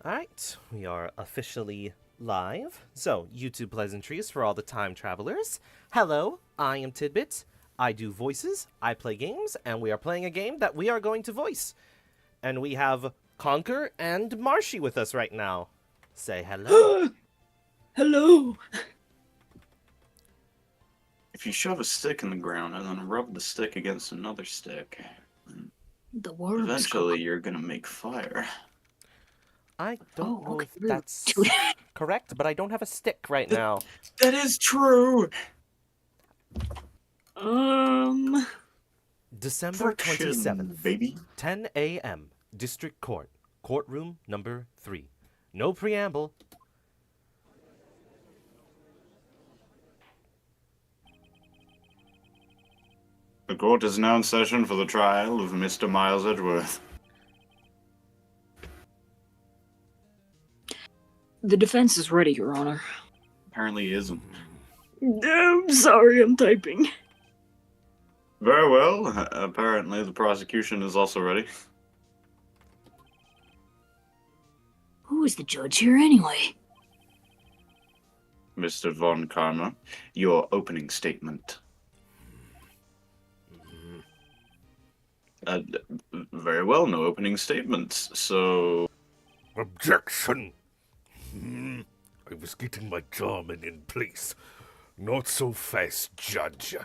Alright, we are officially live. So, YouTube pleasantries for all the time travelers. Hello, I am Tidbit. I do voices, I play games, and we are playing a game that we are going to voice. And we have Conker and Marshy with us right now. Say hello. Hello. If you shove a stick in the ground and then rub the stick against another stick, The worms. eventually you're gonna make fire. I don't know if okay. that's correct, but I don't have a stick right now. That is true! December Friction, 27th, baby. 10 a.m., District Court, Courtroom number 3. No preamble. The court is now in session for the trial of Mr. Miles Edgeworth. The defense is ready, Your Honor. Apparently he isn't. I'm sorry, I'm typing. Very well. Apparently the prosecution is also ready. Who is the judge here anyway? Mr. Von Karma, your opening statement. Very well, no opening statements, so... Objection! I was getting my German in place. Not so fast, Judge.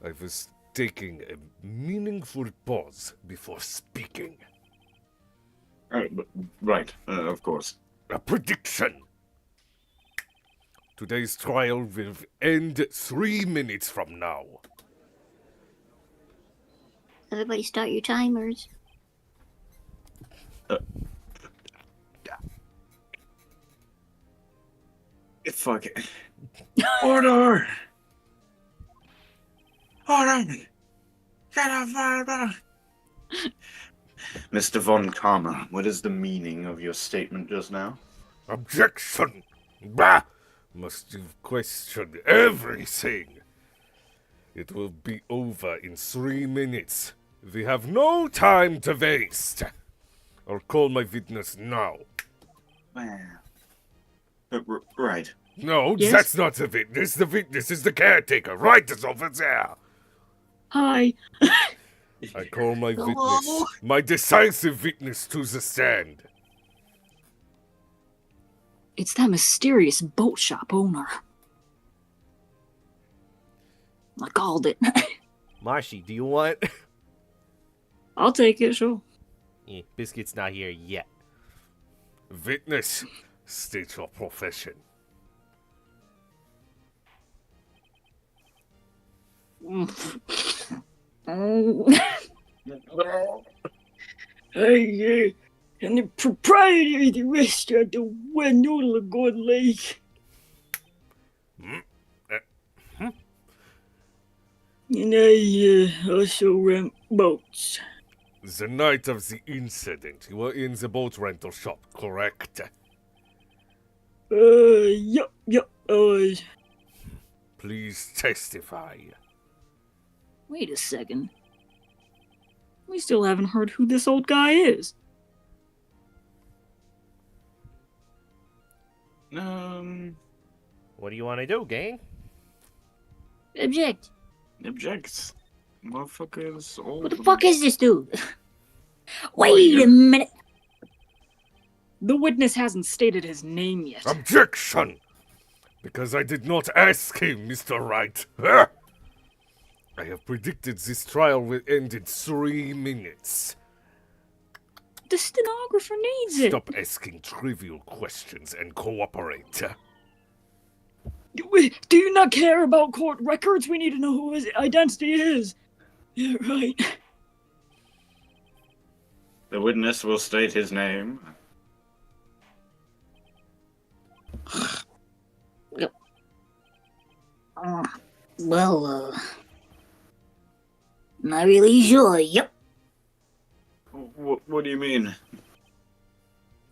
I was taking a meaningful pause before speaking. Right, of course. A prediction! Today's trial will end 3 minutes from now. Everybody start your timers. Fuck it. Order! Order! Get up, Mr. Von Karma, what is the meaning of your statement just now? Objection! Bah! Must you question everything? It will be over in 3 minutes. We have no time to waste. I'll call my witness now. Right. No, Yes? that's not the witness. The witness is the caretaker. Right is over there. Hi. I call my Hello? witness, my decisive witness to the stand. It's that mysterious boat shop owner. I called it. Marshy, do you want... I'll take it, sure. Biscuit's not here yet. Witness, state your profession. Hey, I'm the proprietor of the restaurant, the One Noodle of God Lake. And I also rent boats. The night of the incident, you were in the boat rental shop, correct? Yup, I was. Please testify. Wait a second. We still haven't heard who this old guy is. What do you want to do, gang? Object. Objects. Motherfuckers old. What the fuck is this dude? Wait a minute. The witness hasn't stated his name yet. Objection! Because I did not ask him, Mr. Wright. Ah! I have predicted this trial will end in 3 minutes. The stenographer needs it. Stop asking trivial questions and cooperate. Do you not care about court records? We need to know who his identity is. Yeah, right. The witness will state his name. Well, not really sure. Yep. What do you mean?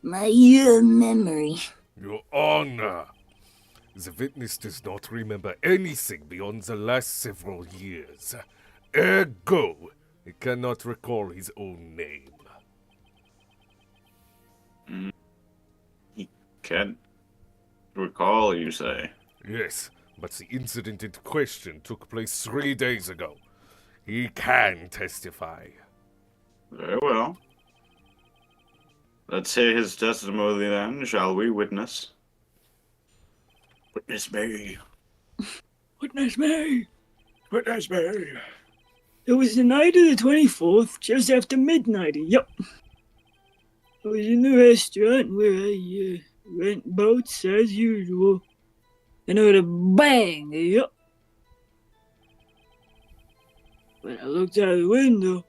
My memory. Your Honor, the witness does not remember anything beyond the last several years. Ergo, he cannot recall his own name. Can't recall, you say? Yes, but the incident in question took place 3 days ago. He can testify. Very well. Let's hear his testimony then, shall we, witness? Witness me. Witness me. Witness me. It was the night of the 24th, just after midnight. Yup. I was in the restaurant where I rent boats as usual. And I heard a bang. Yup. When I looked out the window,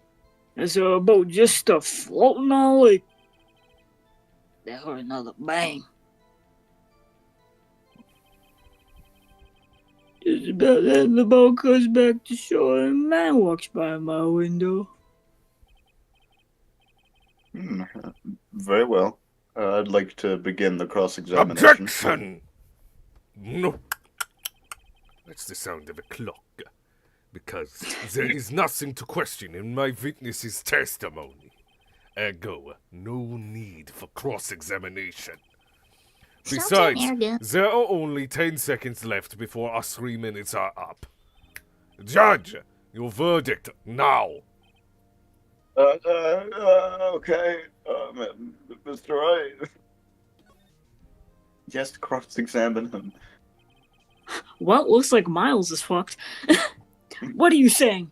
I saw a boat just start floating on the lake. I heard another bang. Just about then, the boat comes back to shore and a man walks by my window. Very well. I'd like to begin the cross-examination. Objection! No. That's the sound of a clock. Because there is nothing to question in my witness's testimony. Ergo, no need for cross-examination. Besides, there are only 10 seconds left before our 3 minutes are up. Judge, your verdict now. Okay, Mr. Wright. Yes, cross-examine him. Well, looks like Miles is fucked. What are you saying?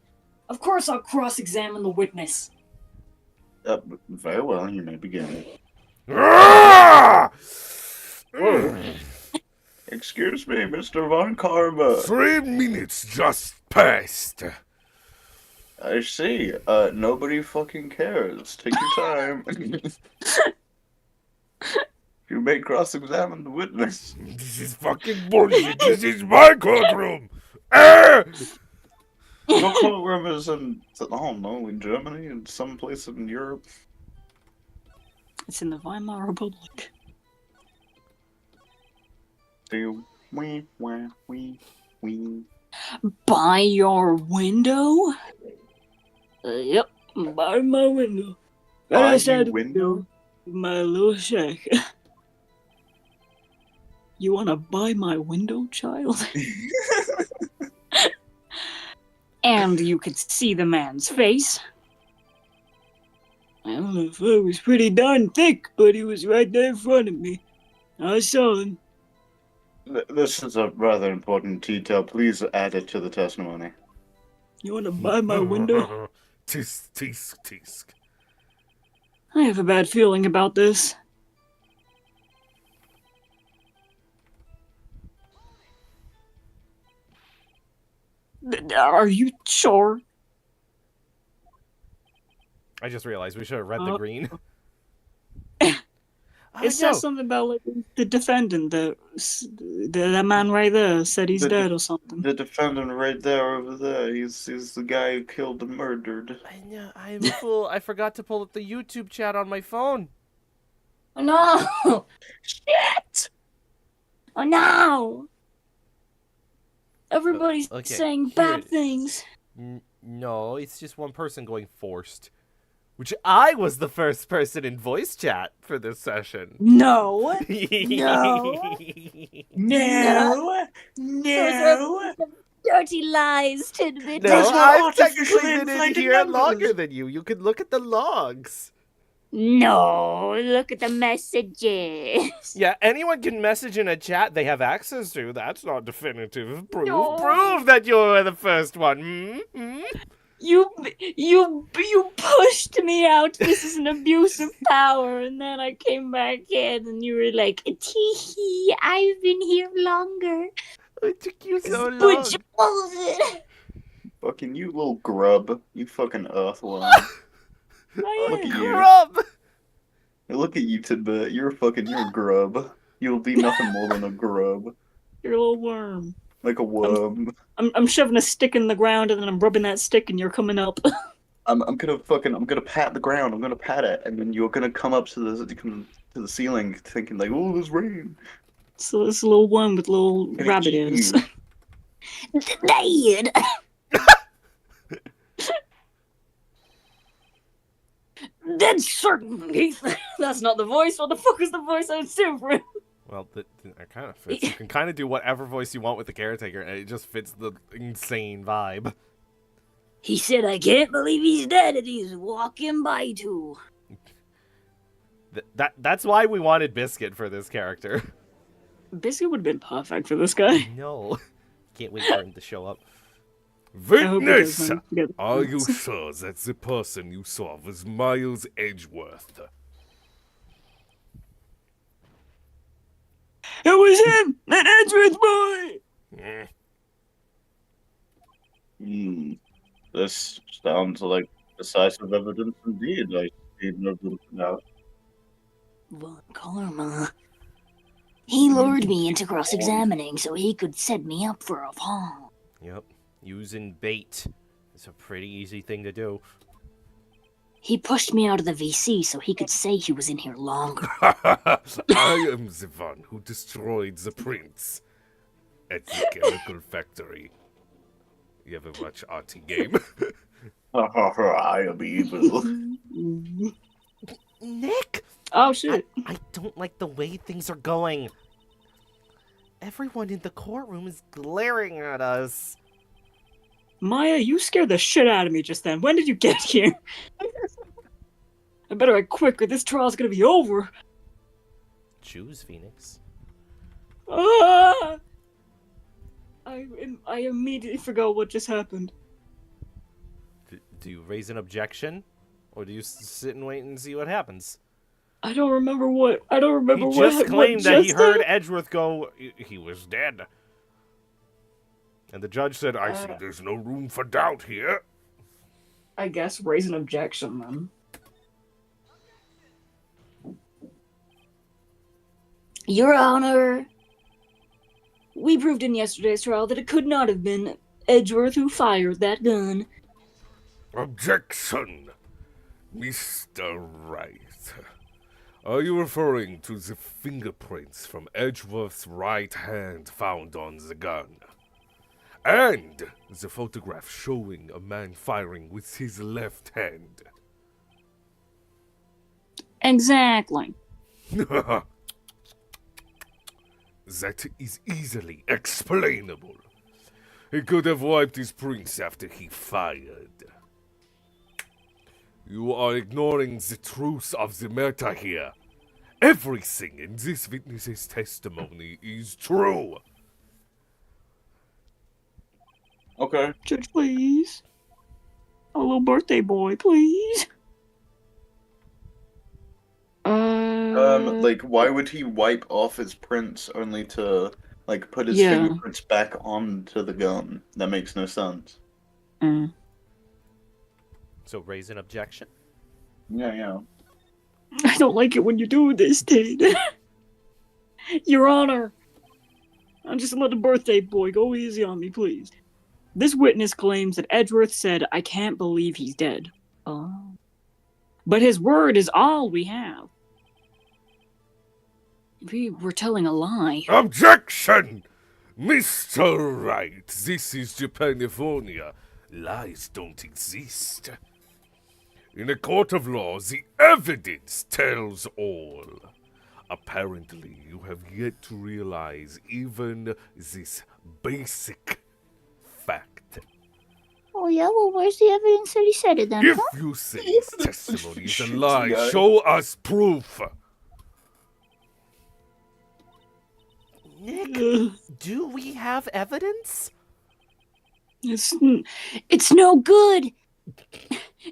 Of course I'll cross-examine the witness. Very well, you may begin. Ah! Excuse me, Mr. Von Karma. 3 minutes just passed. I see. Nobody fucking cares. Take your time. You may cross-examine the witness. This is fucking bullshit. This is my courtroom. Ah! Your courtroom is in, I don't know, in Germany and some place in Europe. It's in the Weimar Republic. Wee, wah, wee, wee. By your window? Yep, by my window. Right By outside your window? my little shack. You wanna buy my window, child? And you could see the man's face. I don't know if it was pretty darn thick, but he was right there in front of me. I saw him. This is a rather important detail. Please add it to the testimony. You wanna buy my window? Tisk, tisk, tisk. I have a bad feeling about this. Are you sure? I just realized we should have read the green. It says something about like the defendant, the man right there said he's dead or something. The defendant right there over there, he's the guy who killed and murdered. I know, I'm a fool. I forgot to pull up the YouTube chat on my phone. Oh no! Shit! Oh no! Everybody's Okay, saying here bad it is. things. No, it's just one person going forced. Which I was the first person in voice chat for this session. No. No. No. Dirty lies, Tidbit. No, That's not I've technically artificially been in inflated here numbers. longer than you. You could look at the logs. No, look at the messages. Yeah, anyone can message in a chat they have access to. That's not definitive proof. No. Prove that you were the first one. You pushed me out. This is an abuse of power. And then I came back in and you were like, Tee-hee, I've been here longer. It took you so long. But you it. Fucking you little grub. You fucking earthworm. Look at you. Grub! Hey, look at you, Tidbit. You're a grub. You'll be nothing more than a grub. you're a little worm. Like a worm. I'm shoving a stick in the ground and then I'm rubbing that stick and you're coming up. I'm gonna pat the ground. I'm gonna pat it, and then you're gonna come up to the ceiling, thinking like, "Oh, there's rain." So it's a little worm with little Gonna rabbit eat ears. you. Dad. Dead certain, Heath. That's not the voice. What the fuck is the voice I assume for him? Well, that kind of fits. You can kind of do whatever voice you want with the caretaker, and it just fits the insane vibe. He said, I can't believe he's dead and he's walking by too. That's why we wanted Biscuit for this character. Biscuit would have been perfect for this guy. No. Can't wait for him to show up. Witness! I hope he doesn't Are you forget. sure that the person you saw was Miles Edgeworth? It was him! That Edgeworth boy! This sounds like decisive evidence indeed. I see no doubt. What karma? He lured me into cross-examining so he could set me up for a fall. Yep. Using bait. It's a pretty easy thing to do. He pushed me out of the VC so he could say he was in here longer. I am the one who destroyed the prince at the chemical factory. You ever watch Artie Game? I am evil. Nick! Oh shit. I don't like the way things are going. Everyone in the courtroom is glaring at us. Maya, you scared the shit out of me just then. When did you get here? I better act quick or this trial's gonna be over. Choose, Phoenix. Ah! I immediately forgot what just happened. Do you raise an objection? Or do you sit and wait and see what happens? I don't remember what. I don't remember He what. just claimed what that he just heard happened. Edgeworth go, he was dead. And the judge said, I see There's no room for doubt here. I guess raise an objection then. Your Honor, we proved in yesterday's trial that it could not have been Edgeworth who fired that gun. Objection! Mr. Wright. Are you referring to the fingerprints from Edgeworth's right hand found on the gun? And the photograph showing a man firing with his left hand? Exactly. That is easily explainable. He could have wiped his prints after he fired. You are ignoring the truth of the matter here. Everything in this witness's testimony is true. Okay. Judge, please. A little birthday boy, please. Like, why would he wipe off his prints only to, like, put his Yeah. fingerprints back onto the gun? That makes no sense. So raise an objection? Yeah. I don't like it when you do this, Ted. Your Honor, I'm just a little birthday boy. Go easy on me, please. This witness claims that Edgeworth said, I can't believe he's dead. Oh. But his word is all we have. We were telling a lie. Objection! Mr. Wright, this is Japanifornia. Lies don't exist. In a court of law, the evidence tells all. Apparently, you have yet to realize even this basic fact. Oh yeah, well where's the evidence that he said it then? If you say his testimony is a lie, guy. show us proof. Nick, do we have evidence? It's no good.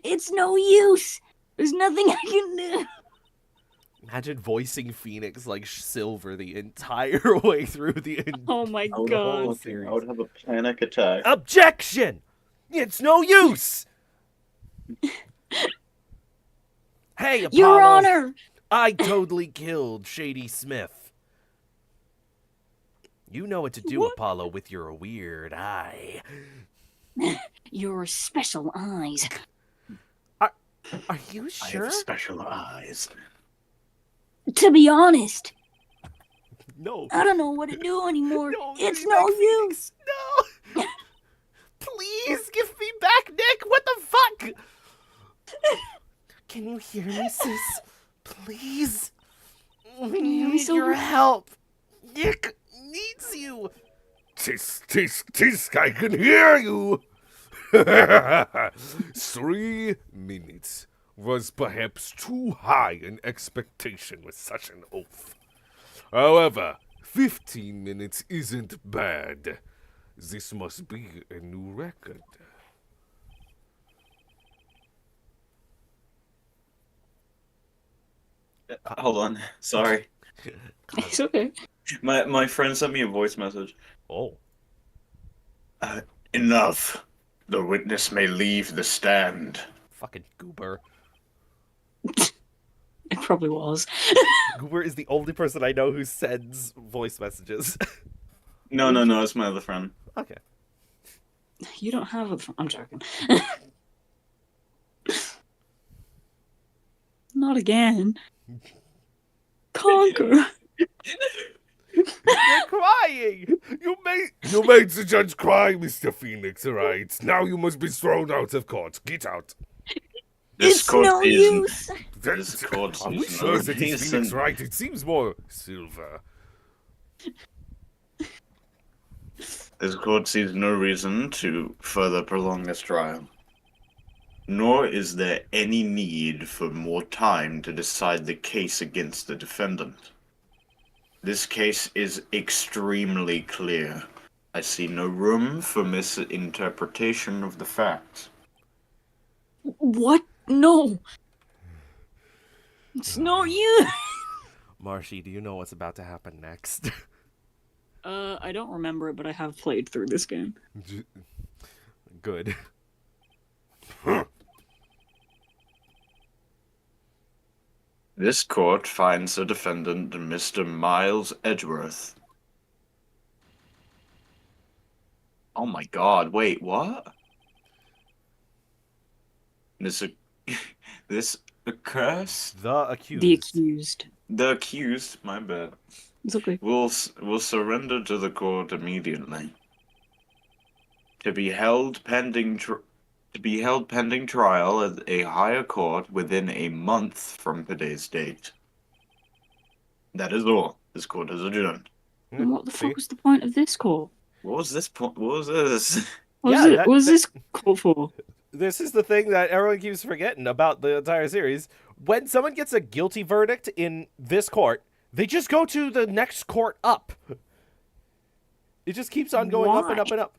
It's no use. There's nothing I can do. Imagine voicing Phoenix like Silver the entire way through the Oh my I would, god. have, series. I would have a panic attack. Objection! It's no use! Hey, Apollo. Your Honor! I totally killed Shady Smith. You know what to do, What? Apollo, with your weird eye. Your special eyes. Are you sure? special eyes. To be honest, No. I don't know what to do anymore. No, It's give me no back use. Phoenix. No! Please give me back, Nick! What the fuck? Can you hear me, sis? Please? We need so- your help. Nick needs you. Tisk, tisk, tisk, I can hear you! 3 minutes was perhaps too high an expectation with such an oath. However, 15 minutes isn't bad. This must be a new record. Hold on. Sorry. It's okay. My friend sent me a voice message. Oh. Enough. The witness may leave the stand. Fucking Goober. It probably was. Goober is the only person I know who sends voice messages. No, it's my other friend. Okay. You don't have a. I'm joking. Not again. Conker. You're crying! You made the judge cry, Mr. Phoenix, alright? Now you must be thrown out of court. Get out. It's no use. This court Are we sees sure no that it's reason. Phoenix Wright? It seems more silver. This court sees no reason to further prolong this trial. Nor is there any need for more time to decide the case against the defendant. This case is extremely clear. I see no room for misinterpretation of the facts. What? No. It's no use. Marshy, do you know what's about to happen next? I don't remember it, but I have played through this game. Good. This court finds the defendant Mr. Miles Edgeworth. Oh my god, wait, what? This accursed? The accused. The accused. The accused, my bad, It's okay. will surrender to the court immediately. To be held pending trial at a higher court within a month from today's date. That is all. This court is adjourned. And what the See? fuck was the point of this call? What was this point? What was this? What Yeah, was it? that- What was that- this call for? This is the thing that everyone keeps forgetting about the entire series. When someone gets a guilty verdict in this court, they just go to the next court up. It just keeps on going up and up and up.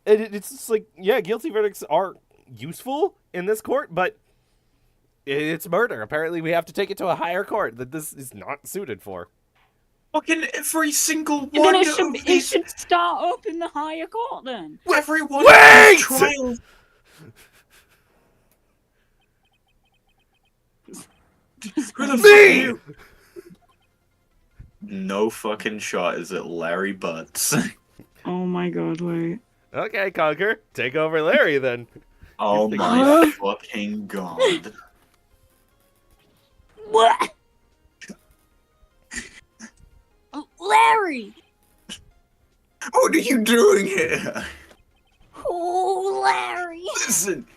And it's just like, yeah, guilty verdicts are useful in this court, but it's murder. Apparently we have to take it to a higher court that this is not suited for. Fucking every single Then one it of should, it these. should start up in the higher court then. Every one Wait! of these trials. Who the fuck are Me! you? No fucking shot is it Larry Butts. Oh my god, wait. Okay, Conker, take over Larry then. Oh think- my fucking god. What? Oh, Larry! What are you doing here? Oh, Larry! Listen,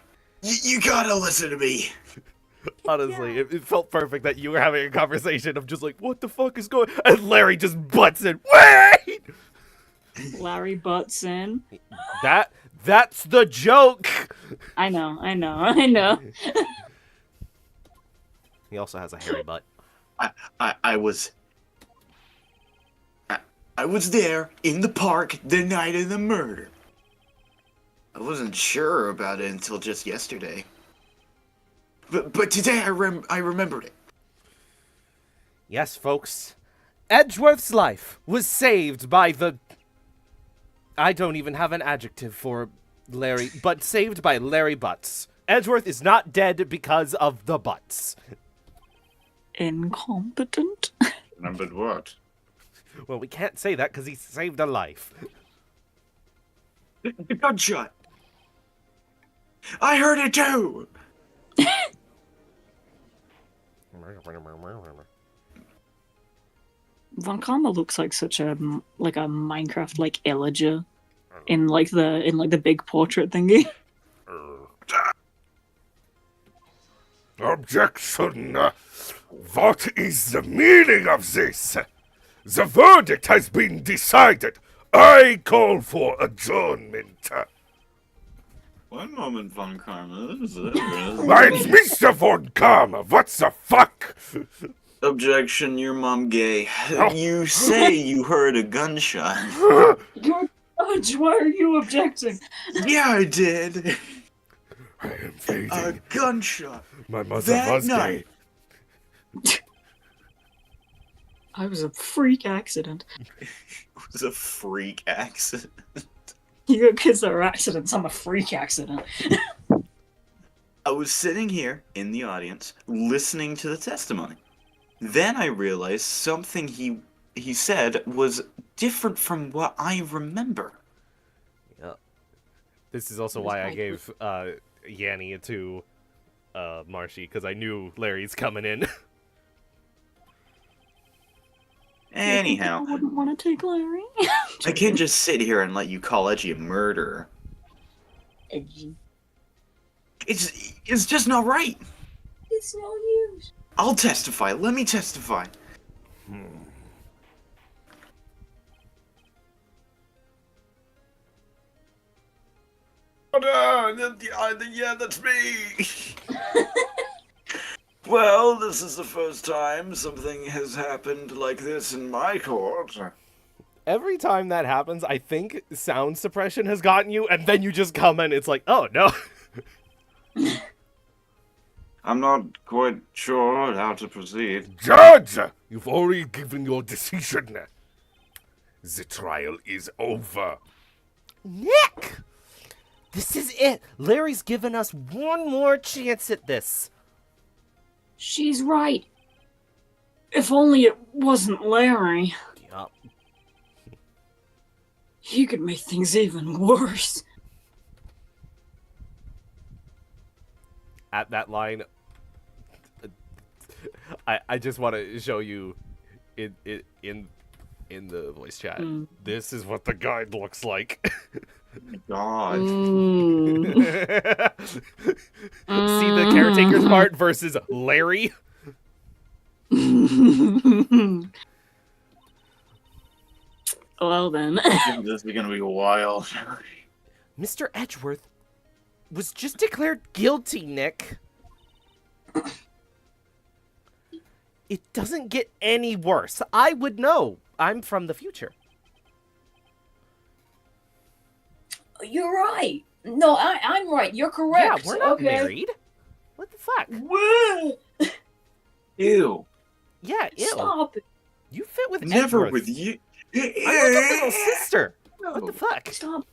you gotta listen to me. Honestly, it felt perfect that you were having a conversation of just like, what the fuck is going, and Larry just butts in. Wait! Larry butts in. That's the joke. I know. He also has a hairy butt. I was there in the park the night of the murder. I wasn't sure about it until just yesterday. But today I remembered it. Yes, folks. Edgeworth's life was saved by the... I don't even have an adjective for Larry, but saved by Larry Butts. Edgeworth is not dead because of the butts. Incompetent? Remembered what? Well, we can't say that because he saved a life. The gunshot. I heard it too. Von Karma looks like such a Minecraft illager in the big portrait thingy. Objection! What is the meaning of this? The verdict has been decided. I call for adjournment. One moment, Von Karma. It's Mr. Von Karma. What the fuck? Objection, your mom gay. Oh. You say you heard a gunshot. You're judge. Why are you objecting? Yeah, I did. I am fading. A gunshot. My mother that was night. gay. I was a freak accident. It was a freak accident. You kids are accidents. I'm a freak accident. I was sitting here in the audience listening to the testimony. Then I realized something he said was different from what I remember. Yeah. This is also why I gave Yanni to Marshy, because I knew Larry's coming in. Anyhow, I wouldn't want to take Larry. I can't just sit here and let you call Edgy a murderer. Edgy. It's just not right. It's no use. I'll testify. Let me testify. Yeah, that's me. Well, this is the first time something has happened like this in my court. Every time that happens, I think sound suppression has gotten you, and then you just come in, it's like, oh, no. I'm not quite sure how to proceed. Judge, you've already given your decision. The trial is over. Nick! This is it. Larry's given us one more chance at this. She's right. If only it wasn't Larry. Yup. He could make things even worse. At that line, I just want to show you in the voice chat. This is what the guide looks like. God. See the caretaker's part versus Larry? Well then. This is gonna be wild. Mr. Edgeworth was just declared guilty, Nick. It doesn't get any worse. I would know. I'm from the future. You're right. No, I'm right. You're correct. Yeah, we're not married. What the fuck? What? Ew. Yeah, ew. Stop it. You fit with Never Edgeworth. with you. I'm like a little sister. What the fuck? Stop.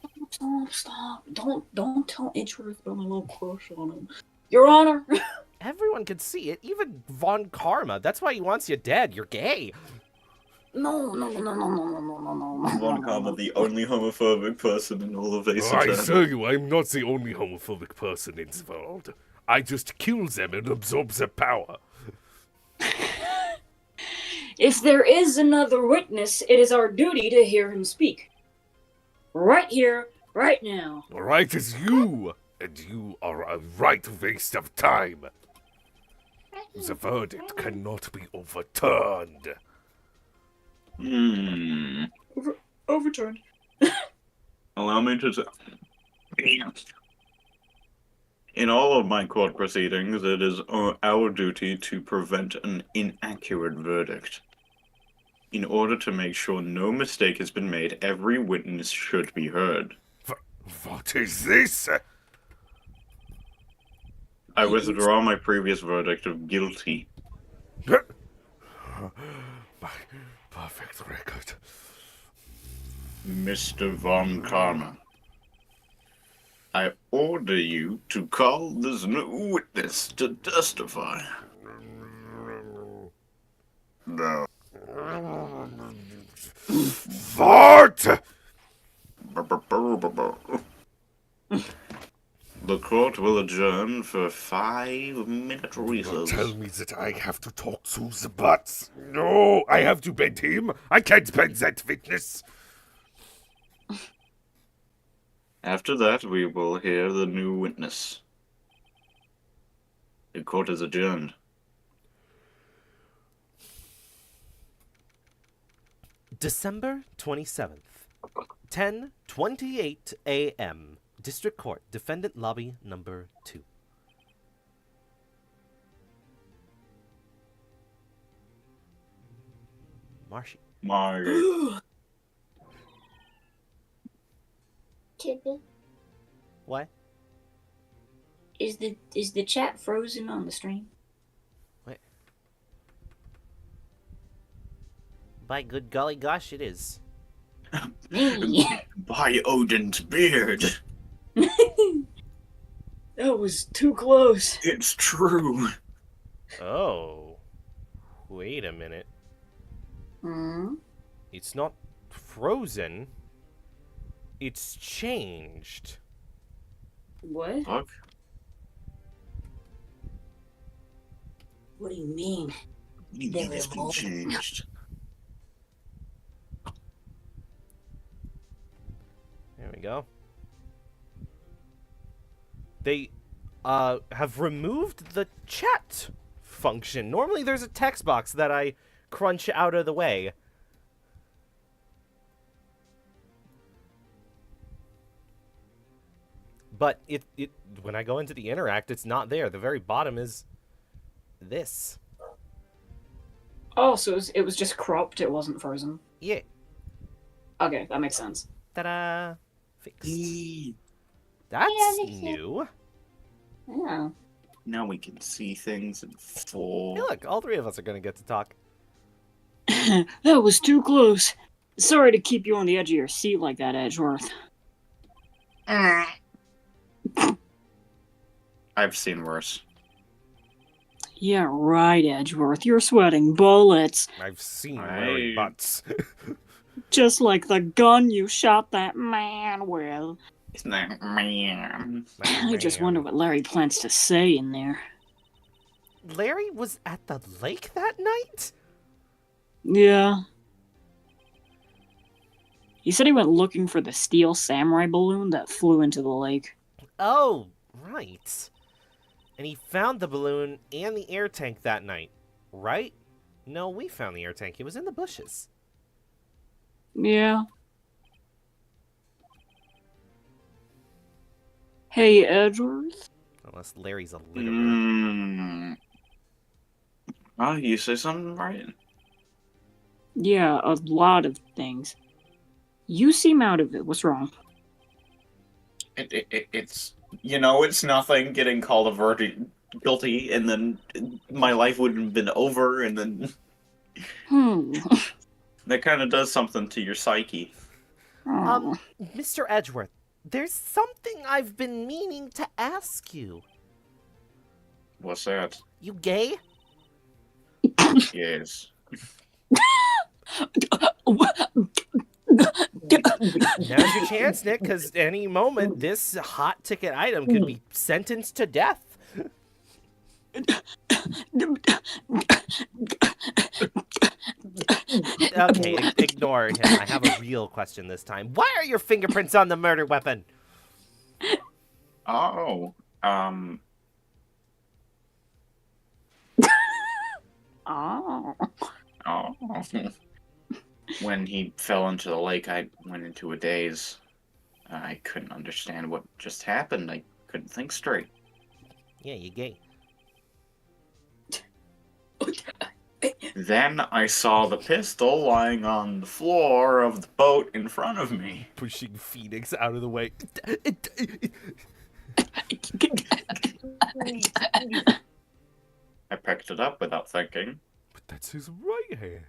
Don't tell Edgeworth about my little crush on him. Your Honor. Everyone could see it. Even Von Karma. That's why he wants you dead. You're gay. No. Von Karma, the only homophobic person in all of Ace I Attorney. tell you, I'm not the only homophobic person in the world. I just kill them and absorb their power. If there is another witness, it is our duty to hear him speak. Right here, right now. Right as you, and you are a right waste of time. The verdict cannot be overturned. Overturned. Allow me to say... In all of my court proceedings, it is our duty to prevent an inaccurate verdict. In order to make sure no mistake has been made, every witness should be heard. What is this? I withdraw my previous verdict of guilty. My perfect record. Mr. Von Karma, I order you to call this new witness to testify. No. What? The court will adjourn for 5-minute recess. Tell me that I have to talk to the butts. No, I have to bend him. I can't bend that witness. After that, we will hear the new witness. The court is adjourned. December 27th, 10:28 a.m. District Court, Defendant Lobby number 2. Marshy. My Tidbit, What? is the chat frozen on the stream? What? By good golly gosh, it is. Me. by Odin's beard. That was too close. It's true. Oh. Wait a minute. Hmm? It's not frozen. It's changed. What? Fuck. What do you mean? What do you They mean it's been revolved. changed? There we go. They have removed the chat function. Normally there's a text box that I crunch out of the way. But it when I go into the interact, it's not there. The very bottom is this. Oh, so it was just cropped, it wasn't frozen. Yeah. Okay, that makes sense. Ta-da! Fixed. Eee. That's makes sense. new. Yeah. Now we can see things in full. Hey, look, all three of us are gonna get to talk. That was too close. Sorry to keep you on the edge of your seat like that, Edgeworth. I've seen worse. Yeah, right, Edgeworth. You're sweating bullets. I've seen Larry I- Butts. Just like the gun you shot that man with. Isn't that man? I just wonder what Larry plans to say in there. Larry was at the lake that night? Yeah. He said he went looking for the steel samurai balloon that flew into the lake. Oh, right. And he found the balloon and the air tank that night, right? No, we found the air tank. It was in the bushes. Yeah. Hey, Edgeworth? Unless Larry's a litterer. Mm. Oh, you say something right? Yeah, a lot of things. You seem out of it. What's wrong? It's it's nothing getting called a guilty, and then my life wouldn't have been over, and then that kind of does something to your psyche. Oh. Mr. Edgeworth, there's something I've been meaning to ask you. What's that? You gay? Yes. Now's your chance, Nick, because any moment this hot ticket item could be sentenced to death. Okay, ignore him. I have a real question this time. Why are your fingerprints on the murder weapon? Oh, Oh. oh. When he fell into the lake, I went into a daze. I couldn't understand what just happened. I couldn't think straight. Yeah, you gay. Then I saw the pistol lying on the floor of the boat in front of me. Pushing Phoenix out of the way. I picked it up without thinking. But that's his right hand.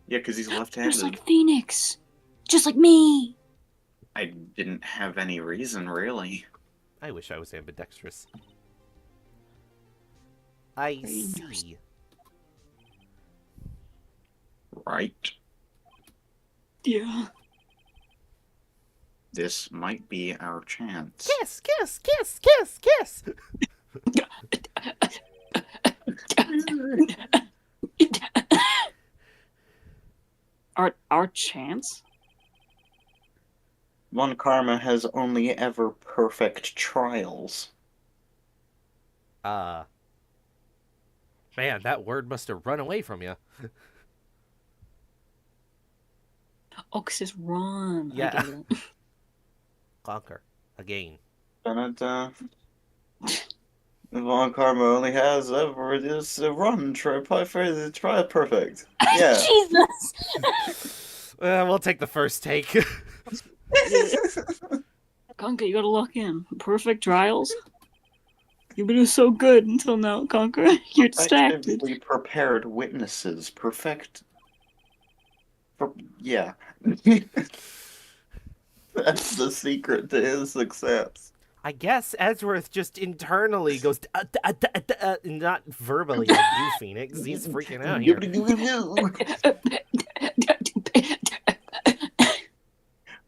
Yeah, because he's Just left-handed. like Phoenix. Just like me. I didn't have any reason, really. I wish I was ambidextrous. I see. Right? Yeah. This might be our chance. Kiss, kiss, kiss, kiss, kiss. Our chance? One Karma has only ever perfect trials. Man, that word must have run away from you. Oh, 'cause it's run. I Yeah. get it. Conker. Again. Von Karma only has ever is a run. Try perfect. Yeah. Jesus! We'll take the first take. Conker, you gotta lock in. Perfect trials. You've been so good until now, Conker. You're distracted. Effectively prepared witnesses. Perfect. Yeah. That's the secret to his success. I guess Edgeworth just internally goes, not verbally like you, Phoenix. He's freaking out here.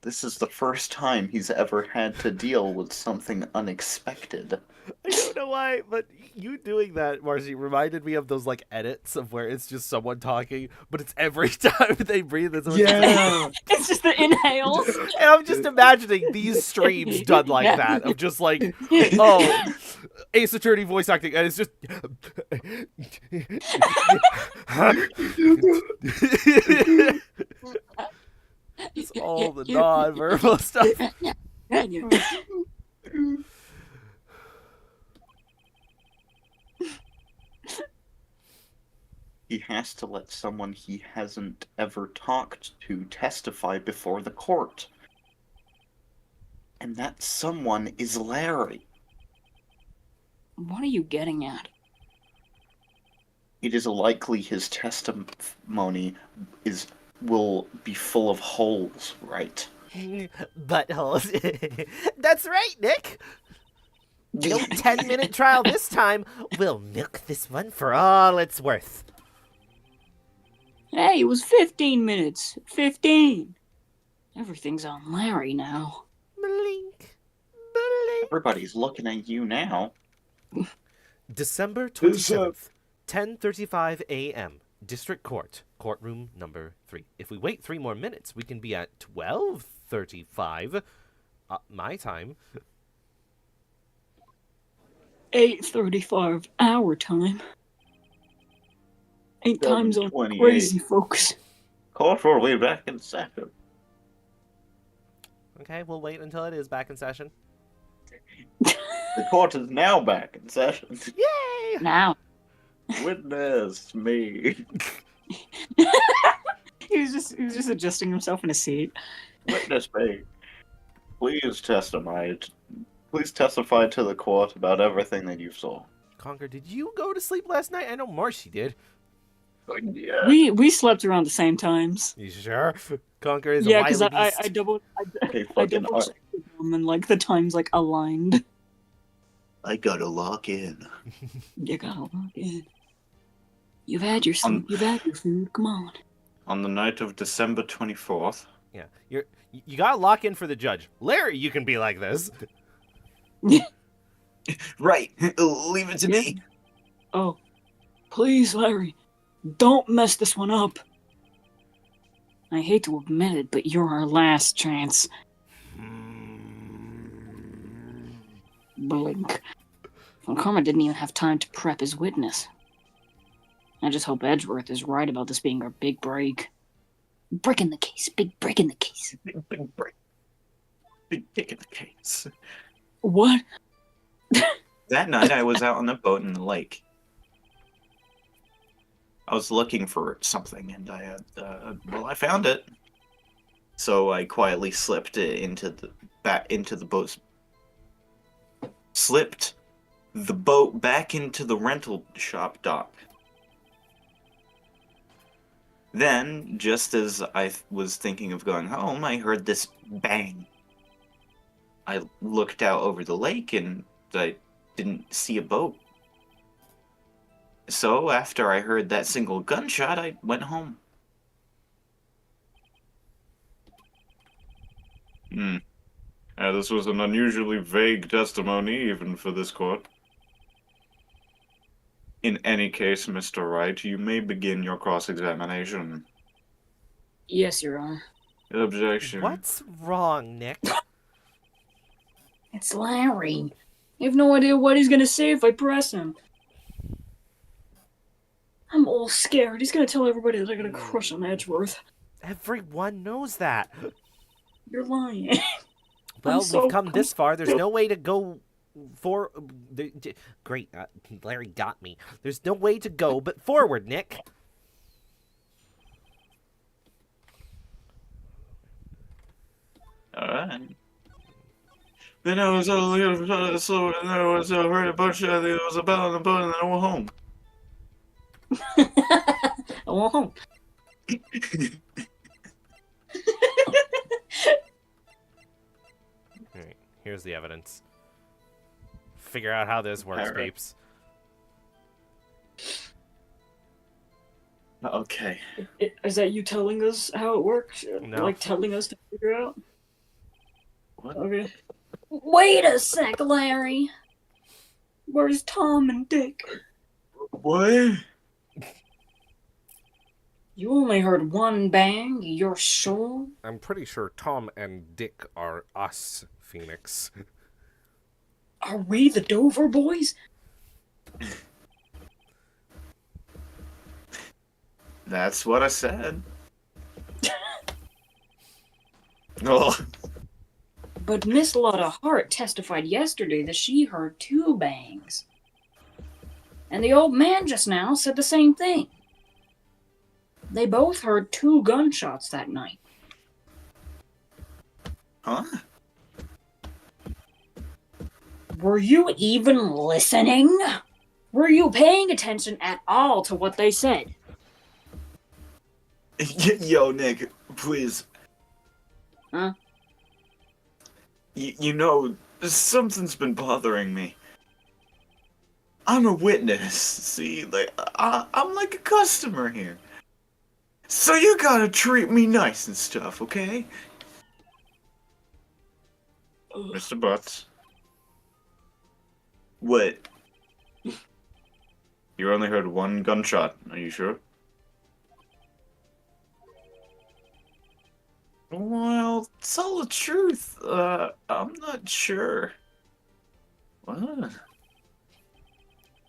This is the first time he's ever had to deal with something unexpected. I don't know why, but you doing that, Marshy, reminded me of those like edits of where it's just someone talking, but it's every time they breathe. It's It's just the inhales. And I'm just imagining these streams done like that, of just like, oh, Ace Attorney voice acting, and it's just. It's all the non-verbal stuff. He has to let someone he hasn't ever talked to testify before the court. And that someone is Larry. What are you getting at? It is likely his testimony will be full of holes, right? Buttholes. That's right, Nick. No 10-minute trial this time. We'll milk this one for all it's worth. Hey, it was 15 minutes. 15. Everything's on Larry now. Blink. Blink. Everybody's looking at you now. December 27th, 10:35 a.m. District Court, courtroom number 3. If we wait 3 more minutes, we can be at 12:35 my time. 8:35 our time. 8 times on 7:28. crazy, folks. Court will be back in session. Okay, we'll wait until it is back in session. The court is now back in session. Yay! Now. Witness me. He was just adjusting himself in a seat. Witness me. Please testify. Please testify to the court about everything that you saw. Conker, did you go to sleep last night? I know Marshy did. Yeah. We slept around the same times. You sure? Conker is Yeah, a because wily I beast. double Okay, I fucking double checked with them and like the times like aligned. I gotta lock in. You gotta look in. You've had your sleep. You've had your food. Come on. On the night of December 24th. Yeah, you gotta lock in for the judge. Larry, you can be like this. Right. Leave it to me. Oh, please, Larry, don't mess this one up. I hate to admit it, but you're our last chance. Blink. Well, Karma didn't even have time to prep his witness. I just hope Edgeworth is right about this being our big break. Break in the case. Big break in the case. Big break. Big kick in the case. What? That night I was out on a boat in the lake. I was looking for something and I had, I found it. So I quietly slipped it into the boat. Slipped the boat back into the rental shop dock. Then, just as I was thinking of going home, I heard this bang. I looked out over the lake and I didn't see a boat. So, after I heard that single gunshot, I went home. This was an unusually vague testimony, even for this court. In any case, Mr. Wright, you may begin your cross-examination. Yes, Your Honor. Objection. What's wrong, Nick? It's Larry. I have no idea what he's gonna say if I press him. I'm all scared. He's gonna tell everybody that I'm gonna crush on Edgeworth. Everyone knows that. You're lying. Well, so we've come this far. There's no way to go for... Great, Larry got me. There's no way to go but forward, Nick. Alright. Then I was all slow, and then I was heard a bunch of there was a bell on the boat, and then I went home. I went home. Alright, here's the evidence. Figure out how this works, Alright. peeps. Okay. Is that you telling us how it works? No. Like telling us to figure out? What? Okay. Wait a sec, Larry. Where's Tom and Dick? What? You only heard one bang, you're sure? I'm pretty sure Tom and Dick are us, Phoenix. Are we the Dover boys? That's what I said. Oh. But Miss Lotta Hart testified yesterday that she heard 2 bangs. And the old man just now said the same thing. They both heard 2 gunshots that night. Huh? Were you even listening? Were you paying attention at all to what they said? Yo, Nick, please. Huh? You know, something's been bothering me. I'm a witness, see? Like, I'm like a customer here. So you gotta treat me nice and stuff, okay? Mr. Butts. What? You only heard 1 gunshot, are you sure? Well, tell the truth. I'm not sure. What?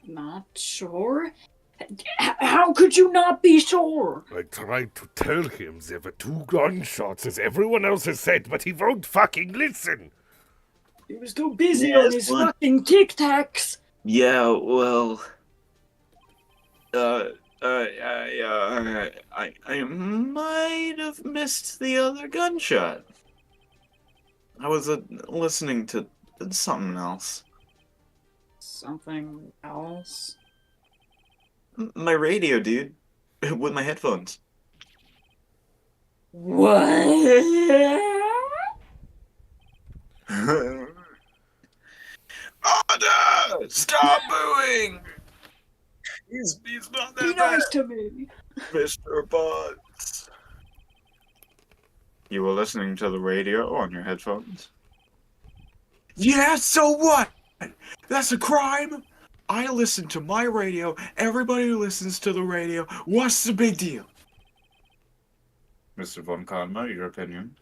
Not sure? How could you not be sure? I tried to tell him there were 2 gunshots, as everyone else has said, but he won't fucking listen. He was too busy Yeah, on his that's one. fucking Tic Tacs. Yeah, well, I might have missed the other gunshot. I was listening to something else. Something else? My radio, dude, with my headphones. What? Order! Stop booing! He's not Be that bad, nice to me. Mr. Butts. You were listening to the radio on your headphones? Yeah, so what? That's a crime? I listen to my radio. Everybody who listens to the radio. What's the big deal? Mr. Von Karma, your opinion?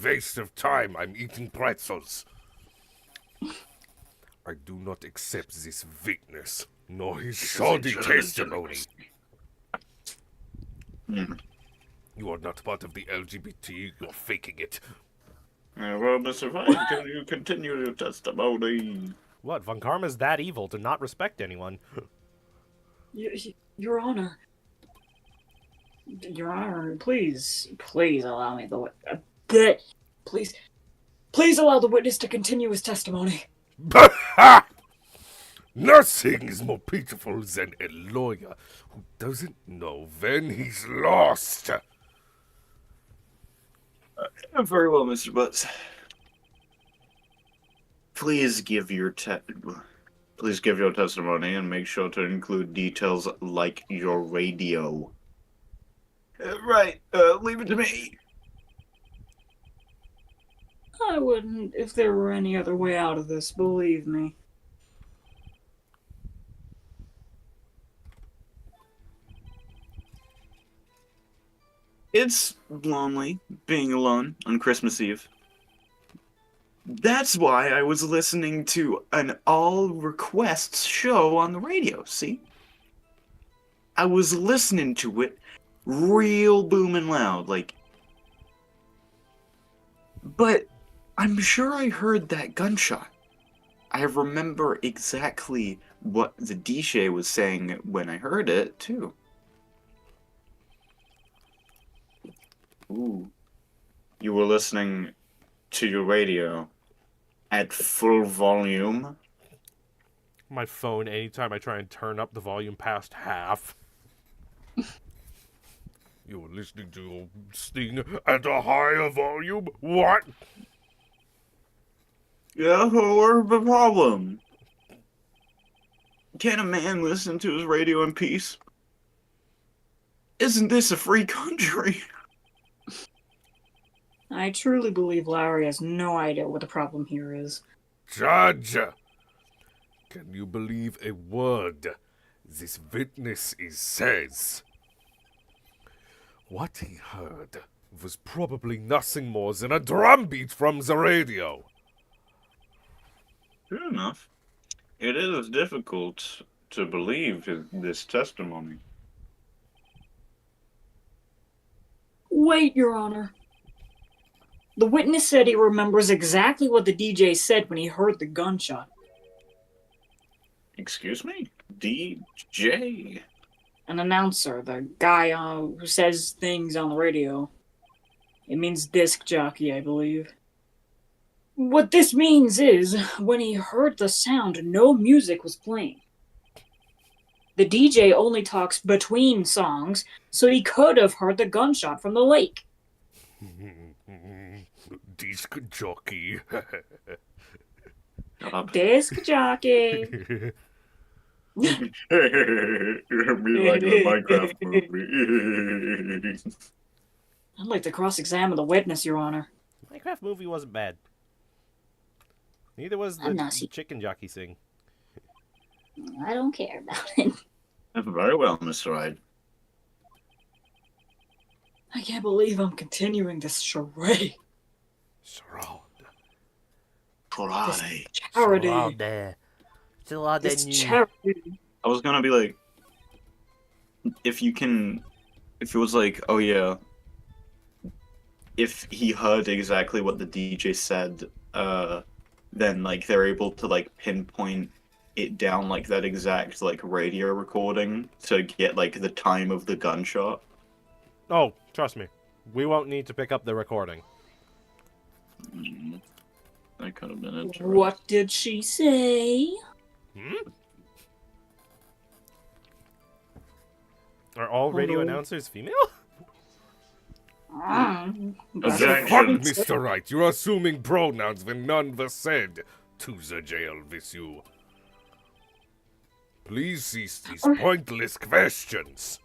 Waste of time. I'm eating pretzels. I do not accept this witness, nor his shoddy testimony. Hmm. You are not part of the LGBT. You're faking it. Well, Mr. Vine, can you continue your testimony? What, Von Karma's that evil to not respect anyone? Your Honor. Your Honor, please allow me please allow the witness to continue his testimony. Nothing is more pitiful than a lawyer who doesn't know when he's lost. Very well, Mr. Butts. Please give your testimony and make sure to include details like your radio. Right, leave it to me. I wouldn't if there were any other way out of this, believe me. It's lonely being alone on Christmas Eve. That's why I was listening to an all requests show on the radio, see? I was listening to it real booming loud, like. But I'm sure I heard that gunshot. I remember exactly what the DJ was saying when I heard it, too. Ooh. You were listening to your radio at full volume? My phone, anytime I try and turn up the volume past half. You were listening to your sting at a higher volume? What? Yeah, what's the problem? Can a man listen to his radio in peace? Isn't this a free country? I truly believe Lowry has no idea what the problem here is. Judge! Can you believe a word this witness says? What he heard was probably nothing more than a drumbeat from the radio. Fair enough. It is difficult to believe this testimony. Wait, Your Honor. The witness said he remembers exactly what the DJ said when he heard the gunshot. Excuse me? DJ? An announcer, the guy who says things on the radio. It means disc jockey, I believe. What this means is, when he heard the sound, no music was playing. The DJ only talks between songs, so he could have heard the gunshot from the lake. Disc jockey. Disc jockey. Me like the Minecraft movie. I'd like to cross-examine the witness, Your Honor. Minecraft movie wasn't bad. Neither was the chicken jockey thing. I don't care about it. Very well, Mr. Wright. I can't believe I'm continuing this charade. Surround. Charade. Charity. This charity. I was gonna be like, if it was like, oh yeah, if he heard exactly what the DJ said, then like they're able to like pinpoint it down like that exact like radio recording to get like the time of the gunshot. Oh, trust me. We won't need to pick up the recording. That could have been it. What did she say? Are all radio announcers female? Objection. Mr. Wright, you're assuming pronouns when none were said. To the jail with you. Please cease these pointless questions.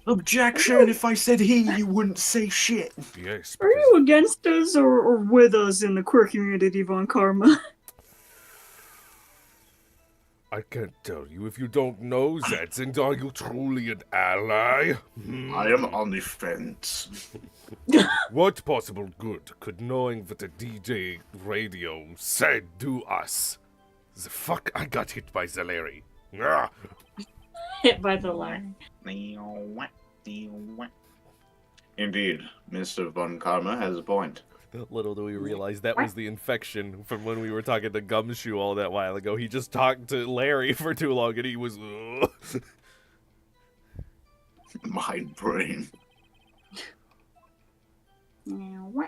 Objection! If I said he, you wouldn't say shit. Yes. Are you against us or with us in the queer community, Von Karma? I can't tell you if you don't know that, and are you truly an ally? I am on the fence. What possible good could knowing what the DJ radio said do us? The fuck? I got hit by the Larry. Ah. Hit by the line. Indeed, Mr. Von Karma has a point. Little do we realize that was the infection from when we were talking to Gumshoe all that while ago. He just talked to Larry for too long and he was... My brain.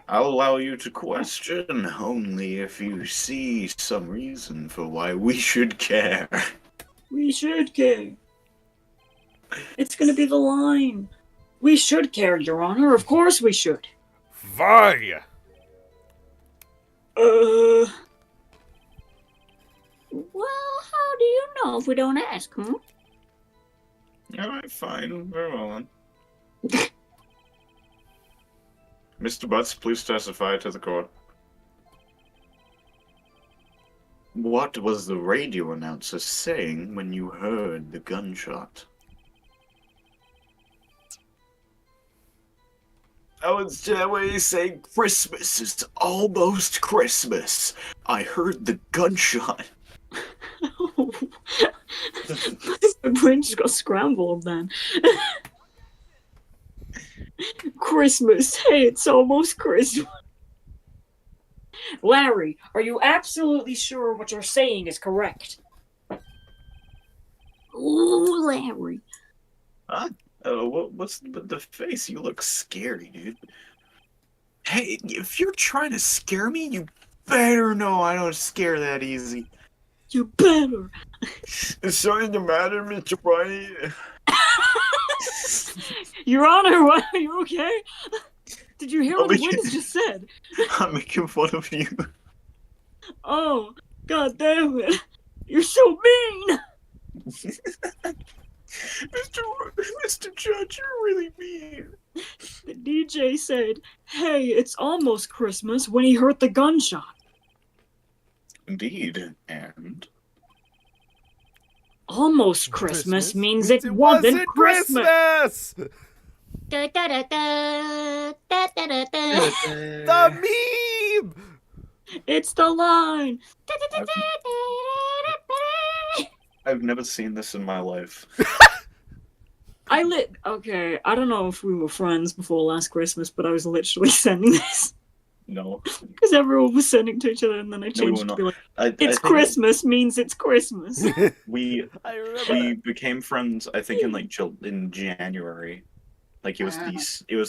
I'll allow you to question only if you see some reason for why we should care. We should care. It's gonna be the line. We should care, Your Honor. Of course we should. Why? Well, how do you know if we don't ask, huh? Alright, fine. Very well then. Mr. Butts, please testify to the court. What was the radio announcer saying when you heard the gunshot? I was always saying Christmas is almost Christmas. I heard the gunshot. My brain just got scrambled then. Christmas. Hey, it's almost Christmas. Larry, are you absolutely sure what you're saying is correct? Ooh, Larry. Huh? What's with the face? You look scary, dude. Hey, if you're trying to scare me, you better know I don't scare that easy. You better. Is something the matter, Mr. Wright? Your Honor, what? Are you okay? Did you hear what the Oh, witness just said? I'm making fun of you. Oh, god damn it. You're so mean. Mr. Judge, you're really mean. The DJ said, hey, it's almost Christmas when he heard the gunshot. Indeed, and Almost Christmas means it wasn't Christmas. Da, da, da, da, da, da, da, da. The meme! It's the line. I've never seen this in my life. Okay, I don't know if we were friends before last Christmas, but I was literally sending this. No, Because everyone was sending to each other, and then I we changed were it to not. be like, I it's think Christmas means it's Christmas. We I remember. we became friends. I think in in January. Like it was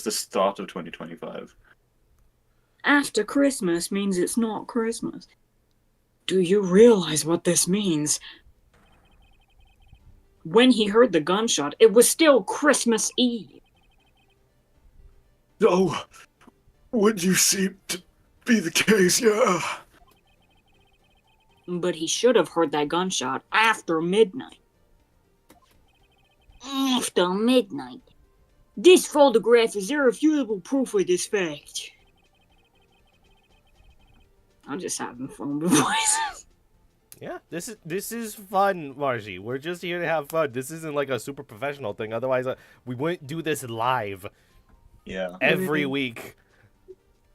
the start of 2025. After Christmas means it's not Christmas. Do you realize what this means? When he heard the gunshot, it was still Christmas Eve. Oh, would you seem to be the case? Yeah. But he should have heard that gunshot after midnight. After midnight. This photograph is irrefutable proof of this fact. I'm just having fun with voices. Yeah, this is fun, Marshy. We're just here to have fun. This isn't like a super professional thing. Otherwise, we wouldn't do this live Yeah. every week.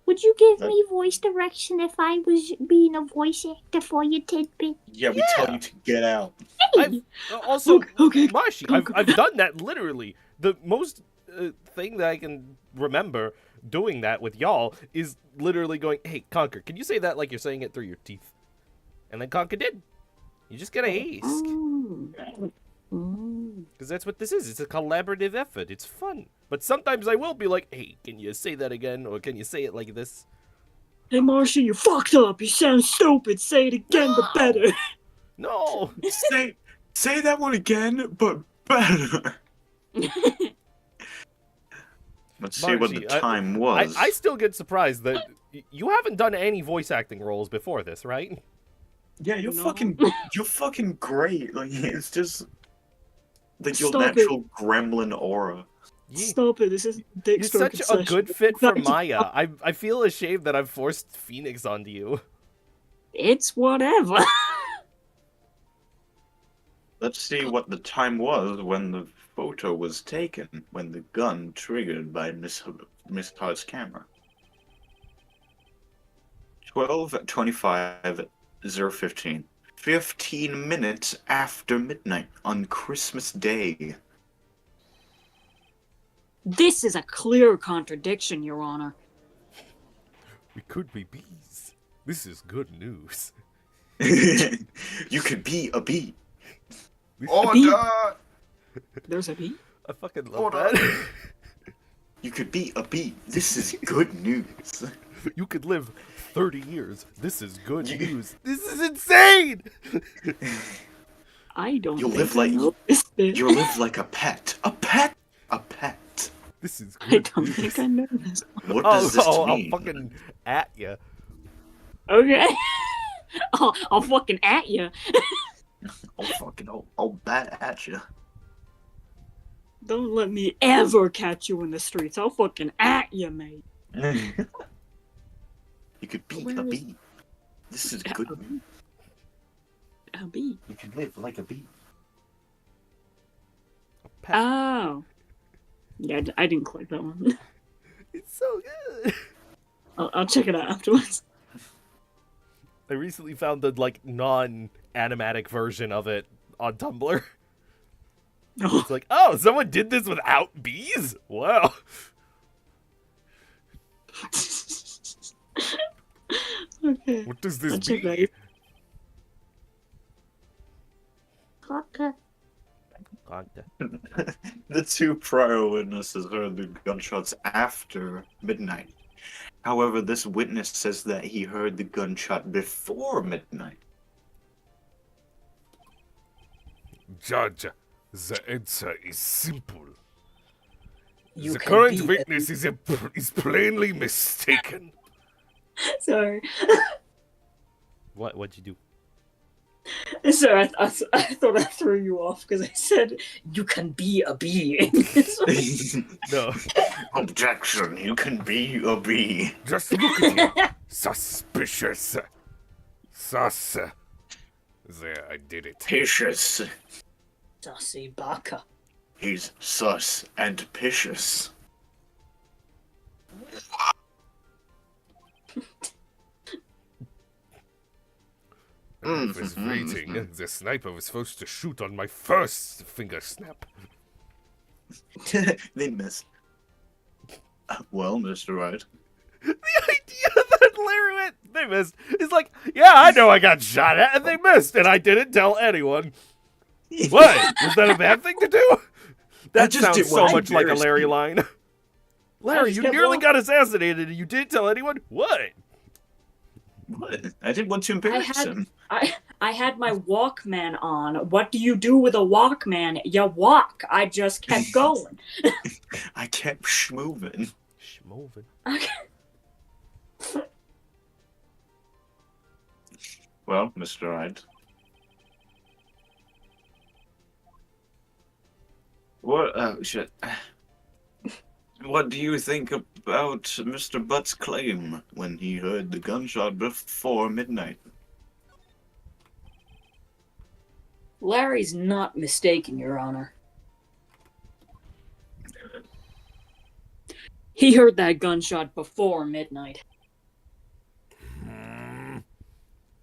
Would you give me voice direction if I was being a voice actor for you, Tidbit? Yeah, we tell you to get out. Hey! Also, Okay. Marshy, I've done that literally. The most thing that I can remember doing that with y'all is literally going, hey, Conker, can you say that like you're saying it through your teeth? And then Conker did. You just gotta ask. Because that's what this is. It's a collaborative effort. It's fun. But sometimes I will be like, hey, can you say that again? Or can you say it like this? Hey, Marsha, you fucked up. You sound stupid. Say it again, but better. No! Say that one again, but better. Let's see what the Marshy, time was. I still get surprised that you haven't done any voice acting roles before this, right? Yeah, you're No. fucking great. Like it's just like your Stop natural gremlin aura. Stop it. This is dick You're stroke such a obsession. good fit for Not- Maya. I feel ashamed that I've forced Phoenix onto you. It's whatever. Let's see what the time was when the photo was taken, when the gun triggered by Miss Hart's camera. 12:25:015. 15 minutes after midnight on Christmas Day. This is a clear contradiction, Your Honor. We could be bees. This is good news. You could be a bee. bee? Order! There's a bee? I fucking love Order! that. You could be a bee. This is good news. You could live 30 years. This is good news. This is insane! I don't You'll think live I like- noticed it. You live like a pet. A pet! A pet. This is I good don't news. think I noticed. What does this I'll mean? fucking at ya. Okay. I'll fucking at you. I'll bat at you. Don't let me ever catch you in the streets. I'll fucking at you, mate. You could be Where a is- bee. This is good news. A bee. You can live like a bee. Oh. Yeah, I didn't click that one. It's so good. I'll check it out afterwards. I recently found the like non-animatic version of it on Tumblr. Oh, It's like, oh, someone did this without bees? Wow. Okay. What does this That's mean? okay. Conker. The two prior witnesses heard the gunshots after midnight. However, this witness says that he heard the gunshot before midnight. Judge, the answer is simple. You The can current be witness is plainly mistaken. Sorry. What'd you do? Sorry, I thought I threw you off because I said you can be a bee in this one. No. Objection, you can be a bee. Just look at him. Suspicious. Sus. There, I did it. Picious. Sussy baka. He's sus and picious. I was waiting. The sniper was supposed to shoot on my first finger snap. They missed. Well, Mr. Wright. The idea that Larry went, they missed. It's like, yeah, I know I got shot at and they missed, and I didn't tell anyone. What? Was that a bad thing to do? That just sounds did so what much like a embarrassed Larry you. line. Larry, you kept nearly walking. got assassinated and you didn't tell anyone? What? What? I didn't want to embarrass him. I had my Walkman on. What do you do with a Walkman? You walk. I just kept going. I kept schmoving. Schmovin'. Okay. Well, Mr. Wright. What, shit. What do you think about Mr. Butt's claim when he heard the gunshot before midnight? Larry's not mistaken, Your Honor. He heard that gunshot before midnight.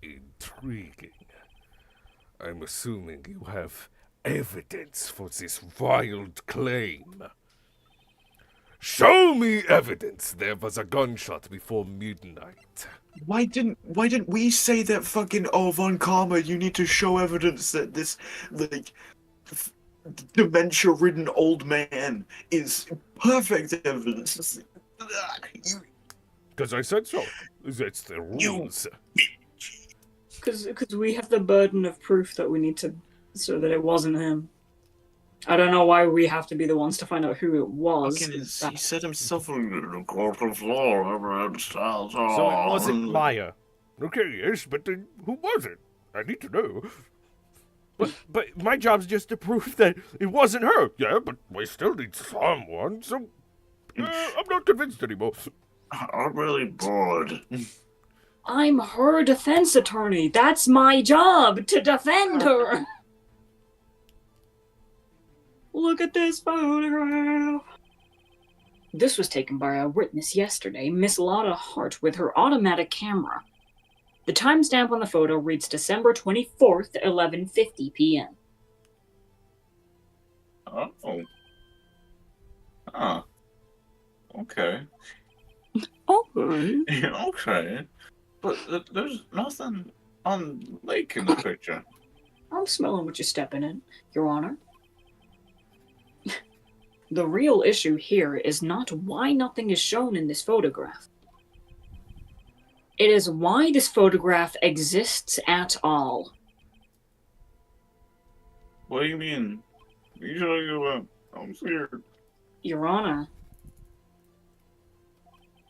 Intriguing. I'm assuming you have evidence for this wild claim. Show me evidence there was a gunshot before midnight. Why didn't we say that fucking Von Karma, you need to show evidence that this, like, dementia-ridden old man is perfect evidence? Because I said so. That's the rules. Because we have the burden of proof that we need to, so that it wasn't him. I don't know why we have to be the ones to find out who it was. Fucking he said himself on the court of law. So it wasn't Maya. Okay, yes, but then who was it? I need to know. But my job's just to prove that it wasn't her. Yeah, but we still need someone, so I'm not convinced anymore. I'm really bored. I'm her defense attorney. That's my job, to defend her. Look at this photograph. This was taken by a witness yesterday, Miss Lotta Hart, with her automatic camera. The timestamp on the photo reads December 24th, 11:50 p.m. Oh. Ah. Okay. Okay. Okay. But there's nothing on Lake in the picture. I'm smelling what you're stepping in, Your Honor. The real issue here is not why nothing is shown in this photograph. It is why this photograph exists at all. What do you mean? What are you talking about? I'm scared. Your Honor,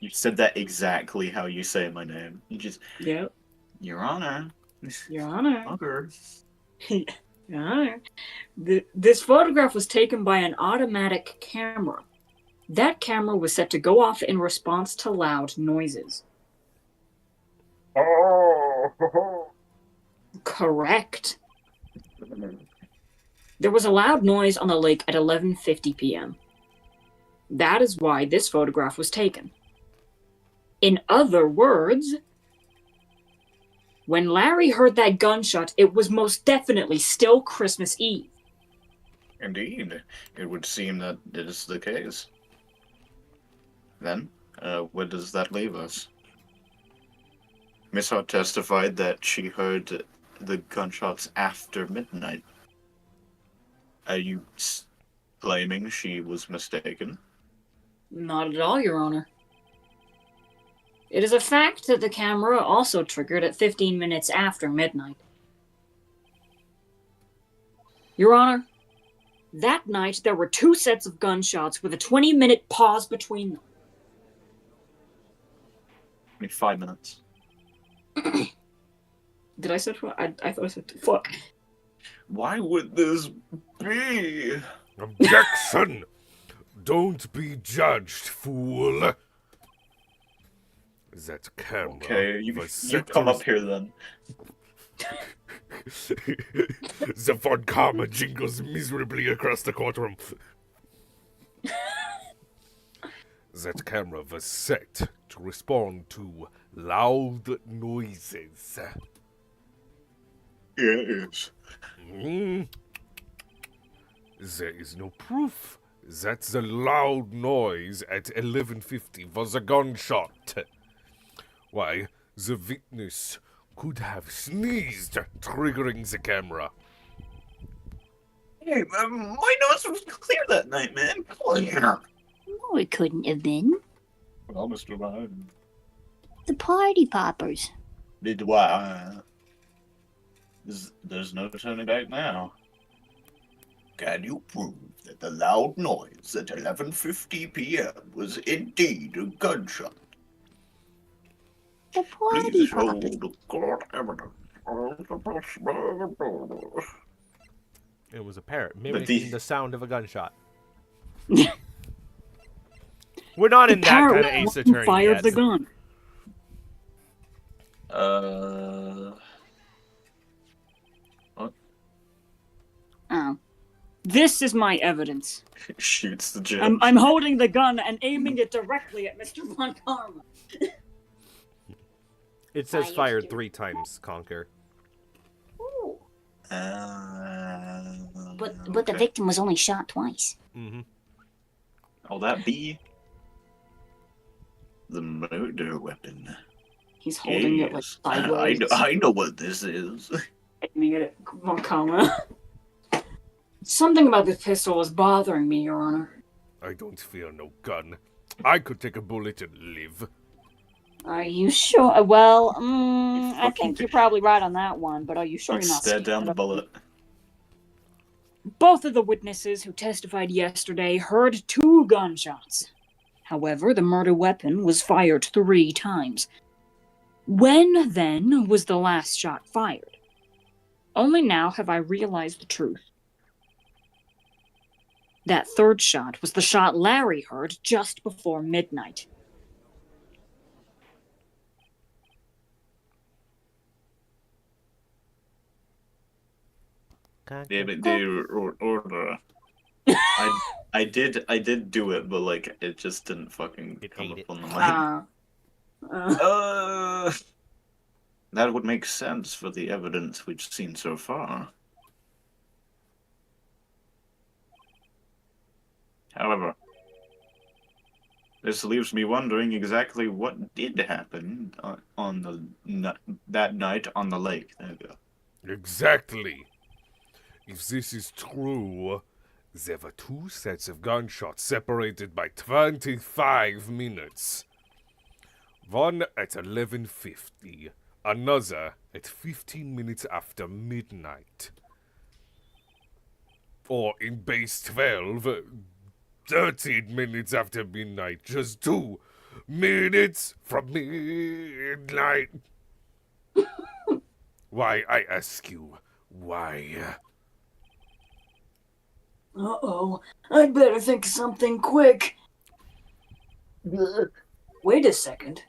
You said that exactly how you say my name. You just, yep, Your Honor. Your Honor, Fucker. Your Honor, this photograph was taken by an automatic camera. That camera was set to go off in response to loud noises. Oh. Correct. There was a loud noise on the lake at 11:50 p.m. That is why this photograph was taken. In other words, when Larry heard that gunshot, it was most definitely still Christmas Eve. Indeed. It would seem that it is the case. Then, where does that leave us? Miss Hart testified that she heard the gunshots after midnight. Are you claiming she was mistaken? Not at all, Your Honor. It is a fact that the camera also triggered at 15 minutes after midnight. Your Honor, that night there were 2 sets of gunshots with a 20-minute pause between them. 5 minutes. Did I say I thought I said fuck. Why would this be? Objection! Don't be judged, fool. That camera. Okay, you was come up here then. The Von Karma jingles miserably across the courtroom. That camera was set to respond to loud noises. Yes. There is no proof that the loud noise at 11:50 was a gunshot. Why, the witness could have sneezed, triggering the camera. Hey, my nose was clear that night, man. Clear. No, it couldn't have been. Well, Mr. Ryan. The party poppers. Did why? There's no turning back now. Can you prove that the loud noise at 11:50 p.m. was indeed a gunshot? The party Please show poppers. the court evidence. It was a parrot But mimicking the sound of a gunshot. We're not in that kind of ace attorney Fired yet. the gun. Oh. This is my evidence. Shoots the judge. I'm holding the gun and aiming it directly at Mr. Von Karma. It says you fired do. 3 times, Conker. Ooh. But the Okay. victim was only shot twice. Mm-hmm. Oh, that be the murder weapon. He's holding it like Yes. sideways. I know what this is. Aiming it at Von Karma. Something about this pistol is bothering me, Your Honor. I don't fear no gun. I could take a bullet and live. Are you sure? Well, I fucking think did. you're probably right on that one, but are you sure Let's you're not stare down the scared? bullet. Both of the witnesses who testified yesterday heard 2 gunshots. However, the murder weapon was fired 3 times. When, then, was the last shot fired? Only now have I realized the truth. That 3rd shot was the shot Larry heard just before midnight. Yeah, but the order. I did do it, but like it just didn't fucking It come ate up it. on the mic. Uh, That would make sense for the evidence we've seen so far. However, this leaves me wondering exactly what did happen that night on the lake. There we go. Exactly. If this is true, there were 2 sets of gunshots separated by 25 minutes. One at 11:50, another at 15 minutes after midnight. Or in base 12, 13 minutes after midnight, just 2 minutes from midnight. Why, I ask you, why? Uh-oh. I'd better think of something quick. Wait a second.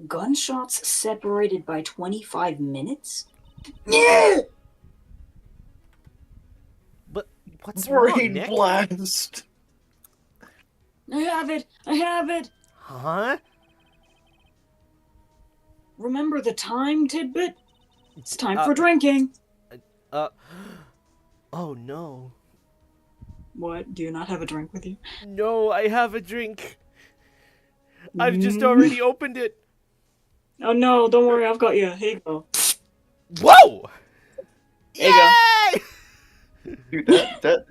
Gunshots separated by 25 minutes? Yeah! But what's wrong, Brain Nick? blast! I have it! I have it! Huh? Remember the time, Tidbit? It's time for drinking. Oh no. What? Do you not have a drink with you? No, I have a drink. I've just already opened it. Oh no, don't worry, I've got you. Here you go. Whoa! There you go. Yay! Dude,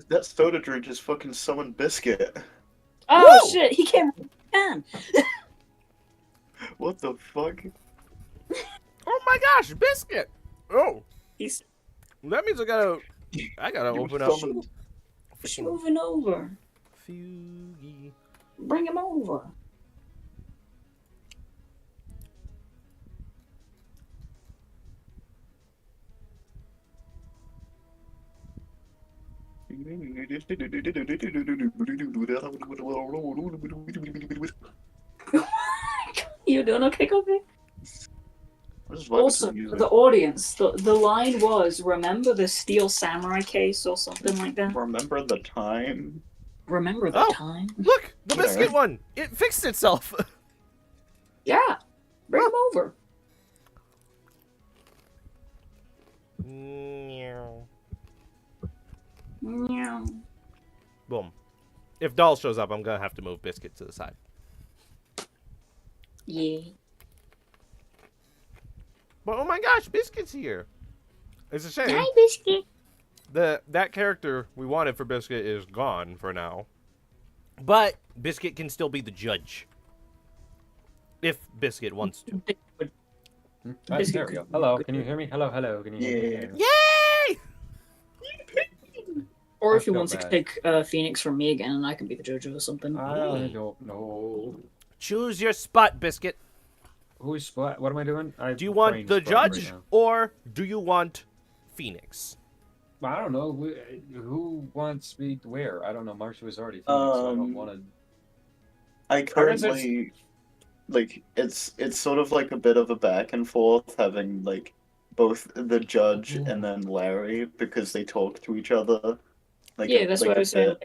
that soda drink just fucking summoned Biscuit. Oh Whoa! shit, he came with a pen. What the fuck? Oh my gosh, Biscuit! Oh, He's that means I gotta You open up. summoned- just moving over. Fugie. Bring him over. You doing okay, Kobe? Also, for the audience, the line was, remember the steel samurai case or something like that? Remember the time? Remember the Oh. time? Look, the Yeah. biscuit one. It fixed itself. Yeah. Bring him over. Meow. Meow. Boom. If Doll shows up, I'm gonna have to move Biscuit to the side. Yeah. But oh my gosh, Biscuit's here. It's a shame. Hi, Biscuit. That character we wanted for Biscuit is gone for now. But Biscuit can still be the judge. If Biscuit wants to. There we go. Hello, can you hear me? Hello, hello. Can you hear me? Yay! Or if I he feel wants to bad. take Phoenix from me again, and I can be the JoJo or something. I don't know. Choose your spot, Biscuit. Who's what? What am I doing? Do you want the judge or do you want Phoenix? I don't know. Who wants me where? I don't know. Marshy was already Phoenix, so I don't want to. I currently like it's sort of like a bit of a back and forth having like both the judge and then Larry because they talk to each other. Like Yeah, that's what I was saying.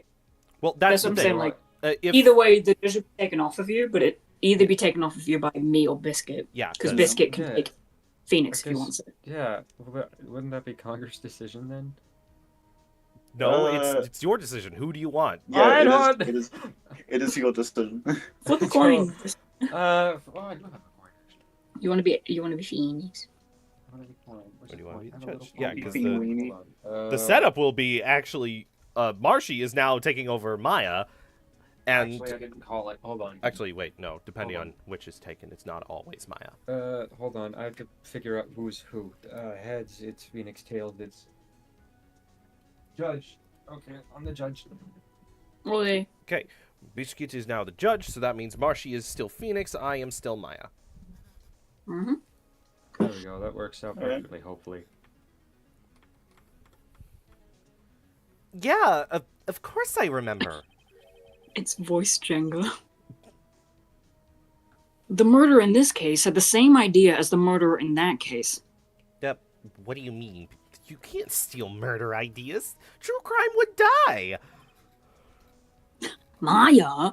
Well, that's That's what the I'm thing. saying. Like, If, either way, the judge will be taken off of you, but it either be taken off of you by me or Biscuit. yeah, Because 'cause- Biscuit can Yeah. take Phoenix if he guess- wants it. Yeah, wouldn't that be Conker's decision then? no, Uh, it's your decision. Who do you want? yeah, it don't- is your decision. Flip a coin. Oh, I do have a coin. You want to be Phoenix. What do you wanna be the I have a judge? little Yeah, coin. 'cause the- Hold on. The setup will be actually Marshy is now taking over Maya, and Actually, I didn't call it. Hold on. actually, wait, no, depending Hold on which is taken, it's not always Maya. Hold on. I have to figure out who's who. Heads, it's Phoenix. Tails, it's Judge. Okay, I'm the judge. Okay. Okay, Biscuit is now the judge, so that means Marshy is still Phoenix. I am still Maya. Mm-hmm. There we go. That works out Alright. perfectly. Hopefully. Yeah, of course I remember. It's voice Jenga. The murderer in this case had the same idea as the murderer in that case. What do you mean? You can't steal murder ideas. True crime would die. Maya,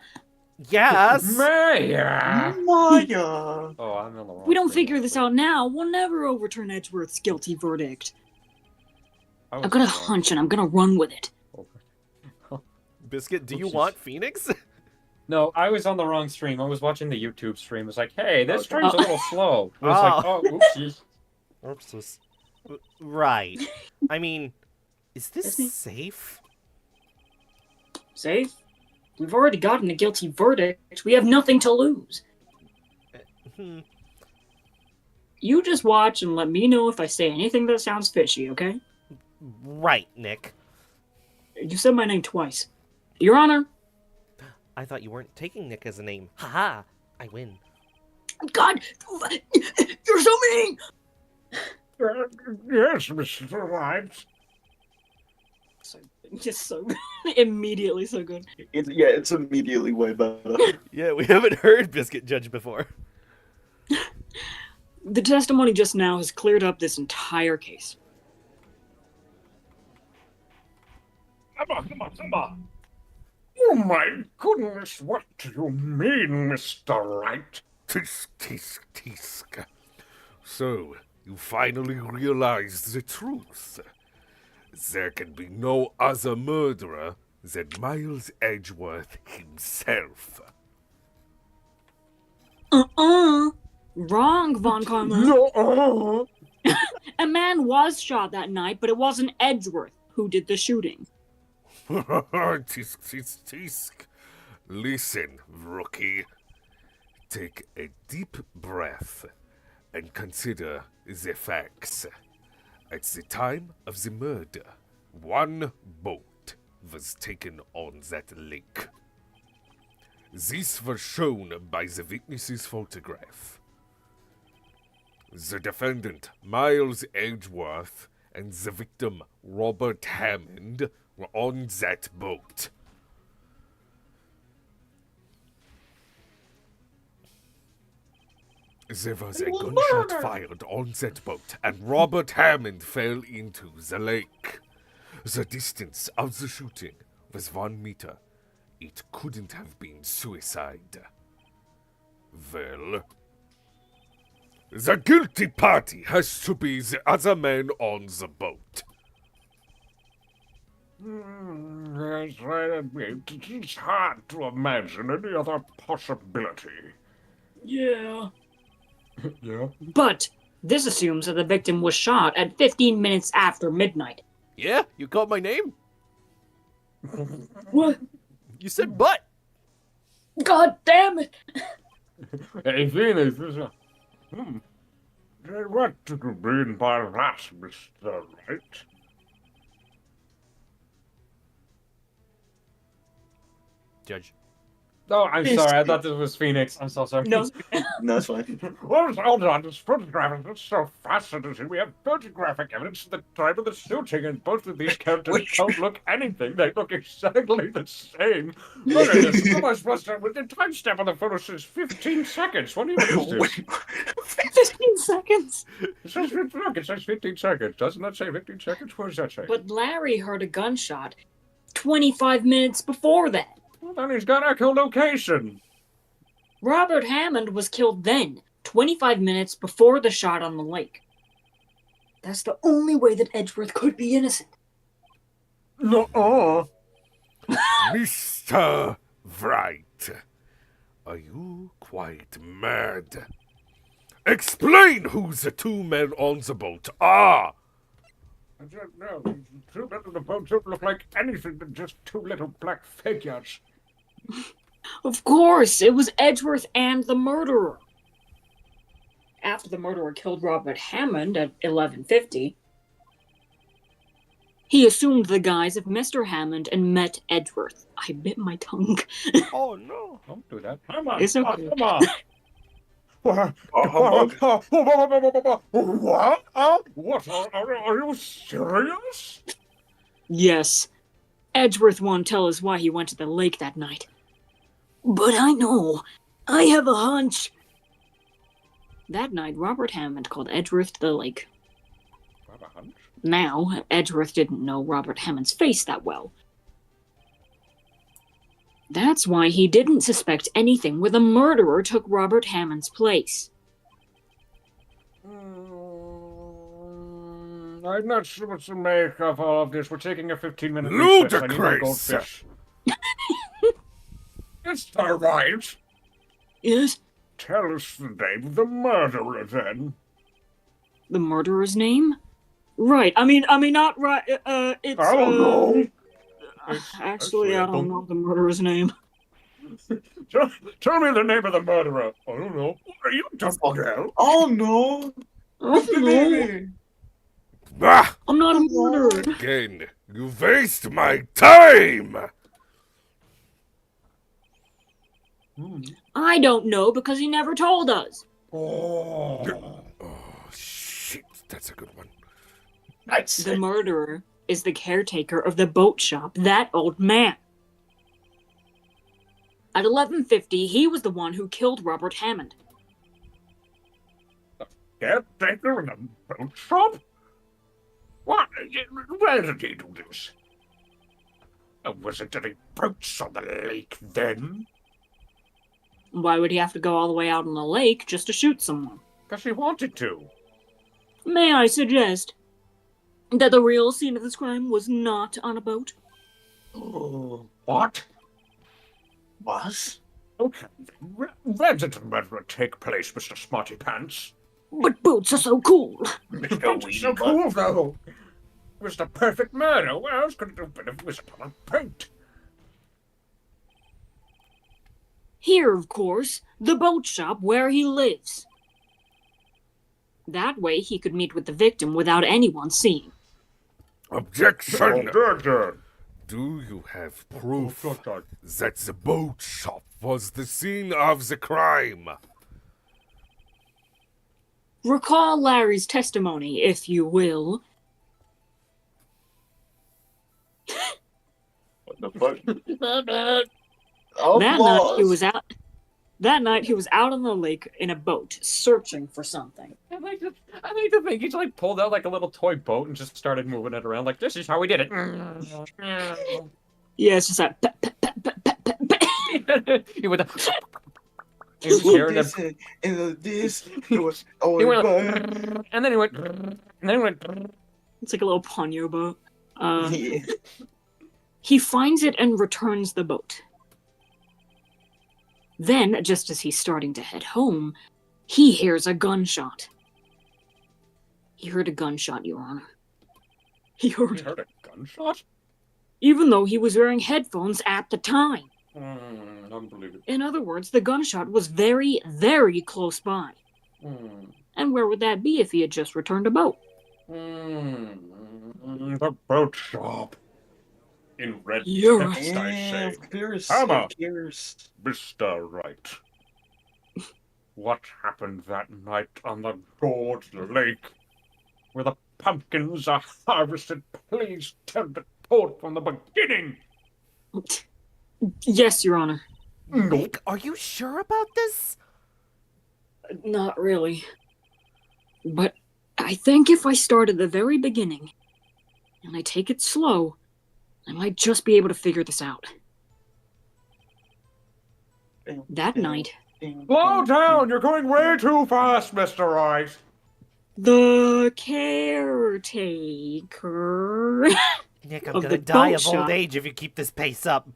Yes. Maya! Maya! Oh, I'm on the wrong. if we don't screen, figure this actually. out now, we'll never overturn Edgeworth's guilty verdict. I was I've got a on the wrong hunch and I'm gonna run with it. screen. Biscuit, do you Oopsies. want Phoenix? No, I was on the wrong stream. I was watching the YouTube stream. It was like, hey, this Okay. stream's a little slow. I was like, oh, oopsies. Oops. Right. I mean, is this That's me. safe? Safe? We've already gotten a guilty verdict. We have nothing to lose. Hmm. You just watch and let me know if I say anything that sounds fishy, okay? Right, Nick. You said my name twice. Your Honor. I thought you weren't taking Nick as a name. Haha, I win. God! You're so mean! Yes, Mr. Wright. Just so immediately so good. It's immediately way better. Yeah, we haven't heard Biscuit judge before. The testimony just now has cleared up this entire case. Emma. Oh my goodness, what do you mean, Mr. Wright? Tisk, tisk, tisk. So, you finally realized the truth. There can be no other murderer than Miles Edgeworth himself. Wrong, Von Karma. No. A man was shot that night, but it wasn't Edgeworth who did the shooting. Tisk, tisk, tisk. Listen, rookie. Take a deep breath and consider the facts. At the time of the murder, one boat was taken on that lake. This was shown by the witness's photograph. The defendant, Miles Edgeworth, and the victim, Robert Hammond, were on that boat. There was a gunshot fired on that boat, and Robert Hammond fell into the lake. The distance of the shooting was 1 meter. It couldn't have been suicide. Well, the guilty party has to be the other man on the boat. Yes, I admit, it's hard to imagine any other possibility. Yeah. Yeah? But this assumes that the victim was shot at 15 minutes after midnight. Yeah, you called my name? What? You said but. God damn it! Hey, Venus, what do you mean by that, Mr. Wright? Judge. Oh, I'm sorry. I thought this was Phoenix. I'm so sorry. No. No, it's fine. Well, hold on, this photograph is so fascinating. We have photographic evidence of the time of the shooting, and both of these characters don't look anything. They look exactly the same. Look at this. How am I supposed to... The timestamp on the photo says 15 seconds. What even is this? 15 seconds? It says, look, it says 15 seconds. Doesn't that say 15 seconds? What does that say? But Larry heard a gunshot 25 minutes before that. Well, then he's got echolocation. Robert Hammond was killed then, 25 minutes before the shot on the lake. That's the only way that Edgeworth could be innocent. No. Mr. Wright, are you quite mad? Explain who the two men on the boat are! I don't know. The two men on the boat don't look like anything but just two little black figures. Of course, it was Edgeworth and the murderer. After the murderer killed Robert Hammond at 11:50, he assumed the guise of Mr. Hammond and met Edgeworth. I bit my tongue. Oh no. Don't do that. Come on. It's okay. Come on. What? What? Are you serious? Yes, Edgeworth won't tell us why he went to the lake that night. But I know. I have a hunch. That night, Robert Hammond called Edgeworth to the lake. Have a hunch? Now, Edgeworth didn't know Robert Hammond's face that well. That's why he didn't suspect anything where the murderer took Robert Hammond's place. I'm not sure what to make of all of this. We're taking a 15-minute recess. I need my Ludicrous! goldfish. Mr. Wright, Yes? tell us the name of the murderer, then. The murderer's name? Right. I mean, not right. It's. I don't know. Actually, I don't know the murderer's name. Tell me the name of the murderer. I don't know. Are you don't know? Oh no! No, Ah! I'm not a murderer. Again, you waste my time! I don't know because he never told us. Oh. Oh, shit, that's a good one. The murderer is the caretaker of the boat shop, that old man. At 11:50, he was the one who killed Robert Hammond. Caretaker in a boat shop? What? Where did he do this? Was it any boats on the lake then? Why would he have to go all the way out on the lake just to shoot someone? Because he wanted to. May I suggest that the real scene of this crime was not on a boat? What? What? Okay, where did the murder take place, Mr. Smarty Pants? But boats are so cool. It's so cool, though. It was the perfect murder. What else could it have been if it was upon a boat? Here, of course, the boat shop where he lives. That way he could meet with the victim without anyone seeing. Objection! Objection! Do you have proof Objection. that the boat shop was the scene of the crime? Recall Larry's testimony, if you will. What the fuck? That night he was out on the lake in a boat, searching for something. I like to think he just like pulled out like a little toy boat and just started moving it around. Like, this is how we did it. Yeah, it's just like He would. He was carrying This it. and this. It was all He went, fun. and then he went, and then he went. it's like a little ponyo boat. Yeah. He finds it and returns the boat. Then, just as he's starting to head home, he hears a gunshot. He heard a gunshot, Your Honor. He You heard, heard a gunshot? even though he was wearing headphones at the time. Unbelievable. In other words, the gunshot was very, very close by. And where would that be if he had just returned a boat? The boat shop. In red You're text, I say. Of course. Hammer. Of course. Mr. Wright. What happened that night on the Gorge Lake? Where the pumpkins are harvested? Please tell the report from the beginning. Yes, Your Honor. Nope. Are you sure about this? Not really. But I think if I start at the very beginning, and I take it slow, I might just be able to figure this out. That night, Slow down! You're going way too fast, Mr. Wright. the caretaker Nick, I'm Of gonna the die boat of old shop. age if you keep this pace up.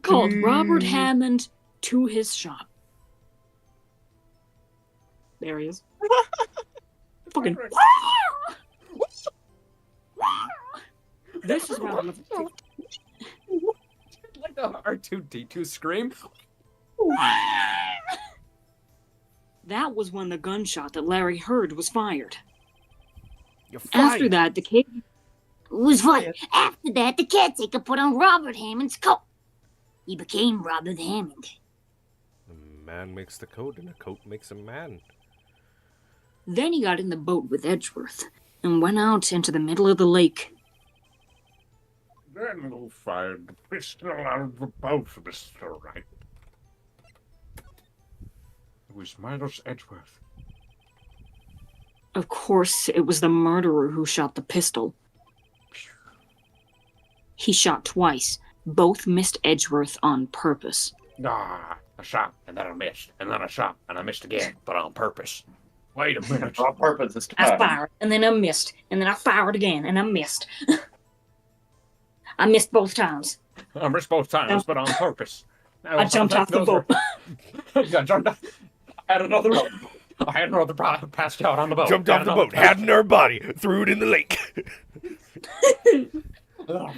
called Robert Hammond to his shop. There he is. Fucking. This is round number 15. Like the R2D2 scream. That was when the gunshot that Larry heard was fired. You're fired. After that, the kid Was fired. After that, the caretaker put on Robert Hammond's coat. He became Robert Hammond. A man makes the coat, and a coat makes a man. Then he got in the boat with Edgeworth and went out into the middle of the lake. Then who fired the pistol out of the boat, Mr. Wright? It was Miles Edgeworth. Of course, it was the murderer who shot the pistol. He shot twice. Both missed Edgeworth on purpose. Ah, I shot, and then I missed, and then I shot, and I missed again, but on purpose. Wait a minute. On purpose this I time. fired, and then I missed, and then I fired again, and I missed. I missed both times. I missed both times, but on purpose. I jumped off the boat. I jumped off. I had another passed out on the boat. Jumped off the boat, had in her body, threw it in the lake.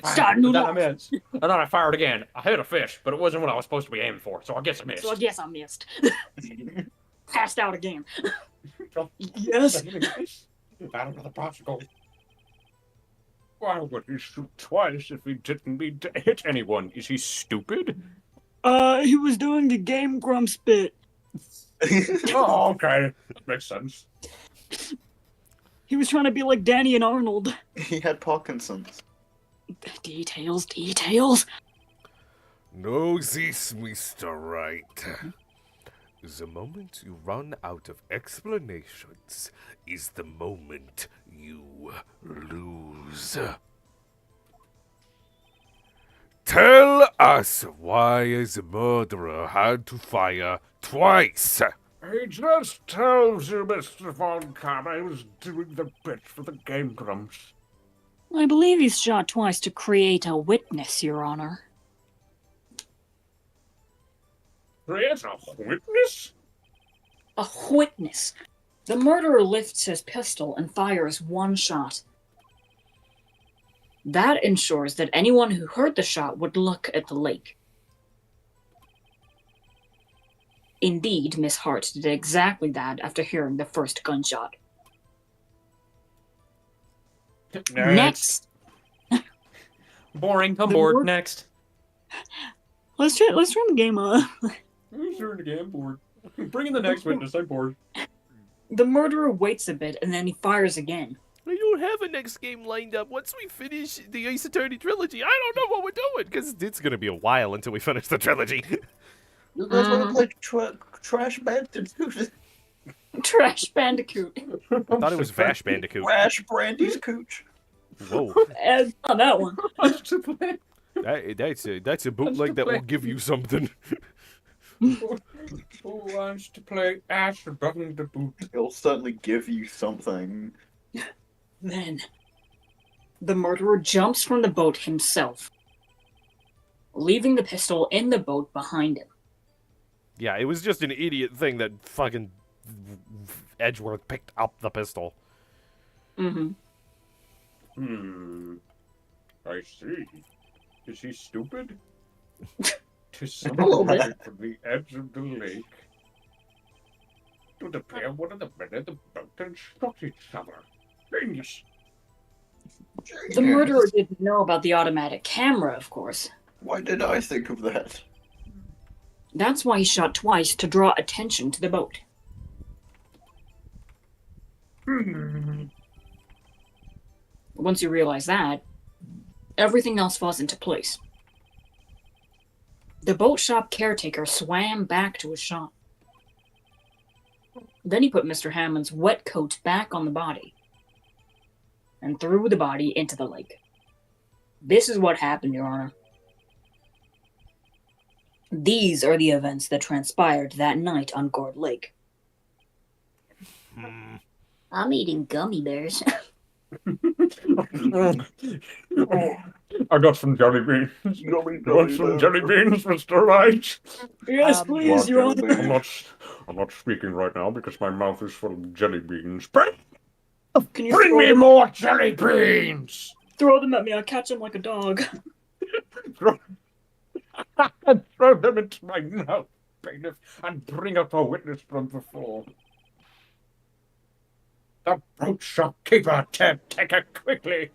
Starting And then off. I missed. And then I fired again. I hit a fish, but it wasn't what I was supposed to be aiming for, so I guess I missed. So I guess I missed. Passed out again. Yes. Got another popsicle. Why would he shoot twice if he didn't mean to hit anyone? Is he stupid? He was doing the Game Grumps bit. Oh, okay. That makes sense. He was trying to be like Danny and Arnold. He had Parkinson's. Details, details. Know this, Mr. Wright. The moment you run out of explanations is the moment you lose. Tell us why the murderer had to fire twice. He just tells you, Mr. Von Cobb, I was doing the bit for the Game Grumps. I believe he's shot twice to create a witness, Your Honor. There's a witness? A witness. The murderer lifts his pistol and fires one shot. That ensures that anyone who heard the shot would look at the lake. Indeed, Miss Hart did exactly that after hearing the first gunshot. Next. Boring. I'm The bored. wor- Next. Let's turn the game on. I'm sure again. I'm bored. Bring in the next witness. I'm bored. The murderer waits a bit and then he fires again. I don't have a next game lined up. Once we finish the Ace Attorney trilogy, I don't know what we're doing, because it's going to be a while until we finish the trilogy. You guys want to play Trash Bandicoot? Trash Bandicoot. I thought it was Vash Bandicoot. Trash Brandy's Cooch. Whoa. Ed on that one. That's a bootleg that will give you something. Who wants to play Ash Button the Boot? It'll certainly give you something. Then, the murderer jumps from the boat himself, leaving the pistol in the boat behind him. Yeah, it was just an idiot thing that fucking Edgeworth picked up the pistol. Mm-hmm. I see. Is he stupid? To little bit. someone from the edge of the lake. To the pair, one of the men in the boat and shot each other. Genius. The murderer didn't know about the automatic camera, of course. Why did I think of that? That's why he shot twice, to draw attention to the boat. Once you realize that, everything else falls into place. The boat shop caretaker swam back to his shop. Then he put Mr. Hammond's wet coat back on the body and threw the body into the lake. This is what happened, Your Honor. These are the events that transpired that night on Gourd Lake. I'm eating gummy bears. I got some jelly beans. You want some jelly beans, Mr. Wright? Yes, please, Your Honor. I'm not speaking right now because my mouth is full of jelly beans. Can you Bring throw me them, more jelly beans! throw them at me? I'll catch them like a dog. Throw them into my mouth, bailiff, and bring up a witness from before. The boat shopkeeper, Ted, take it quickly.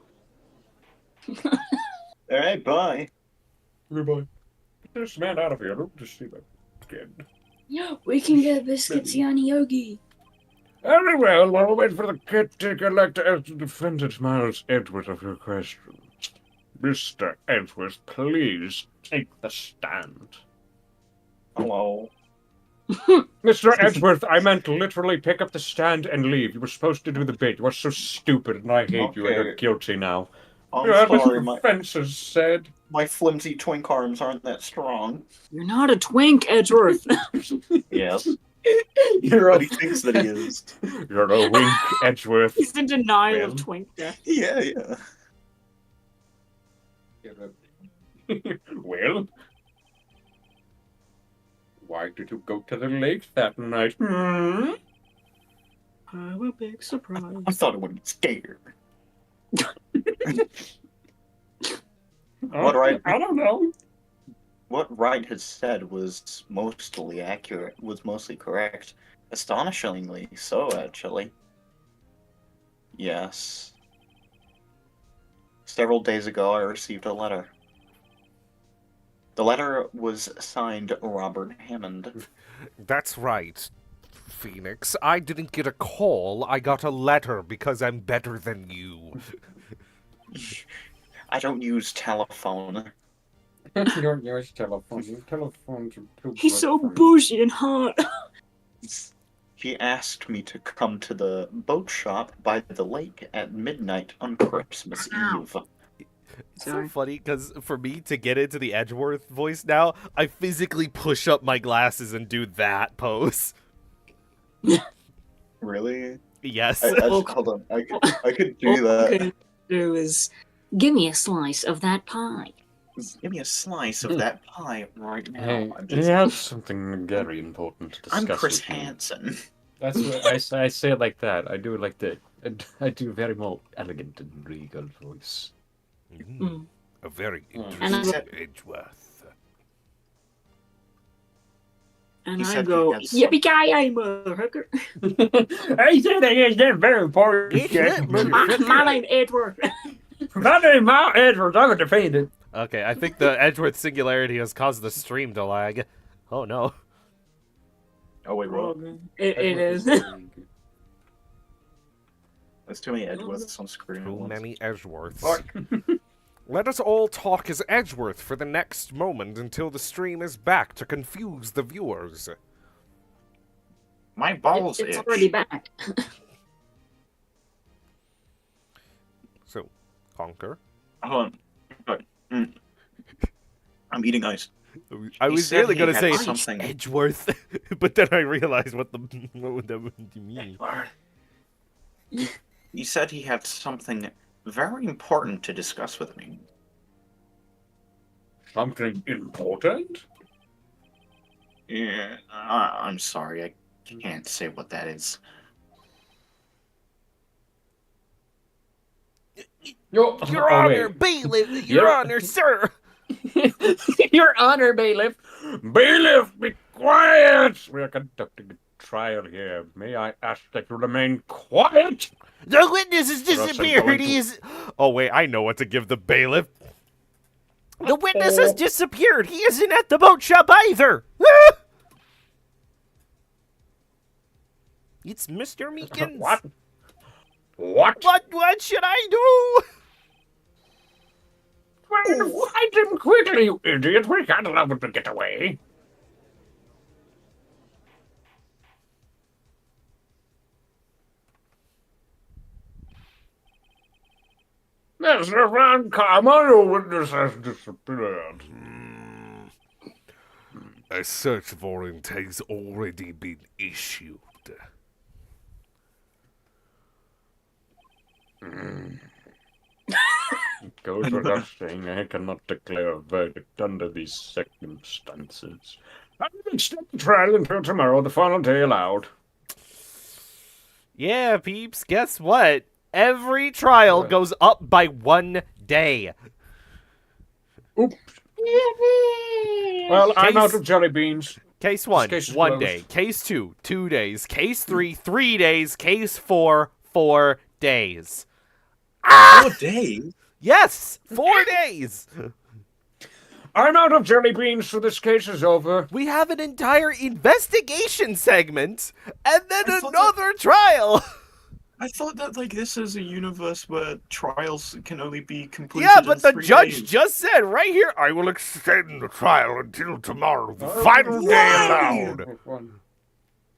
Alright, bye. Goodbye. Get this man out of here. I don't want to see that again. We can get biscuits, Yanni Yogi. Very well, while we wait for the caretaker, I'd like to ask the defendant, Miles Edwards, of your question. Mr. Edwards, please take the stand. Hello. Mr. Edwards, I meant literally pick up the stand and leave. You were supposed to do the bait. You are so stupid, and I hate you, and you're guilty now. I'm Yeah, sorry, the fences said. my flimsy twink arms aren't that strong. You're not a twink, Edgeworth. Yes. You're But he thinks that he is. You're a wink, Edgeworth. He's in denial Well. of twink death. Yeah, yeah. Well, why did you go to the lake that night? I'm a big surprise. I thought it would be scared. What, Wright? I don't know. What Wright had said was mostly accurate, was mostly correct. Astonishingly so, actually. Yes. Several days ago, I received a letter. The letter was signed Robert Hammond. That's right, Phoenix. I didn't get a call. I got a letter because I'm better than you. I don't use telephone. You don't use telephone. Your telephones are too He's bright so for me. bougie and hot. He asked me to come to the boat shop by the lake at midnight on Christmas Eve. It's so funny because for me to get into the Edgeworth voice now, I physically push up my glasses and do that pose. Really? Yes. Hold on. I could do that. Okay. Do is Give me a slice of that pie. Give me a slice of that pie right now. Hey, I'm he just... has something very important to discuss I'm Chris with you. Hansen. That's what I say it like that. I do it like that. I do very more elegant and regal voice. Mm. A very And interesting Edgeworth. And He I said he go, had yippee-ki-yay, motherfucker. I said I is that very important. My name Edward. My name is Edward. I'm a defendant. Okay, I think the Edgeworth singularity has caused the stream to lag. Oh no. Oh wait, what? It is. There's too many Edgeworths on screen. at Too once. many Edgeworths. Fuck. Let us all talk as Edgeworth for the next moment until the stream is back to confuse the viewers. My balls It's itch. already back. So, Conker. Hold on. But, I'm eating ice. I He was said really he gonna had say something. Edgeworth, but then I realized what would that mean. He said he had something very important to discuss with me. Something important? Yeah, I'm sorry, I can't say what that is. Your Honor, bailiff! Your Honor, sir! Your Honor, bailiff. Bailiff, be quiet! We are conducting a trial here. May I ask that you remain quiet? The witness has else I'm going disappeared. to- He is. Oh wait, I know what to give the bailiff. The witness has disappeared. He isn't at the boat shop either. It's Mr. Meekins. What? What? What should I do? Well, find him quickly, you idiot. We can't allow him to get away. Mr. Van Karma, your witness has disappeared. A search warrant has already been issued. Goes without saying, I cannot declare a verdict under these circumstances. I will extend the trial until tomorrow, the final day allowed. Yeah, peeps. Guess what? Every trial What? goes up by 1 day. Oops. Well, I'm out Case- of jelly beans. Case 1, This case is 1 closed. day. Case 2, 2 days. Case 3, 3 days. Case 4, 4 days. 4 days? Yes, 4 days. I'm out of jelly beans, so this case is over. We have an entire investigation segment and then I thought another trial. I thought that, like, this is a universe where trials can only be completed Yeah, in but the 3 judge days. just said right here. I will extend the trial until tomorrow, the Oh, final day why? allowed.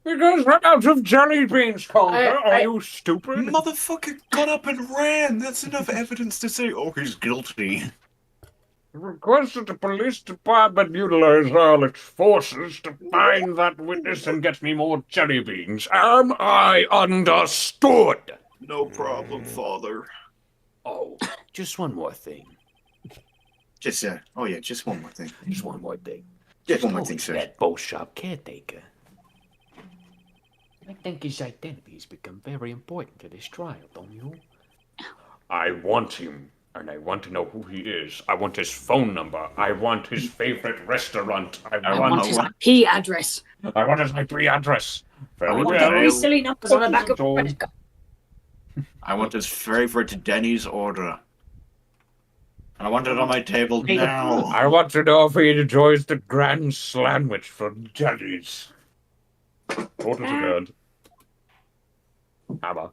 Because we're out of jelly beans, Conker. Are you stupid? Motherfucker got up and ran! That's enough evidence to say, oh, he's guilty. Request that the police department utilize all its forces to find that witness and get me more jelly beans. Am I understood? No problem, father. Oh, just one more thing. Just, oh yeah, just one more thing. Just one more thing. Just one more thing, sir. That bow shop caretaker. I think his identity has become very important to this trial, don't you? I want him, and I want to know who he is. I want his phone number. I want his favorite restaurant. I want his IP address. I want his IP address. I Very want well. the three silly numbers on the back of the credit card. I want his favorite Denny's order. I want it on my table now. I want to know if he enjoys the grand sandwich from Denny's. What is it, Ed? Hammer.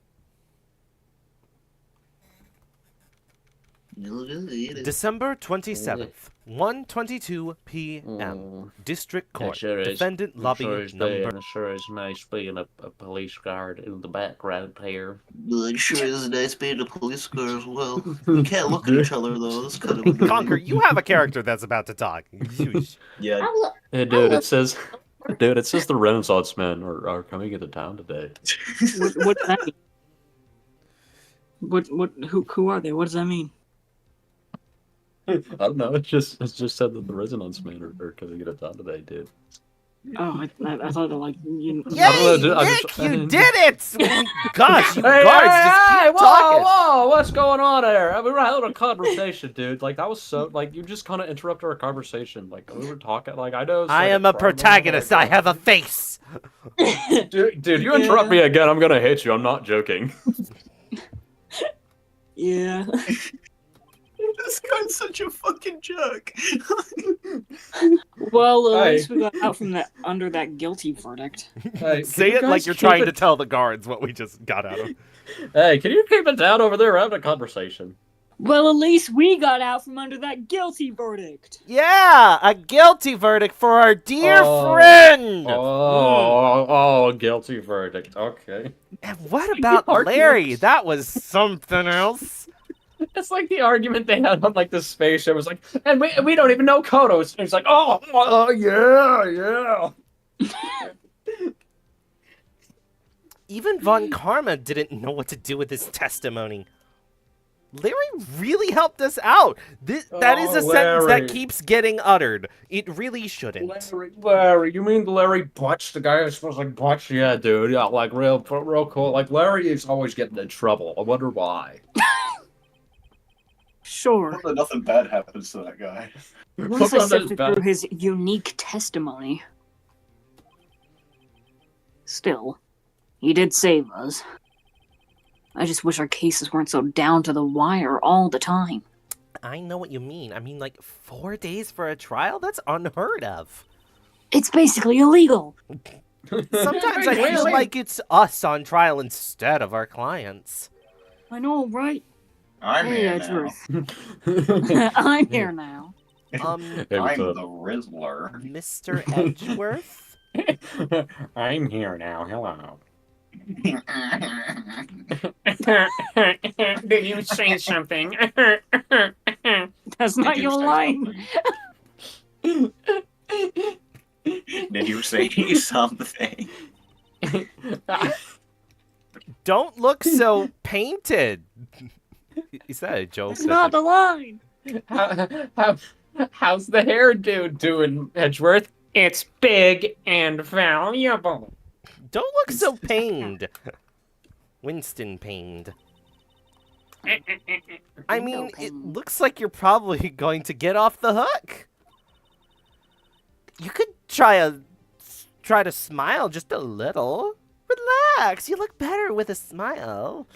December 27th, 1:22 p.m. District Court. Defendant lobby number. It sure is nice being a police guard in the background here. It sure is nice being a police car as well. We can't look at each other though. It's kind of Conker, you have a character that's about to talk. Yeah. Hey, dude, it says the Renaissance men are coming into town today. What does that mean? Who are they? What does that mean? I don't know. It just said that the resonance man are coming to get it done today, dude. Oh, I thought that, like, you... Yay, I don't know, dude, Nick, you did it! Gosh, you Hey, guards hey, just hey, keep whoa, talking. whoa, what's going on there? I mean, we're having a conversation, dude. Like, that was so, like, you just kind of interrupted our conversation. Like, we were talking, like, I know. I am a protagonist. I have a face. Dude, you interrupt me again, I'm gonna hit you. I'm not joking. Yeah. This guy's such a fucking jerk. Well, at Hey. least we got out from that under that guilty verdict. Hey, Say it like you're trying to tell the guards what we just got out of. Hey, can you keep it down over there? We're having a conversation. Well, at least we got out from under that guilty verdict. Yeah, a guilty verdict for our dear Oh. friend. Oh, guilty verdict. Okay. And what about Larry? That was something else. It's like the argument they had on like the spaceship. It was like, and we don't even know Kodo. It's like, oh yeah. Even Von Karma didn't know what to do with his testimony. Larry really helped us out. That is a sentence that Larry. keeps getting uttered. It really shouldn't. Larry, you mean Larry Butch, the guy who smells like Butch? Yeah, dude. Yeah, like real cool. Like Larry is always getting in trouble. I wonder why. Sure. Hopefully nothing bad happens to that guy. Once I sifted through his unique testimony. Still, he did save us. I just wish our cases weren't so down to the wire all the time. I know what you mean. I mean, like, 4 days for a trial? That's unheard of. It's basically illegal. Sometimes I feel like it's us on trial instead of our clients. I know, right? I'm Hey, here now. Edgeworth. I'm here now. I'm the Rizzler. Mr. Edgeworth? I'm here now. Hello. Did you say something? That's not your line. Did you say something? Don't look so painted. Is that a joke? That's not the line. How's the hairdo doing, Edgeworth? It's big and valuable. Don't look so pained. Winston pained. I mean, it looks like you're probably going to get off the hook. You could try to smile just a little. Relax. You look better with a smile.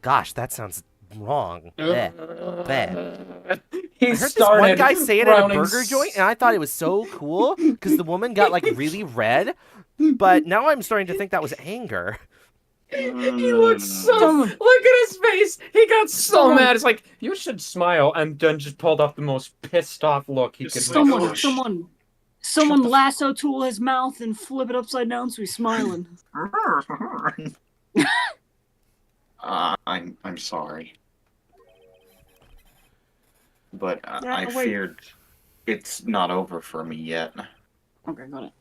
Gosh, that sounds wrong. Bleh. Bleh. He I heard this started one guy say it at a frowning burger joint, and I thought it was so cool because the woman got like really red. But now I'm starting to think that was anger. He looks so. Look at his face. He got so mad. It's like you should smile, and then just pulled off the most pissed off look he could. Someone lasso tool his mouth and flip it upside down so he's smiling. I'm sorry. But I wait. feared it's not over for me yet. Okay, got it.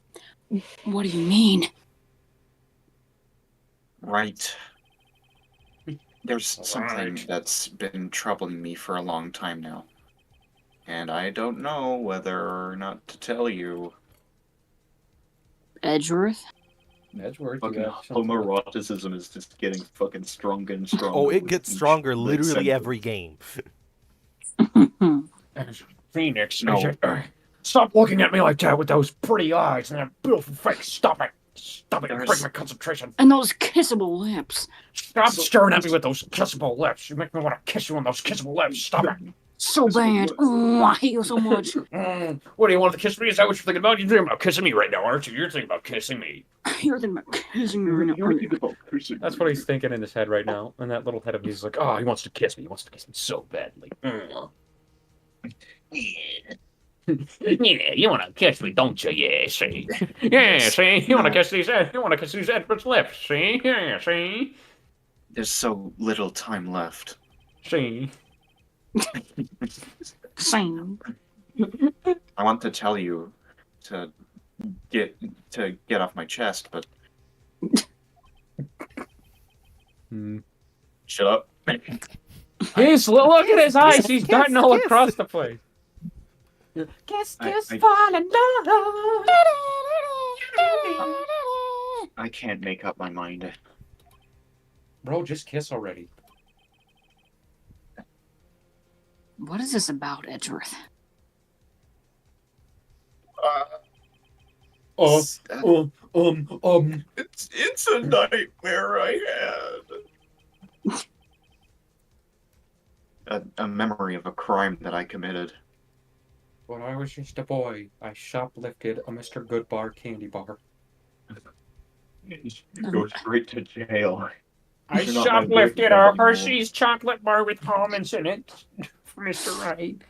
What do you mean? Right. There's something that's been troubling me for a long time now. And I don't know whether or not to tell you. Edgeworth? Edgeworth, Fucking homoeroticism is just getting fucking stronger and stronger. Oh, it with gets each stronger like, literally sentence. every game. Phoenix, No. Stop looking at me like that with those pretty eyes and that beautiful face. Stop it. Stop it. There's- Break my concentration. And those kissable lips. Stop staring at me with those kissable lips. You make me want to kiss you on those kissable lips. Stop it. So bad. Oh, I hate you so much. What do you want to kiss me? Is that what you're thinking about? You're thinking about kissing me right now, aren't you? You're thinking about kissing me. You're thinking about kissing me right now. That's what he's thinking in his head right now. And that little head of his is like, oh, he wants to kiss me. He wants to kiss me so badly. Yeah, you want to kiss me, don't you? Yeah, see? Yeah, see? You want to kiss these Edward's lips, see? Yeah, see? There's so little time left. See? Same. I want to tell you to get off my chest, but shut up. Look at his eyes. He's darting all across the place. Kiss, I- kiss, I- fall in love. I can't make up my mind. Bro, just kiss already. What is this about, Edgeworth? It's a nightmare I had. A memory of a crime that I committed. When I was just a boy, I shoplifted a Mr. Goodbar candy bar. Go straight to jail. I You're not my shoplifted boyfriend a anymore. Hershey's chocolate bar with almonds in it for Mr. Wright.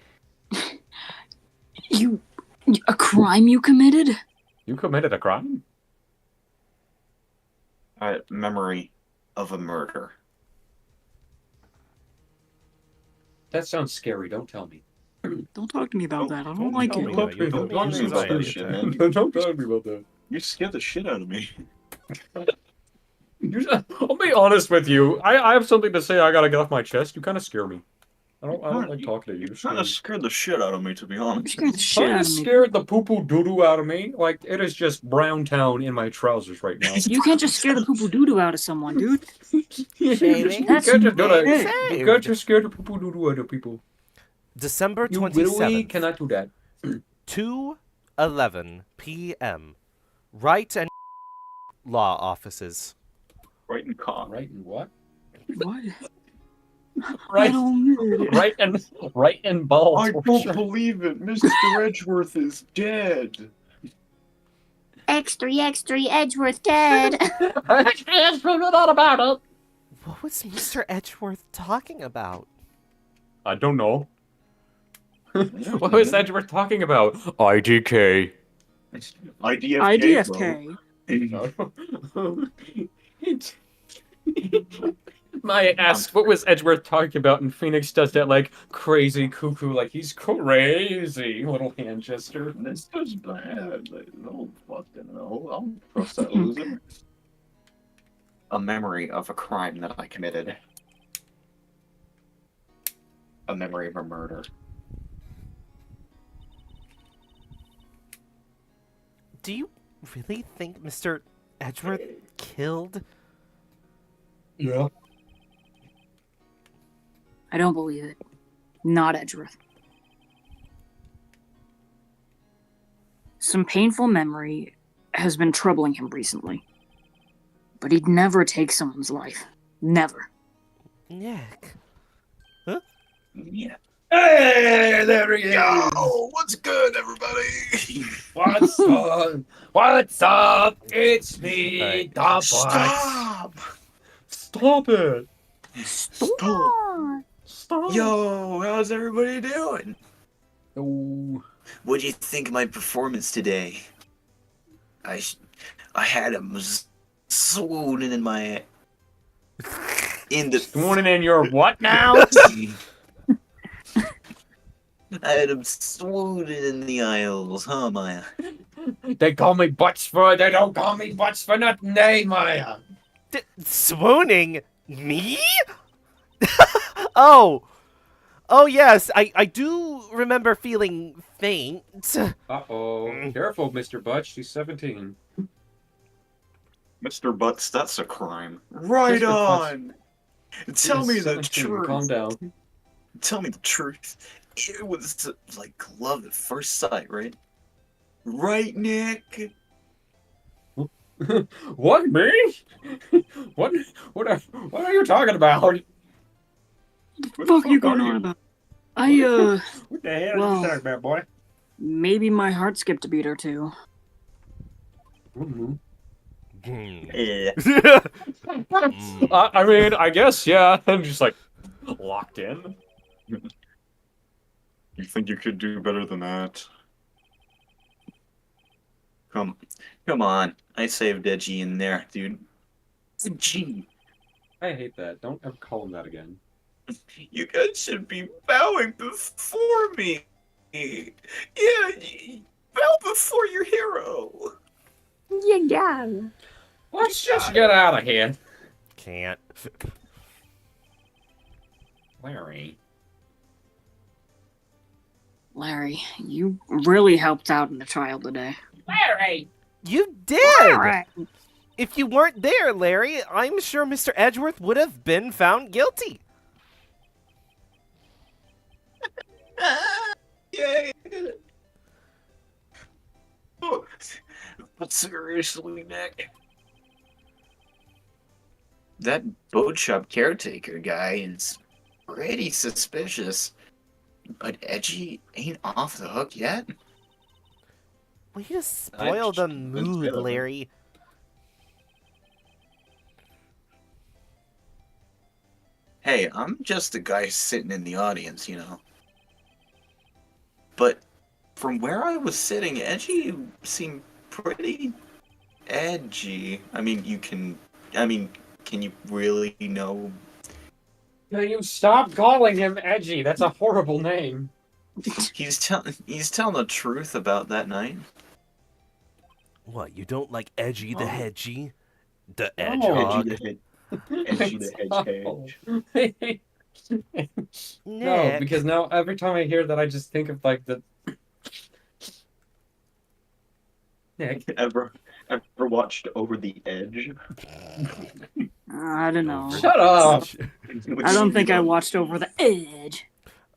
A crime you committed? You committed a crime? A memory of a murder. That sounds scary. Don't tell me. Don't talk to me about that. I don't like tell it. me Don't that. You're talk putting to me me in about anxiety that shit, attack. man. Don't talk to me about that. You scared the shit out of me. I'll be honest with you. I have something to say. I gotta get off my chest. You kind of scare me. I don't like talking to you. You kind of scared the shit out of me, to be honest. Scared the shit Kind out of of me. scared the poo-poo doo-doo out of me. Like, it is just brown town in my trousers right now. You can't just scare the poo-poo doo-doo out of someone, dude. Shaving. You can't just do that. Saved. You can't just scare the poo-poo doo-doo out of people. December You literally 27th, cannot do that. 2:11 p.m. Wright and law offices. Right in con. Right and what? What? Right, know. right and balls. I don't believe it. Mr. Edgeworth is dead. X3, Edgeworth dead. Yes, not about it. What was Mr. Edgeworth talking about? I don't know. What was Edgeworth talking about? IDK. IDFK. Maya asks, what was Edgeworth talking about? And Phoenix does that, like, crazy cuckoo, like, he's crazy, little hand gesture. This is bad. Like, no fucking no. I'll trust that loser. A memory of a crime that I committed. A memory of a murder. Do you really think Mr. Edgeworth killed? Yeah. I don't believe it. Not Edgeworth. Some painful memory has been troubling him recently. But he'd never take someone's life. Never. Nick. Yeah. Hey, there he is! Yo, what's good, everybody? What's up? What's up? It's me, Alright. the Butt. Stop! Stop it! Stop! Stop! Yo, how's everybody doing? Oh. What do you think of my performance today? I had him swooning in my Swooning in your what now? I had him swooning in the aisles, huh, Maya? They call me Butts for. They don't call me Butts for nothing, they, Maya. Swooning? Me? Oh yes, I do remember feeling faint. Uh-oh. Careful, Mr. Butch. She's 17. Mr. Butts, that's a crime. Right Mr. on! Tell me the 17. truth. Calm down. Tell me the truth. It was like love at first sight, right? Right, Nick? What, me? What are you talking about? What the fuck are you going on about? What the hell well- are you talking about, boy? Maybe my heart skipped a beat or two. Mm-hmm. Yeah. I mean, I guess, yeah. I'm just like locked in. You think you could do better than that? Come on. I saved Edgy in there, dude. It's a G. I hate that. Don't ever call him that again. You guys should be bowing before me. Yeah, bow before your hero. Yeah. Let's just get out of here. Can't. Larry. Larry, you really helped out in the trial today. Larry! You did! Larry. If you weren't there, Larry, I'm sure Mr. Edgeworth would have been found guilty. Yay! But seriously, Nick, that boat shop caretaker guy is pretty suspicious. But Edgy ain't off the hook yet. Way to spoil the mood, Larry. Hey, I'm just the guy sitting in the audience, you know. But from where I was sitting, Edgy seemed pretty edgy. Can you really know? Can you stop calling him Edgy? That's a horrible name. He's telling the truth about that night. What, you don't like Edgy the Hedgy? The No. Edgehog? Edgy the hedgehog. No, Nick. because now every time I hear that, I just think of like the. Nick. Ever watched Over the Edge? I don't know. Shut up! I don't think I watched Over the Edge.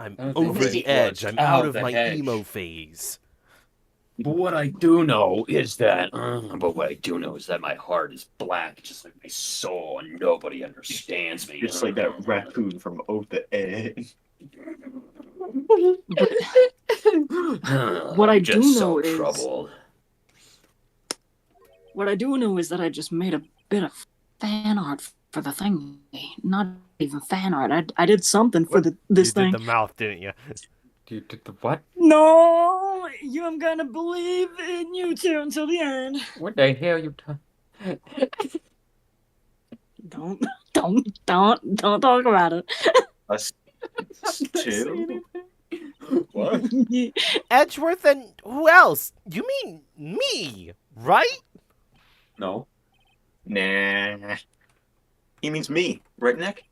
I'm I don't over think the he edge. watched I'm out Out of the my Hedge. emo phase. But what I do know is that my heart is black, just like my soul, and nobody understands me. Just like that raccoon from Over the Edge. What I I'm do just know so is- troubled. What I do know is that I just made a bit of fan art for the thing. Not even fan art. I did something for this You thing. did the mouth, didn't you? You did the what? No, you am gonna believe in you two until the end. What the hell you Don't talk about it. Us two? What? Edgeworth and who else? You mean me, right? No. Nah. He means me, right, Nick?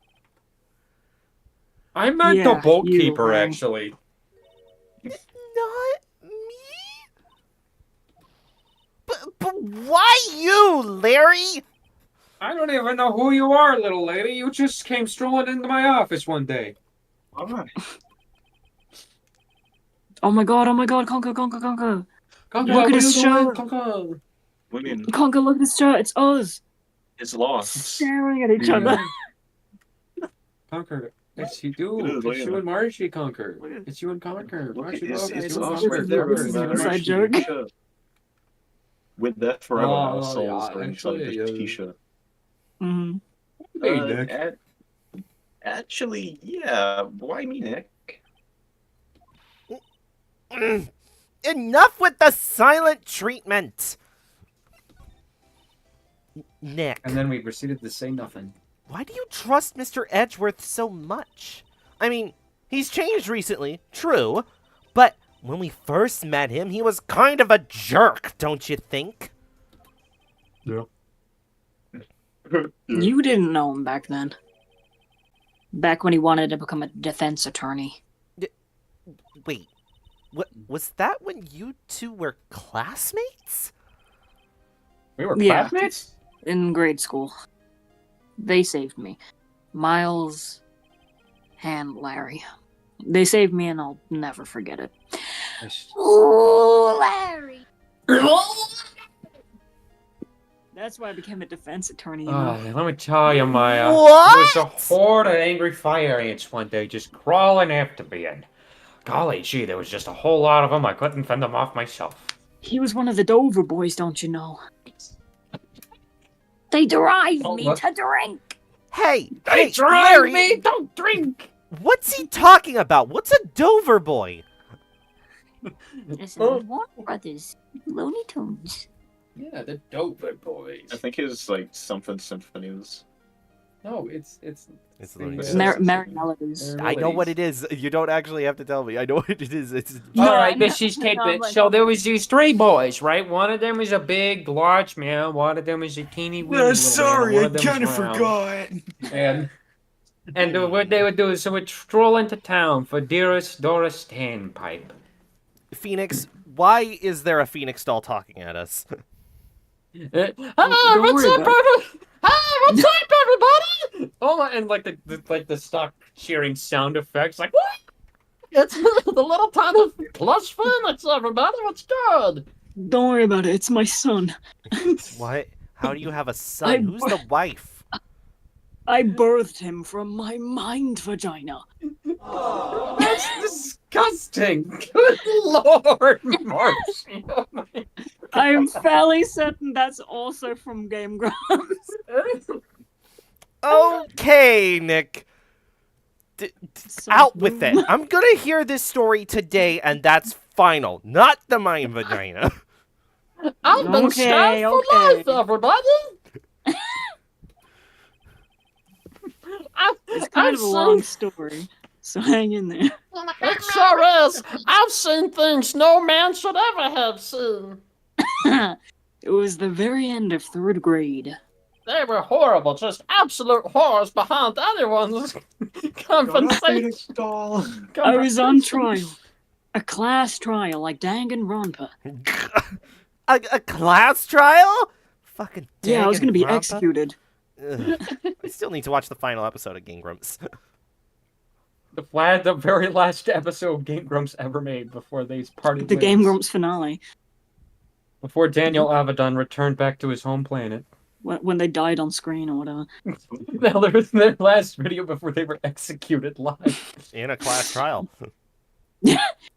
I meant Yeah, the boatkeeper, you, actually. Not me? But why you, Larry? I don't even know who you are, little lady. You just came strolling into my office one day. Alright. Oh my god, Conker. Conker, Look what at are his you doing, shirt. Conker? Women, Conker, look at this shirt. It's us it's lost. staring at each other. Conker, it's you do. It is, It's you yeah. and Marshy, Conker. It's you and Conker. Marshy, It's love, you us and right Conker. there. This is an inside joke. With that forever, Oh, our souls yeah, are inside actually, this t-shirt. Mhm. Hey, Nick. Actually, yeah. Why me, Nick? Enough with the silent treatment. Nick, And then we proceeded to say nothing. why do you trust Mr. Edgeworth so much? I mean, he's changed recently, true, but when we first met him, he was kind of a jerk, don't you think? You didn't know him back then. Back when he wanted to become a defense attorney. Wait, was that when you two were classmates? We were Yeah. classmates? In grade school. They saved me. Miles and Larry. They saved me and I'll never forget it. Ooh, Larry. That's why I became a defense attorney. You know? Let me tell you, Maya. What? There was a horde of angry fire ants one day just crawling after me, and golly gee, there was just a whole lot of them. I couldn't fend them off myself. He was one of the Dover boys, don't you know? They drive Oh, me what? to drink. Hey, They hey, drive Larry, me! Don't drink! what's he talking about? What's a Dover boy? Listen, Warner Brothers, Looney Tunes. Yeah, the Dover boys. I think his like something symphonies. No, it's It's Merry Melodies. I know what it is. You don't actually have to tell me. I know what it is. It's No, All right, I know. Mrs. No, Tidbit. but- So there was these three boys, right? One of them was a big, large man. One of them was a teeny weeny little man. One of them was round. And what they would do is they would stroll into town for dearest Doris Standpipe. Phoenix, why is there a Phoenix doll talking at us? Hey, don't what's worry up, about everybody? Hey, what's up, everybody? Oh my, and like the stock cheering sound effects, like what? It's me, the little tiny plush Phoenix, everybody. What's good? Don't worry about it. It's my son. What? How do you have a son? Who's the wife? I birthed him from my mind vagina. That's disgusting. Good Lord, Marshy. Oh my I am fairly certain that's also from Game Grumps. Okay, Nick. Out with it. I'm gonna hear this story today, and that's final. Not the mind vagina. I've been scarred for life, everybody. It's kind of a long story, so hang in there. It sure is. I've seen things no man should ever have seen. It was the very end of 3rd grade. They were horrible, just absolute horrors behind anyone's compensation. I was on trial. A class trial like Danganronpa. A class trial? Fucking Yeah, I was gonna be Danganronpa? executed. Ugh. I still need to watch the final episode of Game Grumps. The very last episode Game Grumps ever made before they parted The ways. Game Grumps finale. Before Daniel Avedon returned back to his home planet. When they died on screen or whatever. Now there was their last video before they were executed live. In a class trial.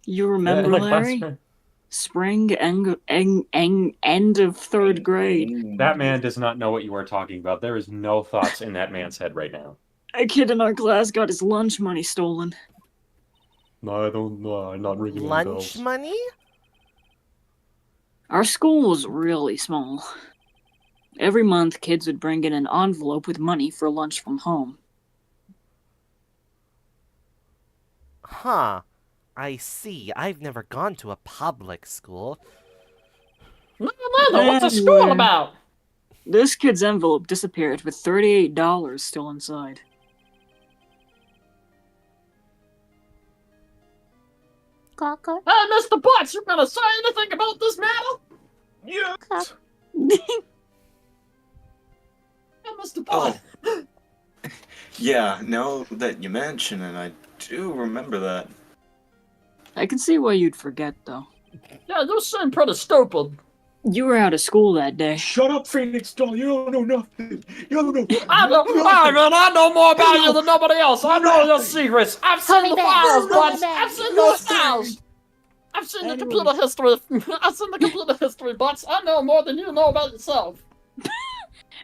You remember, Larry? Spring end of 3rd grade. That man does not know what you are talking about. There is no thoughts in that man's head right now. A kid in our class got his lunch money stolen. No, I don't know. I'm not ringing any Lunch bells. money? Our school was really small. Every month, kids would bring in an envelope with money for lunch from home. Huh. I see. I've never gone to a public school. No, what's a school Anyway. about? This kid's envelope disappeared with $38 still inside. Conker. Hey, Mr. Butts, you gonna say anything about this matter? Yes. Hey, Mr. Butts. Yeah, now that you mention it, I do remember that. I can see why you'd forget, though. Yeah, you seem pretty stupid. You were out of school that day. Shut up, Phoenix doll. You don't know nothing. You don't know. I know more about you than nobody else. I know your secrets. I've seen the files, Butts. I've seen those files. I've seen the computer history. I've seen the computer history, Butts. I know more than you know about yourself.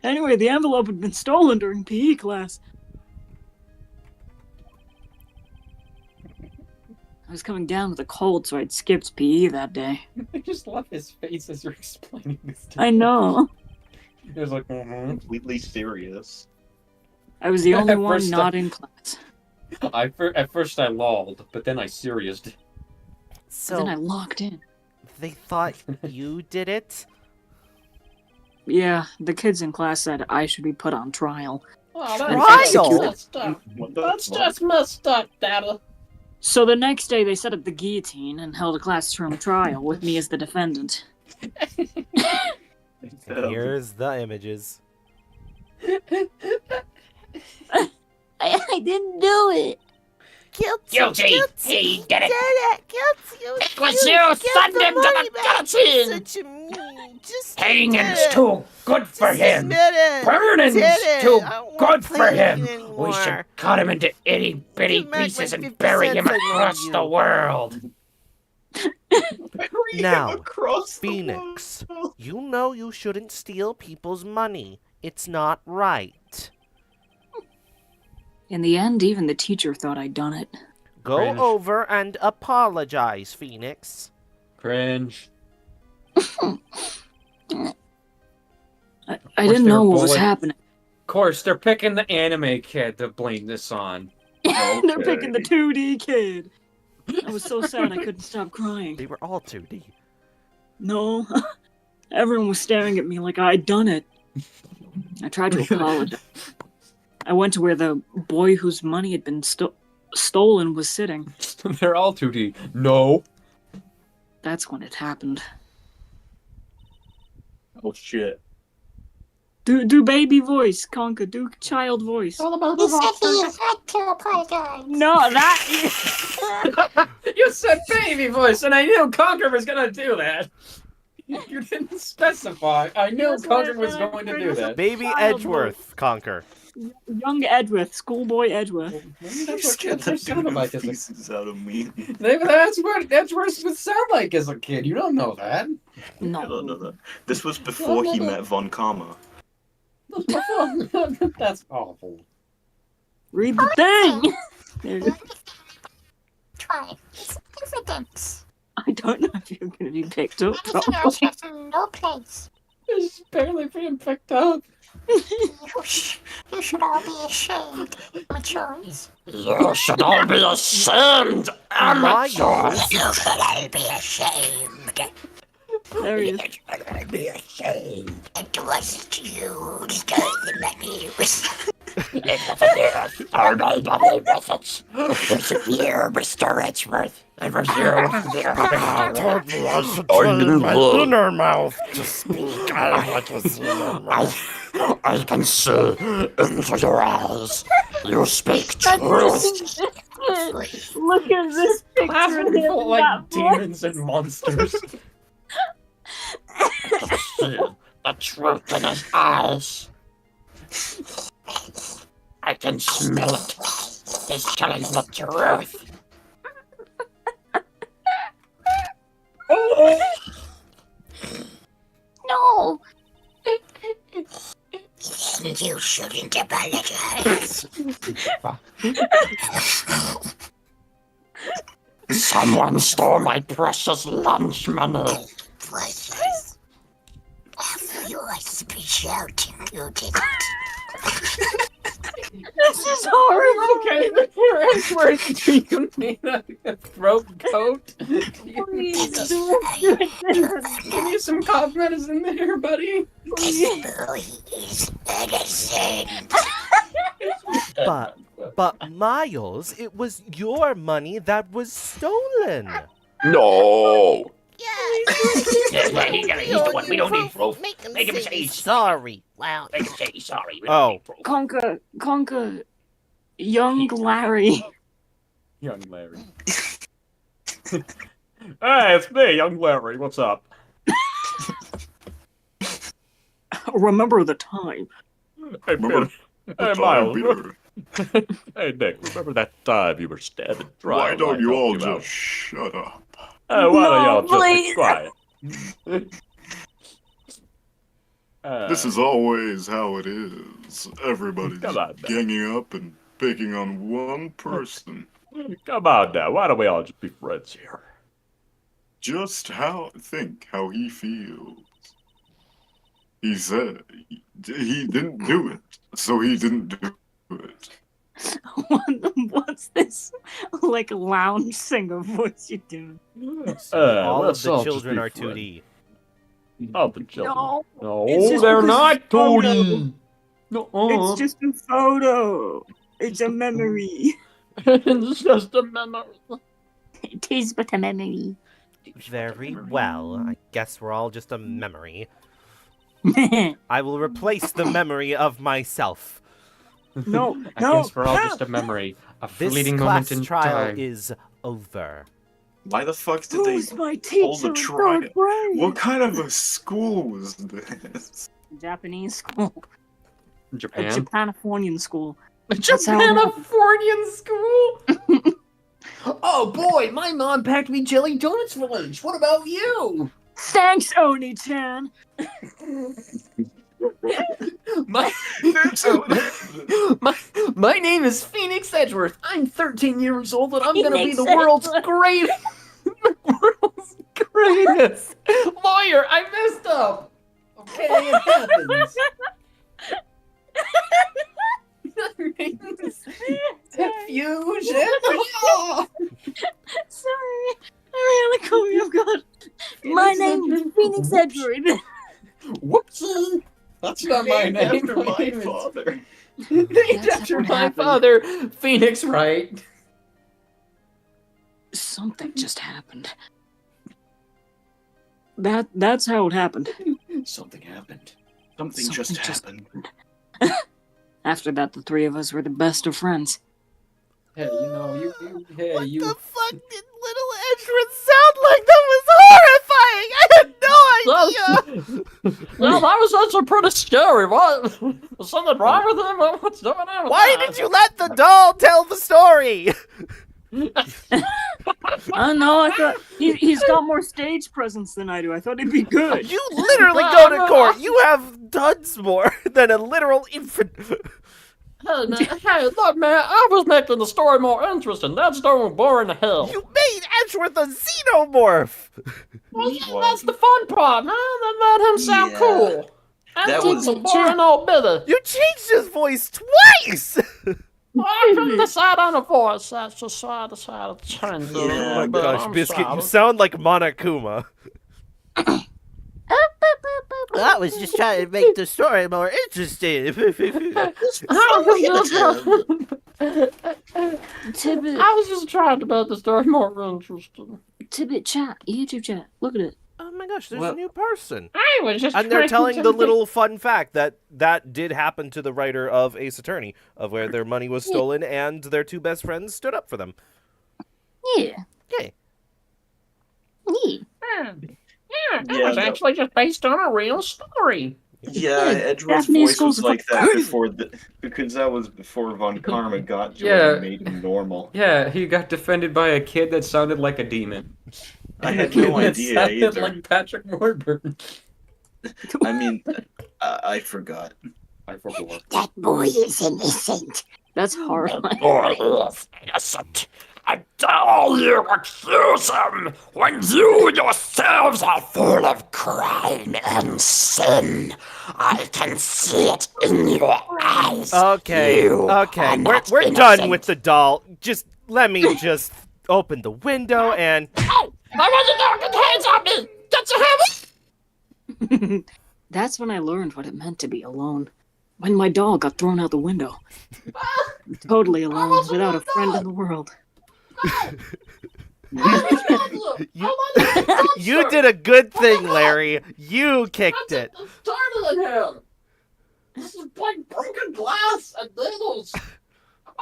Anyway, the envelope had been stolen during PE class. I was coming down with a cold, so I'd skipped PE that day. I just love his face as you're explaining this to I know. He was like, Completely serious. I was the only At one first not in class. At first I lolled, but then I serioused. So Then I locked in. they thought you did it? Yeah, the kids in class said I should be put on trial. Oh, Trial? That's just messed up, Dada. So the next day they set up the guillotine and held a classroom trial with me as the defendant. Here's the images. I didn't do it. Guilty. He did it. Guilty. It was you sent him to the guillotine. Such a mean, just Hanging's too good for him. Burning's too good for him. We should cut him into itty bitty pieces and bury him across the world. Now, Phoenix, you know you shouldn't steal people's money. It's not right. In the end, even the teacher thought I'd done it. Go Cringe. over and apologize, Phoenix. Cringe. I didn't know what was happening. Of course, they're picking the anime kid to blame this on. They're picking the 2D kid. I was so sad I couldn't stop crying. They were all 2D. No. Everyone was staring at me like I'd done it. I tried to apologize. I went to where the boy whose money had been stolen was sitting. They're all 2D. No. That's when it happened. Oh shit. Do baby voice, Conker. Do child voice. He said he had to apologize. No, that. You said baby voice, and I knew Conker was gonna do that. You didn't specify. I knew Conker was going to do that. Baby Edgeworth, Conker. Young Edgeworth, schoolboy Edgeworth. That's what they sounded like as a pieces out of me. Maybe that's what Edgeworth would sound like as a kid. You don't know that. No. I don't know that. This was before he met Von Karma. That's awful. Read the thing! There it is. Try. It's evidence. I don't know if you're going to be picked up. Prisoners have no place. It's barely being picked up. You should all be ashamed, amateurs. You should all be ashamed, amateurs. You should all be ashamed. There he is. You should all be ashamed. It wasn't you who stole the money. It was... Are my money methods? It's you, Mr. Edgeworth. It was you. Told me I should train my inner mouth to speak. I want to see your mouth. I can see into your eyes. You speak truth. Look at this picture of him. Like demons and monsters. I can see the truth in his eyes. I can smell it. He's telling the truth. No! You shouldn't apologize. Someone stole my precious lunch money. Precious. You must be shouting you didn't. This is horrible. Okay, Edgeworth, do you need a throat coat? Please Give me some cough medicine there, buddy. This boy is innocent. But Miles, it was your money that was stolen. No. Yeah, he's the one. We don't need proof. Make him Make him say say he's sorry. Wow. Make him say he's sorry. We Oh. don't need proof. Conker. Young Larry. Young Larry. Hey, it's me, Young Larry. What's up? Remember the time. Hey, Remember Hey, time, Miles. Peter? Hey, Nick, remember that time you were standing dry? Why don't you all just just shut up? Hey, why don't y'all please. just be quiet? This is always how it is. Everybody's Come on, man. ganging up and picking on one person. Come on now, why don't we all just be friends here? Just think how he feels. He said he didn't do it, so he didn't do it. What's this, like, lounge singer voice you're doing? All of let's the all children are just be 2D. Oh, the children. No, it's just they're because not it's a photo. 2D. No, It's just a photo. It's a memory. it's just a memory. It is but a memory. Very well. I guess we're all just a memory. I will replace the memory of myself. No, I no. guess we're all just a memory, a This fleeting moment class in trial time. is over. Why the fuck did they Who's my hold teacher the in trial? third grade? What kind of a school was this? Japanese school. A Japan? Japanifornian school. Japanifornian school? Oh boy, my mom packed me jelly donuts for lunch. What about you? Thanks, Oni-chan. My name is Phoenix Edgeworth. I'm 13 years old and I'm gonna be the world's greatest lawyer. I messed up. Okay, it happens. Diffusion. Sorry. I really call you God. My name is Phoenix Edgeworth. Whoopsie. That's not my name. After my father. Named after my father, Phoenix Wright. Something just happened. That's how it happened. Something happened. Something just happened. After that, the three of us were the best of friends. Hey, you know, you What the fuck did little Edgeworth sound like? That was horrifying! I had no idea! Well, that was actually pretty scary. What? Was something wrong with him? What's going on? With Why that? did you let the doll tell the story? Oh no, I thought he's got more stage presence than I do. I thought he'd be good. You literally go to court. You have duds more than a literal infant. Hey, man, hey, look, man, I was making the story more interesting. That story was boring as hell. You made Edgeworth a xenomorph. Well, yeah, that's the fun part, man. That made him sound cool. That And was- a boring old bitty. You changed his voice twice. Well, I couldn't decide on a voice. That's just why I decided to change it. a Yeah, little Oh bit. gosh, I'm Biscuit, sorry. you sound like Monokuma. I was just trying to make the story more interesting. Tibbet, I was just trying to make the story more interesting. Tibbet chat, YouTube chat. Look at it. Oh my gosh, there's Well- a new person. I was just And they're trying telling to the make- little fun fact that did happen to the writer of Ace Attorney, of where their money was stolen and their two best friends stood up for them. Yeah. Yay. Yeah. Yeah, that Yeah, was that- actually just based on a real story. Yeah, Edgeworth's Daphne's voice schools was are like that before because that was before Von Karma got to it Yeah. and made him normal. Yeah, he got defended by a kid that sounded like a demon. I had no That idea sounded either. like Patrick Warburton. I mean, I forgot. I forgot. That boy is innocent. That's horrifying. Boy is innocent. And all you accuse him when you yourselves are full of crime and sin. I can see it in your eyes. Okay, You okay. are not We're done innocent. with the doll. Just let me just open the window and Oh, I wasn't there. Get your hands off me. Get your hands. That's when I learned what it meant to be alone. When my doll got thrown out the window. Totally alone, without a friend in the world. you did a good thing, Larry. You kicked it. Startling him. This is like broken glass and needles.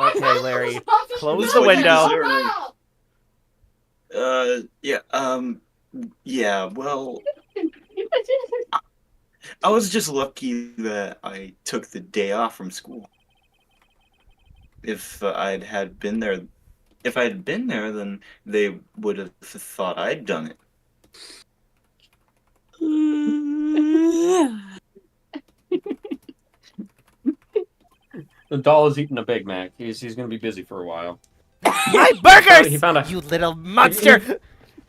Okay, Larry, close This the is window. Yeah, well, I was just lucky that I took the day off from school. If I had been there, then they would have thought I'd done it. The doll is eating a Big Mac. He's gonna be busy for a while. My burgers! He found a You little monster!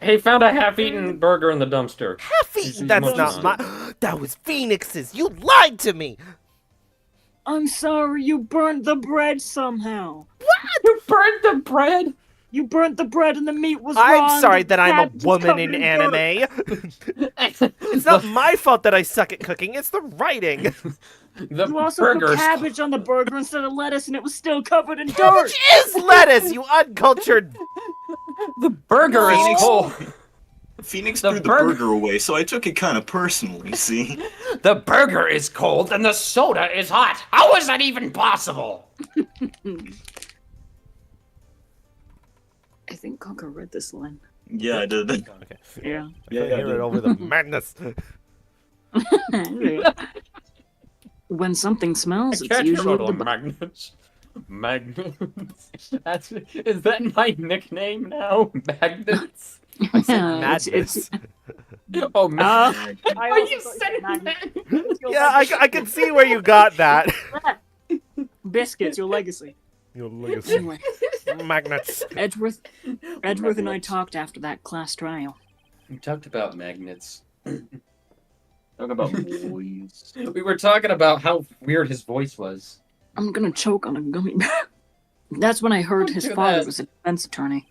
he found a half-eaten burger in the dumpster. Half-eaten? That's munching not on my... That was Phoenix's! You lied to me! I'm sorry, you burnt the bread somehow. You burned the bread? You burnt the bread and the meat was raw. I'm and sorry the that I'm a fat was woman covered in dirt. anime. It's not my fault that I suck at cooking, it's the writing. The You also burgers. put cabbage on the burger instead of lettuce and it was still covered in dirt. Cabbage is lettuce, you uncultured... The burger is Phoenix- cold. Phoenix The threw the burger- burger away, so I took it kind of personally, see? The burger is cold and the soda is hot. How is that even possible? I think Conker read this line. Yeah, I did. Okay. Yeah. I can hear it over the madness. When something smells, it's Catch usually your the magnets. Magnets. Is that my nickname now? Magnets. I said Yeah, madness. Oh, man. I Are also you thought saying magnets. Yeah, I can see where you got that. Biscuits, your legacy. Your legacy. Anyway, Magnets. Edgeworth and I talked after that class trial. We talked about magnets. Talk about boys. We were talking about how weird his voice was. I'm gonna choke on a gummy bear. That's when I heard Don't his do father that. was a defense attorney.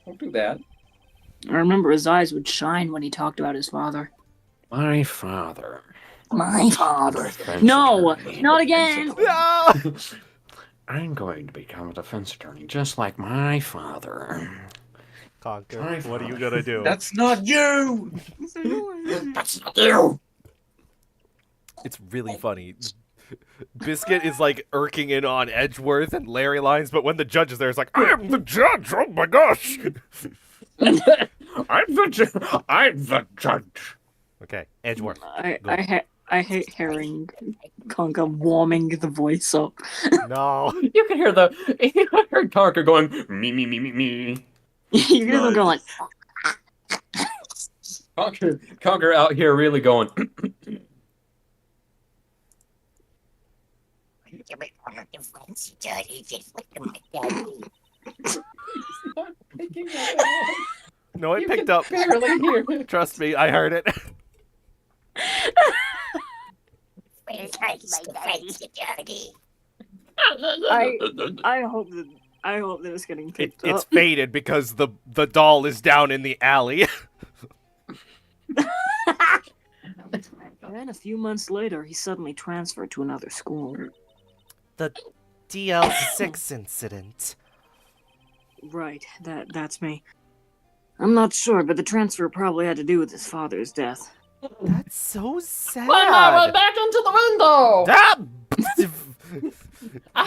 Don't do that. I remember his eyes would shine when he talked about his father. My father. My father. No, not again. No! I'm going to become a defense attorney just like my father. Conker, what are you gonna do? That's not you! That's not you! It's really funny. Biscuit is like irking in on Edgeworth and Larry lines, but when the judge is there, it's like, I'm the judge! Oh my gosh! I'm the judge. Okay, Edgeworth. I hate hearing Conker warming the voice up. No. You can hear Conker going, me. You can hear them go like, Conker out here really going, No, it picked up. Trust me, I heard it. I hope that it's getting picked It's up. faded because the doll is down in the alley. And then a few months later, he suddenly transferred to another school. The DL6 incident. Right, that's me. I'm not sure, but the transfer probably had to do with his father's death. That's so sad. Climb my way back into the window! Ah!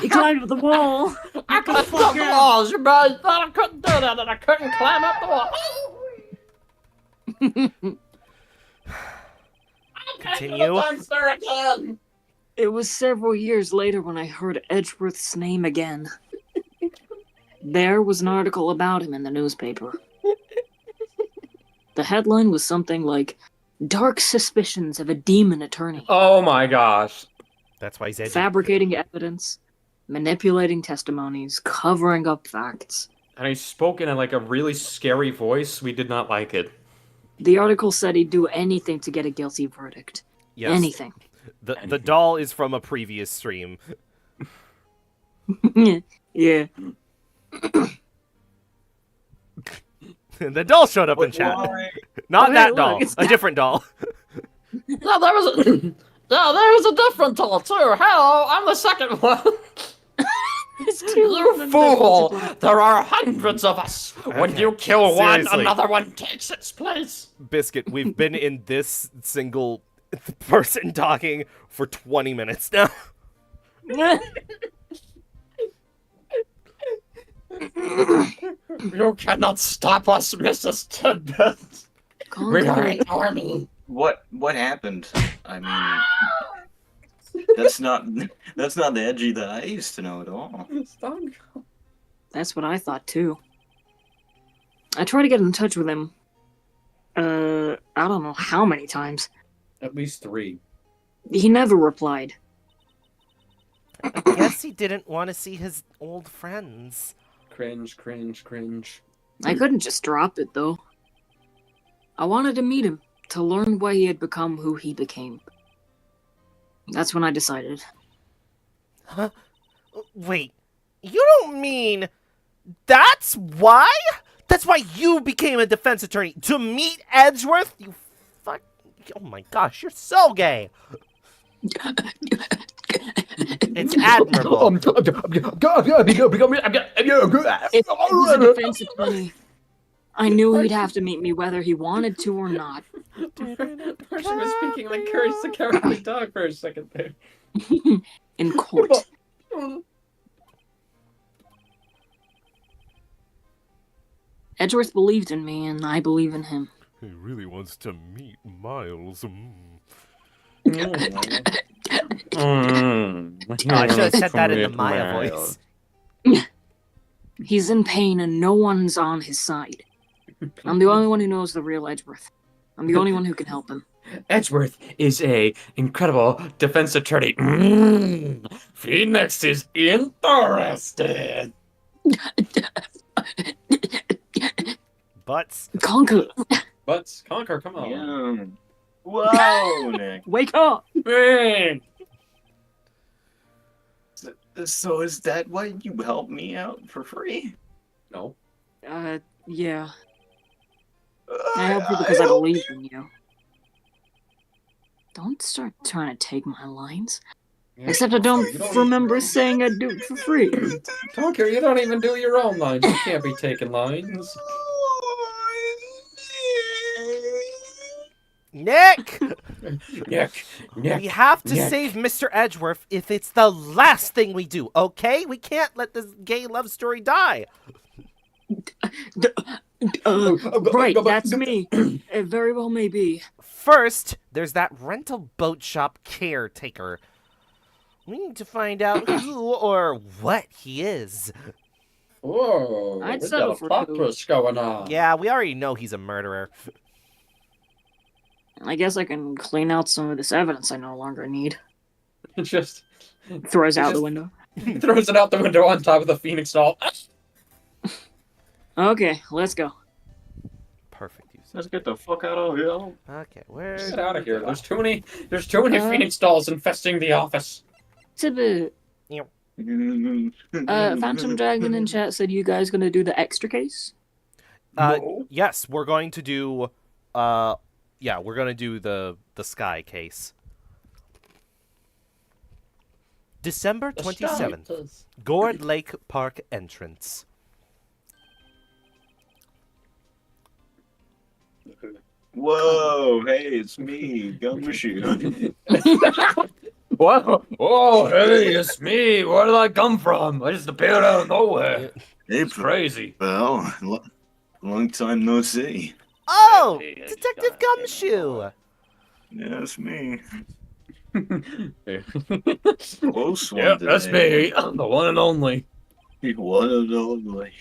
He climbed up the wall. I climbed up the walls. Your brother thought I couldn't do that, and I couldn't climb up the wall. Continue. Again. It was several years later when I heard Edgeworth's name again. There was an article about him in the newspaper. The headline was something like, "Dark Suspicions of a Demon Attorney." oh my gosh. That's why he's edgy. Fabricating evidence, manipulating testimonies, covering up facts. And he spoke in like a really scary voice. We did not like it. The article said he'd do anything to get a guilty verdict. Yes. Anything. The doll is from a previous stream. Yeah. The doll showed up in chat. Not Okay, that look, doll. it's A different doll. No, there was a different doll too. Hello, I'm the second one. You fool! There are hundreds of us. When you kill one, Seriously. another one takes its place. Biscuit, we've been in this single person talking for 20 minutes now. You cannot stop us, Mrs. Tidbit. We are an army. What happened? I mean, that's not the edgy that I used to know at all. That's what I thought too. I tried to get in touch with him. I don't know how many times. At least 3. He never replied. I guess he didn't want to see his old friends. Cringe. I couldn't just drop it though. I wanted to meet him, to learn why he had become who he became. That's when I decided. Huh? Wait, you don't mean that's why? That's why you became a defense attorney? To meet Edgeworth? You fuck. Oh my gosh, you're so gay. It's admirable. If he was a defense attorney, I knew he'd have to meet me whether he wanted to or not. Marshy was speaking like Courage the Cowardly Dog for a second there. In court. Edgeworth believed in me, and I believe in him. He really wants to meet Miles. I should have said that in the Maya voice. He's in pain, and no one's on his side. I'm the only one who knows the real Edgeworth. I'm the only one who can help him. Edgeworth is a incredible defense attorney. Phoenix is interested. Butts. Conker. Butts. Conker, come on. Yeah. Whoa, Nick. Wake up! Man. So is that why you helped me out for free? No. Yeah. I help you because I believe in you. Don't start trying to take my lines. Except I don't remember saying I'd do it for free. Conker, you don't even do your own lines. You can't be taking lines. Nick! Nick, We have to Nick. save Mr. Edgeworth if it's the last thing we do, okay? We can't let this gay love story die. Right, that's me. It very well may be. First, there's that rental boat shop caretaker. We need to find out who or what he is. Whoa, I'd we settle got a for plot two. twist going on. Yeah, we already know he's a murderer. I guess I can clean out some of this evidence I no longer need. Just Throws out the just- window. throws it out the window on top of the Phoenix doll. Okay, let's go. Perfect use. Let's get the fuck out of here. Okay, where? Get out of here. There's too many Phoenix dolls infesting the office. Tibbet. Phantom Dragon in chat said you guys gonna do the extra case? No. Yes, we're going to do. We're gonna do the Sky case. December 27th, Gourd Lake Park entrance. Whoa, hey, it's me, Gumshoe. What? Oh, hey, it's me. Where did I come from? I just appeared out of nowhere. Hey, It's crazy. well, long time no see. Oh, Hey, Detective Gumshoe. Yeah, it's me. Yeah, Close one that's today. me. I'm the one and only. One and only.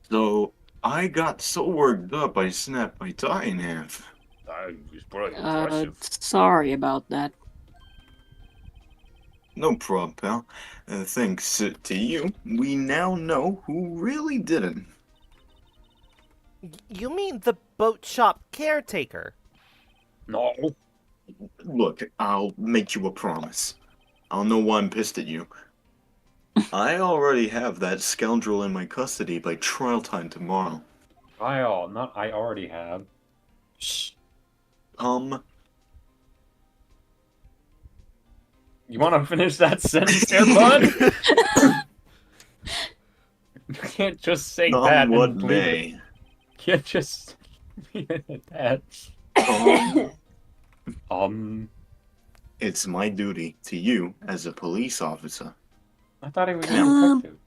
So, I got so worked up I snapped my tie in half. That was pretty impressive. Sorry about that. No problem, pal. Thanks to you, we now know who really did it. You mean the boat shop caretaker? No. Look, I'll make you a promise. I'll know why I'm pissed at you. I already have that scoundrel in my custody by trial time tomorrow. I already have. You want to finish that sentence there, bud? You can't just say that and what leave it. may. You can't just leave it at that. It's my duty to you as a police officer. I thought he was a detective.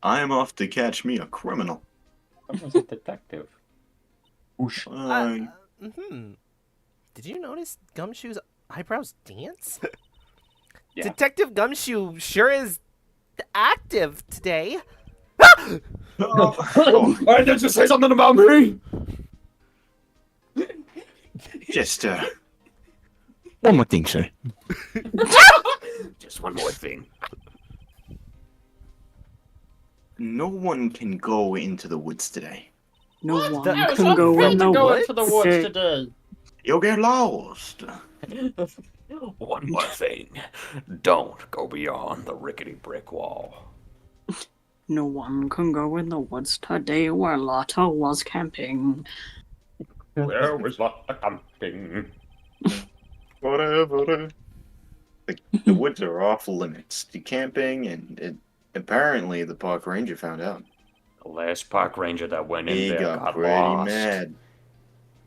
I am off to catch me a criminal. I was a detective. Did you notice Gumshoe's eyebrows dance? Yeah. Detective Gumshoe sure is active today. Why did you say something about me? Just, one more thing, sir. Just one more thing. No one can go into the woods today. No one That can go in the go woods. into the woods today. You'll get lost. One more thing. Don't go beyond the rickety brick wall. No one can go in the woods today where Lotta was camping. Where was Lotta camping? Whatever. The woods are off limits to camping, and apparently the park ranger found out. The last park ranger that went in He there got got pretty lost. mad.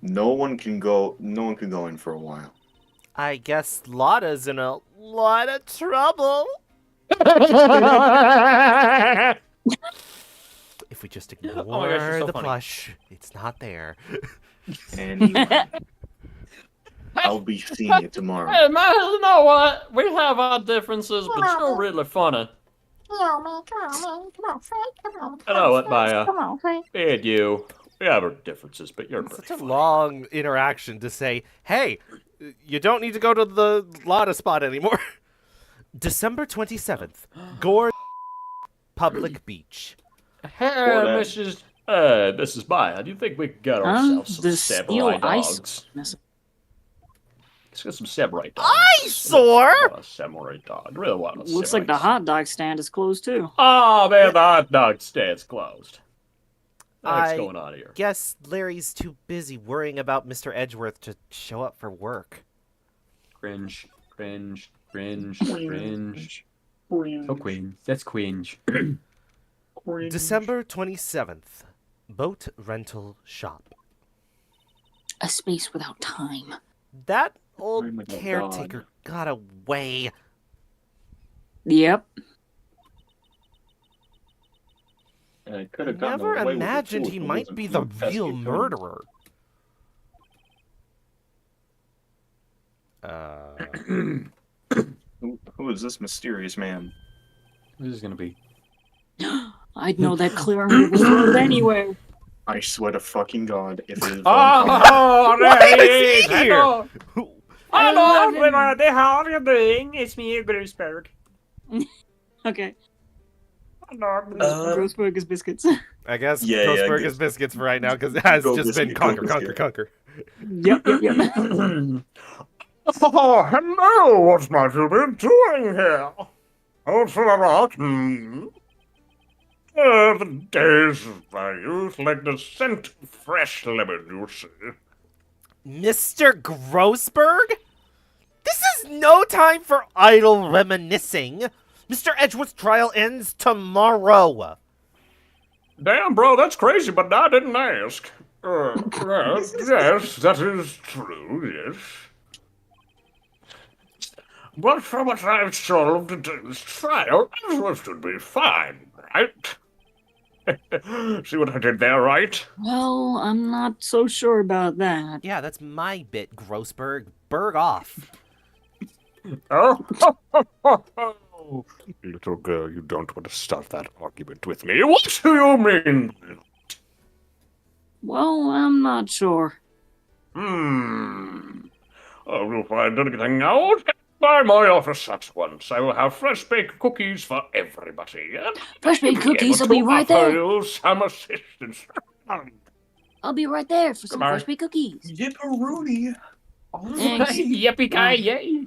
No one can go in for a while. I guess Lotta's in a lot of trouble. If we just ignore Oh my gosh, you're so the funny. plush, it's not there. And I'll be seeing you tomorrow. Hey, man, you know what? We have our differences, but you're really funny. Come on, man. Come on, man. Come on, Frank. Come on. I know what, Maya. Come on, Frank. Me and you, we have our differences, but you're It's pretty such a funny. long interaction to say, hey, you don't need to go to the Lotta spot anymore. December 27th, Gore Public Beach. Hey, What, Mrs. Mrs. Maya, do you think we could get ourselves some The samurai steel ice. dogs? Let's get some samurai dogs. Eyesore? I want a samurai dog. I really want a Looks like the samurai hot dog stand is closed too. Oh man, the hot dog stand's closed. What's I going on here? Guess Larry's too busy worrying about Mr. Edgeworth to show up for work. Cringe, cringe, cringe, cringe. Oh, queen. That's cringe. December 27th, Boat Rental Shop. A space without time. That Oh old my caretaker got away. Yep. I could have Never imagined he might be the real murderer. Who is this mysterious man? This is gonna be. I'd know that clearing room was road anywhere. I swear to fucking God, if it is Oh, Why there is he he here? Hello, everybody. How are you doing? It's me, Grossberg. Okay. Hello. Grossberg is biscuits. I guess Yeah, Grossberg guess. is biscuits for right now because it has Go just been Biscuit, go Conker. Yep. Oh, hello. What might you be doing here? Oh, for a rock. The days of my youth, like the scent of fresh lemon, you see. Mr. Grossberg? This is no time for idle reminiscing. Mr. Edgeworth's trial ends tomorrow. Damn, bro, that's crazy, but I didn't ask. Yes, that is true, yes. But from what I've solved today's trial, Edgeworth should be fine, right? See what I did there, right? Well, I'm not so sure about that. Yeah, that's my bit, Grossberg. Berg off. Oh, little girl, you don't want to start that argument with me. What do you mean? Well, I'm not sure. I will find anything out. By my office at once. I will have fresh-baked cookies for everybody. Fresh-baked cookies? I'll be right there. You some assistance. I'll be right there for some Goodbye. fresh-baked cookies. Yipperoonie. Thanks. Yippee-ki-yay.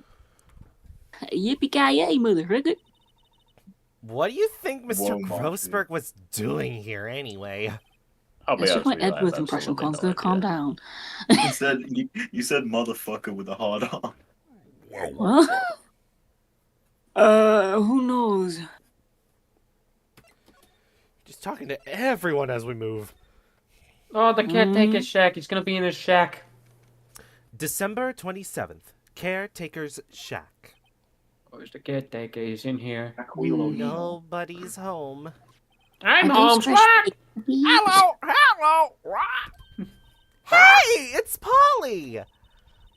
Yippee-ki-yay, motherfucker. What do you think Mr. Whoa, Grossberg was doing here anyway? I'll be That's honest just my with you, I have Edgeworth impression, absolutely no Conker. Calm idea. down. You said motherfucker with a hard on. What? Who knows? Just talking to everyone as we move. Oh, the caretaker's shack. He's gonna be in his shack. December 27th. Caretaker's Shack. Where's the caretaker? He's in here. Nobody's home. I'm Are home. those fresh-baked cookies? Hello. Hey, it's Polly!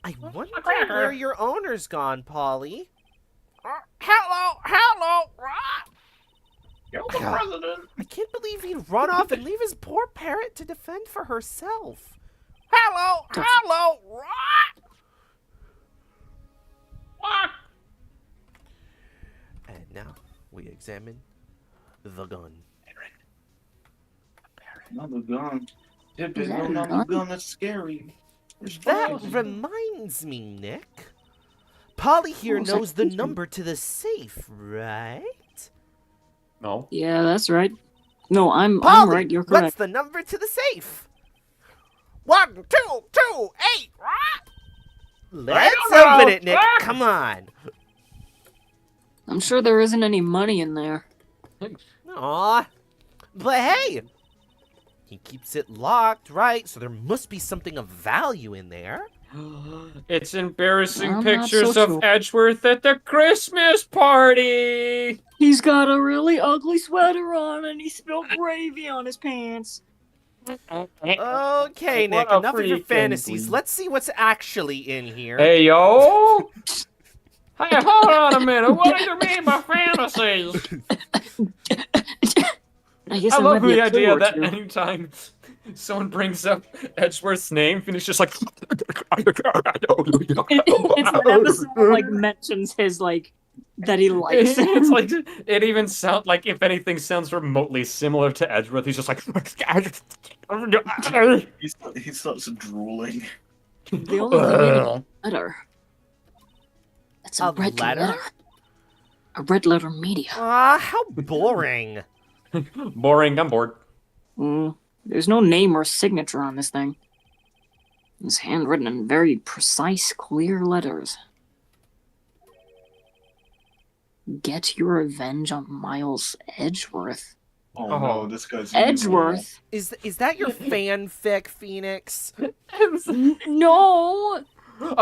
I wonder where your owner's gone, Polly. Hello. You're the president. I can't believe he'd run off and leave his poor parrot to defend for herself. Hello. And now we examine the gun. Another gun. If there's Is no that a another gun? gun, that's scary. That reminds me, Nick. Polly here Oh, knows the second. number to the safe, right? No. Yeah, that's right. No, I'm Polly, right. You're what's correct. the number to the safe? 1228. Let's don't know. open it, Nick. Come on. I'm sure there isn't any money in there. Aw. But hey, he keeps it locked, right? So there must be something of value in there. It's embarrassing I'm not pictures so of sure. Edgeworth at the Christmas party. He's got a really ugly sweater on and he spilled gravy on his pants. Okay, Nick, What a enough of your freaking fantasies. dweeb. Let's see what's actually in here. Hey, yo. Hey, hold on a minute. What do you mean by fantasies? I guess I there love might be the a clue idea or that two. anytime someone brings up Edgeworth's name, and he's just like, It's the episode like mentions his like that he likes. it's like it even sounds like if anything sounds remotely similar to Edgeworth, he's just like, He starts drooling. The only thing we need is a letter. It's a A red letter? letter. A red letter media. Ah, how boring. boring. I'm bored. There's no name or signature on this thing. It's handwritten in very precise, clear letters. Get your revenge on Miles Edgeworth. Oh no, this guy's Edgeworth. Is that your fanfic, Phoenix? No. Nick,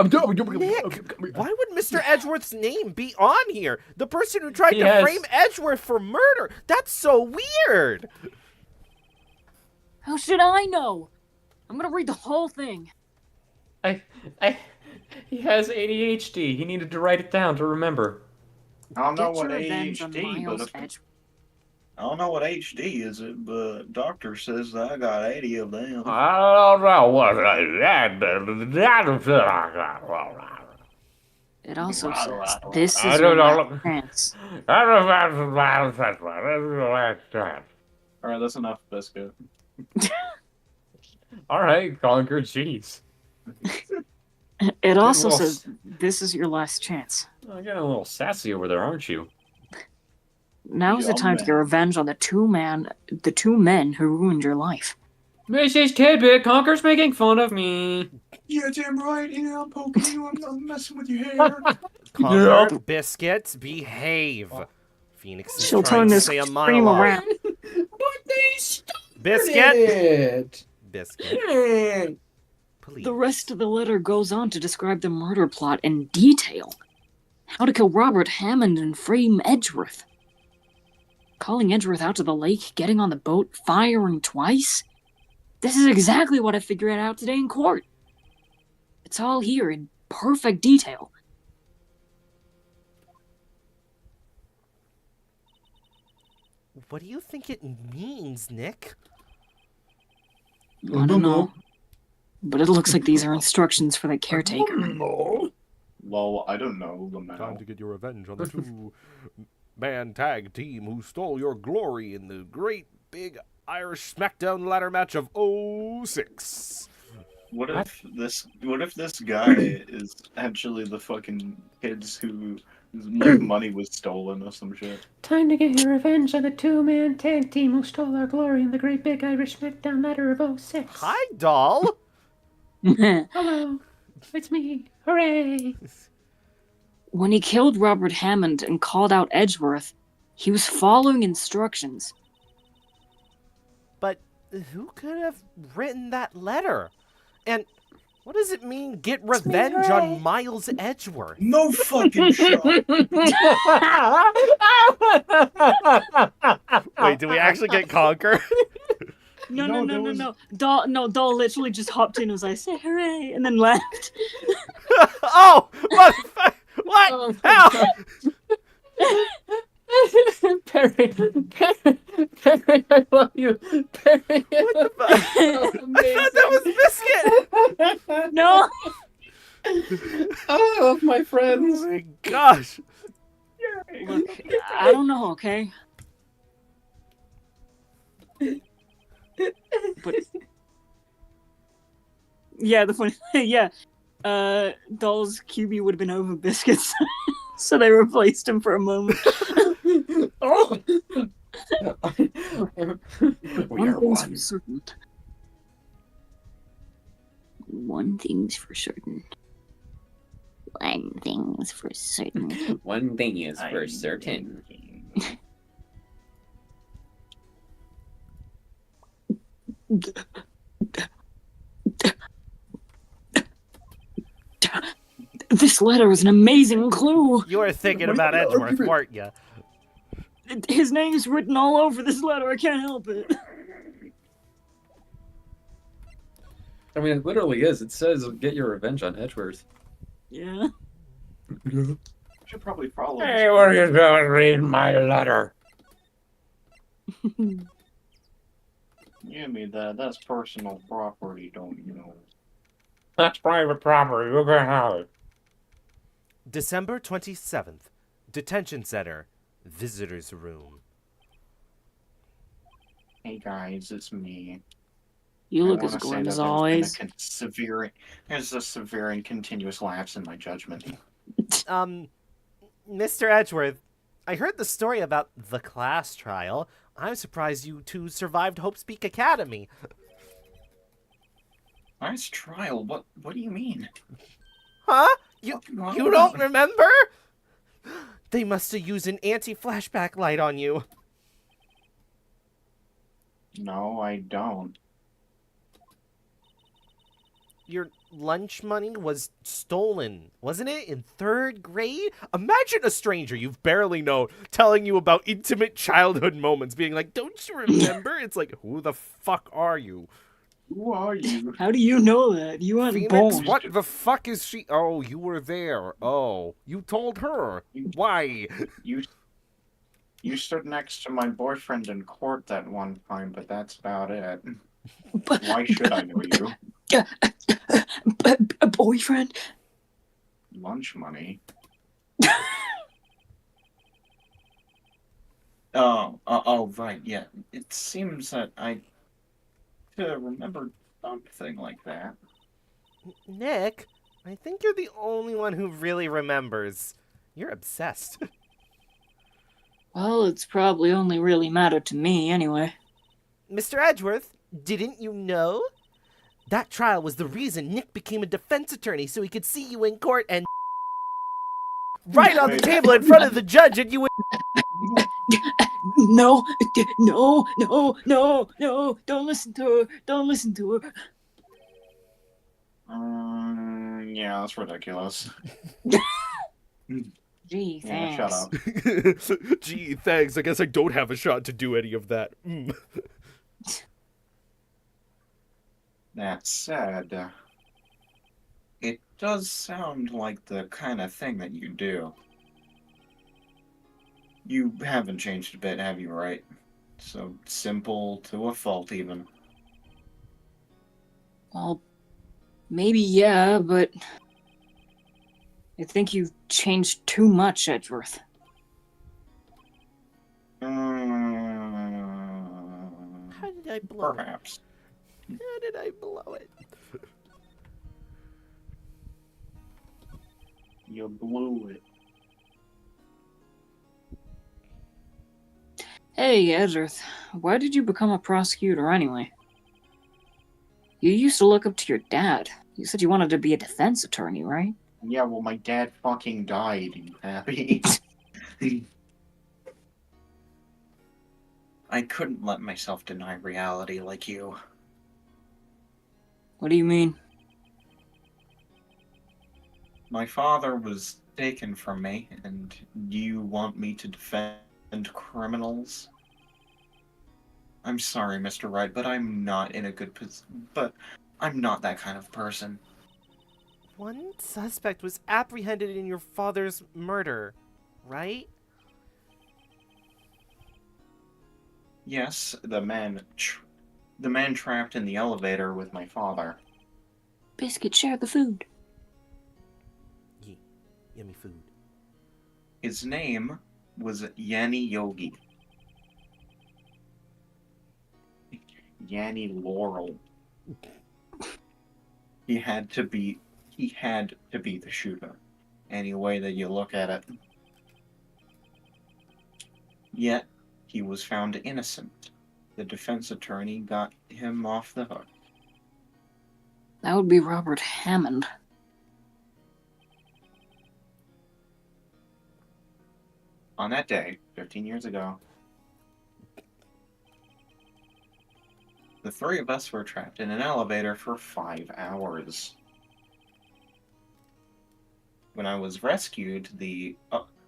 why would Mr. Edgeworth's name be on here? The person who tried to Yes. frame Edgeworth for murder. That's so weird. How should I know? I'm gonna read the whole thing. He has ADHD. He needed to write it down to remember. I don't know Get what your revenge on ADHD, Miles but Edgeworth. I don't know what HD is it, but doctor says that I got 80 of them. I don't know what It also says this I is don't your know. last chance. All right, that's enough, Biscuit. All right, Conker, jeez. It also Well, says this is your last chance. You're getting a little sassy over there, aren't you? Now's the time to get revenge on the two men who ruined your life. Mrs. Tidbit, Conker's making fun of me. Yeah, damn right. Yeah, I'm poking you. I'm messing with your hair. Conker, Biscuit, behave. Phoenix is She'll trying turn to this say a scream monologue. around. But they started Biscuit, it. Biscuit, please. The rest of the letter goes on to describe the murder plot in detail. How to kill Robert Hammond and frame Edgeworth. Calling Edgeworth out to the lake, getting on the boat, firing twice. This is exactly what I figured out today in court. It's all here in perfect detail. What do you think it means, Nick? I don't know. But it looks like these are instructions for the caretaker. Well, I don't know. Time to get your revenge on the two-man tag team who stole your glory in the great big Irish SmackDown ladder match of 06. What if this guy is actually the fucking kids who like money was stolen or some shit? Time to get your revenge on the two-man tag team who stole our glory in the great big Irish SmackDown ladder of 06. Hi, doll. Hello, it's me. Hooray! When he killed Robert Hammond and called out Edgeworth, he was following instructions. But who could have written that letter? And what does it mean, get revenge on Miles Edgeworth? No fucking shot. Wait, did we actually get Conker? No. Doll literally just hopped in and was like, say hooray, and then left. Oh! What? How? Perry, I love you. Perry, What the fuck? I thought that was Biscuit! No! I love my friends. Oh my gosh. Look, I don't know, okay? But yeah, the funny yeah. Doll's QB would have been over Biscuits. So they replaced him for a moment. Oh. One thing's for certain. One thing's for certain. One thing's for certain. One thing is for certain. This letter is an amazing clue. You were thinking about Edgeworth, weren't you? His name's written all over this letter. I can't help it. I mean, it literally is. It says, get your revenge on Edgeworth. Yeah. Should probably follow. Hey, what are you doing reading my letter? Yeah, I mean that's personal property, don't you know? That's private property. You can have it. December 27th. Detention Center. Visitor's Room. Hey guys, it's me. You look I as wanna say grim that as there's been always. There's a severe and continuous lapse in my judgment. Mr. Edgeworth, I heard the story about the class trial. I'm surprised you two survived Hope Speak Academy. Nice trial? What do you mean? Huh? You don't remember? They must have used an anti-flashback light on you. No, I don't. Your lunch money was stolen, wasn't it, in 3rd grade? Imagine a stranger you've barely known telling you about intimate childhood moments, being like, don't you remember? It's like, who the fuck are you? Who are you? How do you know that? You weren't Phoenix, born. what the fuck is she? Oh, you were there. Oh, you told her. Why? You stood next to my boyfriend in court that one time, but that's about it. Why should I know you? A boyfriend? Lunch money? Oh, right, yeah. It seems that I remember something like that. Nick, I think you're the only one who really remembers. You're obsessed. Well, it's probably only really mattered to me anyway. Mr. Edgeworth, didn't you know? That trial was the reason Nick became a defense attorney so he could see you in court and right on the table in front of the judge and you would... No, don't listen to her. Don't listen to her. Yeah, that's ridiculous. Gee, Yeah, thanks. shut up. Gee, thanks. I guess I don't have a shot to do any of that. That said, it does sound like the kind of thing that you do. You haven't changed a bit, have you, Wright? So simple to a fault, even. Well, maybe yeah, but I think you've changed too much, Edgeworth. How did I blow it? Perhaps. How did I blow it? You blew it. Hey, Edgeworth, why did you become a prosecutor anyway? You used to look up to your dad. You said you wanted to be a defense attorney, right? Yeah, well, my dad fucking died. You happy? I couldn't let myself deny reality like you. What do you mean? My father was taken from me, and you want me to defend criminals? I'm sorry, Mr. Wright, but I'm not in a good position. But I'm not that kind of person. One suspect was apprehended in your father's murder, right? Yes, the man trapped in the elevator with my father. Biscuit, share the food. Yeah, yummy food. His name was Yanni Yogi. Yanni Laurel. He had to be the shooter, any way that you look at it. Yet, he was found innocent. The defense attorney got him off the hook. That would be Robert Hammond. On that day, 15 years ago, the three of us were trapped in an elevator for 5 hours. When I was rescued,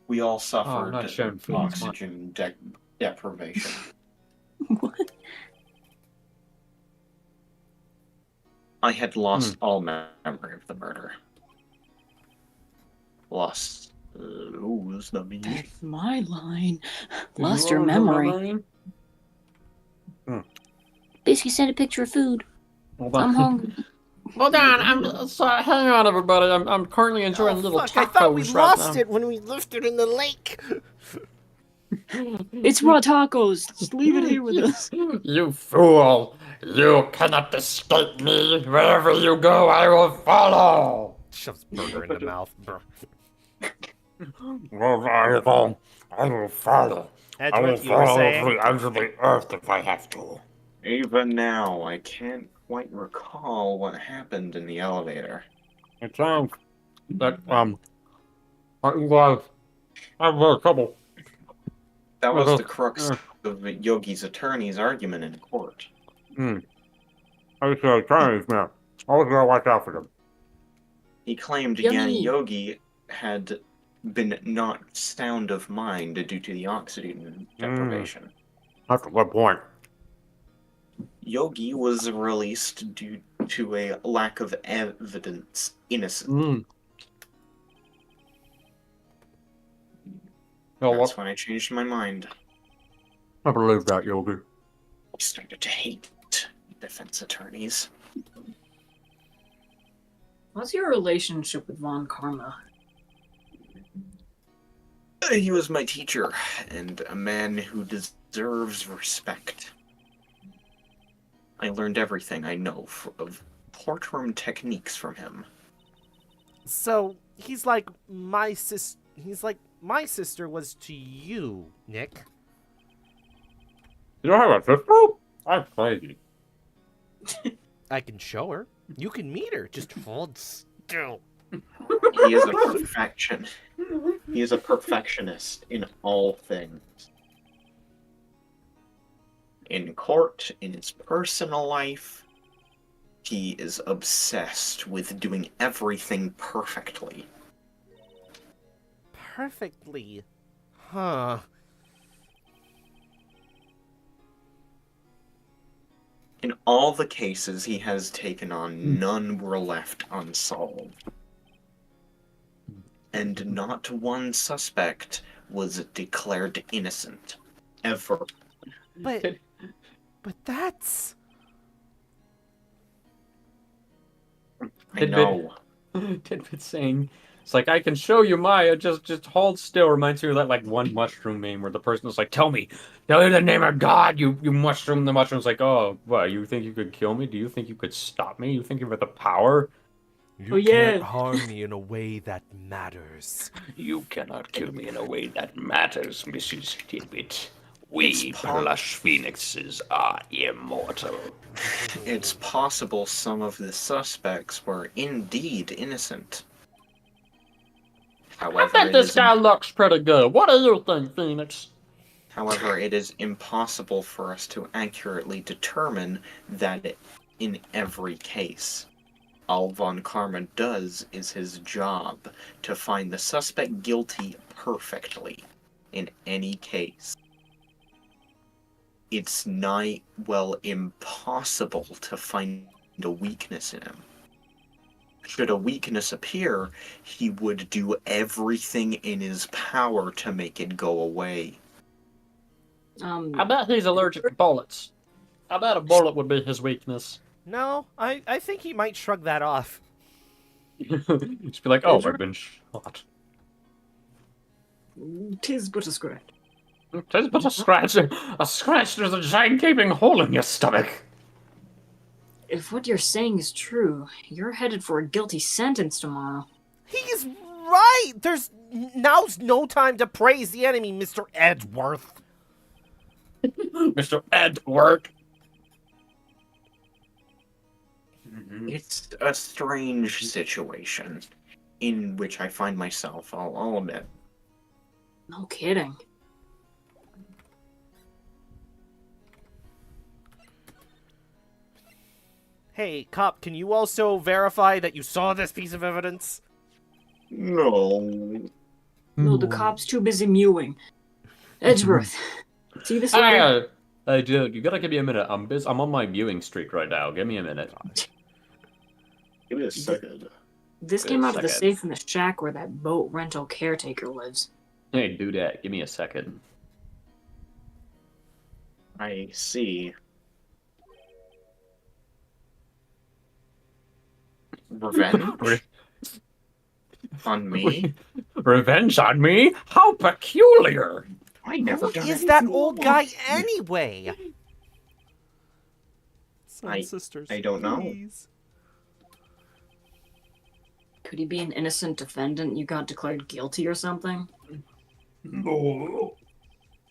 we all suffered not sharing food. oxygen deprivation. What? I had lost all memory of the murder. Lost. That's not me. That's my line. Did Lost you your remember memory. Biscuit sent a picture of food. Hold I'm on. hungry. Hold on, I'm sorry. Hang on, everybody. I'm currently enjoying little Fuck, tacos I thought we right lost now. it when we left it in the lake. It's raw tacos. Just leave it here with us. You fool! You cannot escape me. Wherever you go, I will follow. Shoves burger in the mouth. Brr. I will follow. I will Edgeworth, you were follow saying? the ends of the earth if I have to. Even now, I can't quite recall what happened in the elevator. It sounds that I was having a couple. That was the crux. of Yogi's attorney's argument in court. I was attorneys, man. Always gotta watch out for them. He claimed Yummy. Yogi had been knocked sound of mind due to the oxygen deprivation. That's a good point. Yogi was released due to a lack of evidence innocent. That's when I changed my mind. I believe that, Yogi. I started to hate defense attorneys. What's your relationship with Von Karma? He was my teacher, and a man who deserves respect. I learned everything I know of courtroom techniques from him. So he's like my sis. He's like my sister was to you, Nick. You don't have a sister? I'm crazy. I can show her. You can meet her. Just hold still. He is a perfection. He is a perfectionist in all things. In court, in his personal life, he is obsessed with doing everything perfectly. Perfectly. Huh. In all the cases he has taken on, none were left unsolved. And not one suspect was declared innocent. Ever. But that's... I know. Tidbit saying, it's like, I can show you Maya, just hold still. Reminds me of that, like, one mushroom meme where the person is like, tell me the name of God, you mushroom. The mushroom's like, oh, what, you think you could kill me? Do you think you could stop me? You think you have the power? You can't harm me in a way that matters. You cannot kill me in a way that matters, Mrs. Tidbit. We plush phoenixes are immortal. It's possible some of the suspects were indeed innocent. I However, bet this guy looks pretty good. What do you think, Phoenix? However, it is impossible for us to accurately determine that in every case. All Von Karma does is his job to find the suspect guilty perfectly in any case. It's nigh, well, impossible to find a weakness in him. Should a weakness appear, he would do everything in his power to make it go away. I bet he's allergic to bullets. I bet a bullet would be his weakness. No, I think he might shrug that off. Just be like, oh, I've been shot. Tis but a scratch. Tis but a scratch. A scratch, there's a giant gaping hole in your stomach. If what you're saying is true, you're headed for a guilty sentence tomorrow. He's right! Now's no time to praise the enemy, Mr. Edgeworth. Mr. Edgeworth. It's a strange situation in which I find myself, I'll admit. No kidding. Hey, cop, can you also verify that you saw this piece of evidence? No. No, the cop's too busy mewing. Edgeworth, see this letter? Hey, dude, you gotta give me a minute. I'm on my viewing streak right now. Give me a minute. Give me a second. This came out of the safe in the shack where that boat rental caretaker lives. Hey, do that. Give me a second. I see. Revenge? On me? Revenge on me? How peculiar! I never Who done is that anything old wrong. guy anyway? Sisters, I don't know. Please. Could he be an innocent defendant you got declared guilty or something? No.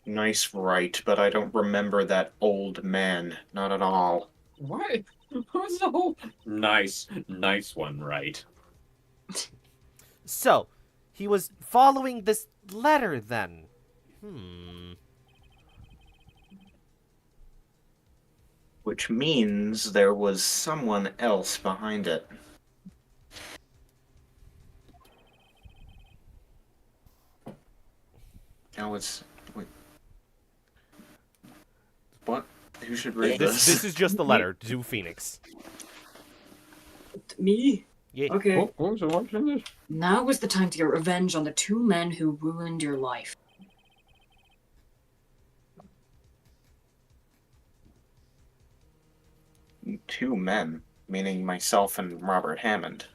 Nice Wright, but I don't remember that old man. Not at all. What? Who's the whole... Nice one, right? So, he was following this letter then. Which means there was someone else behind it. Now it's... Wait. What? Who should read this? This is just the letter to Phoenix. Me? Yeah. Okay. Oh, so what's in this? Now is the time to get revenge on the two men who ruined your life. Two men, meaning myself and Robert Hammond.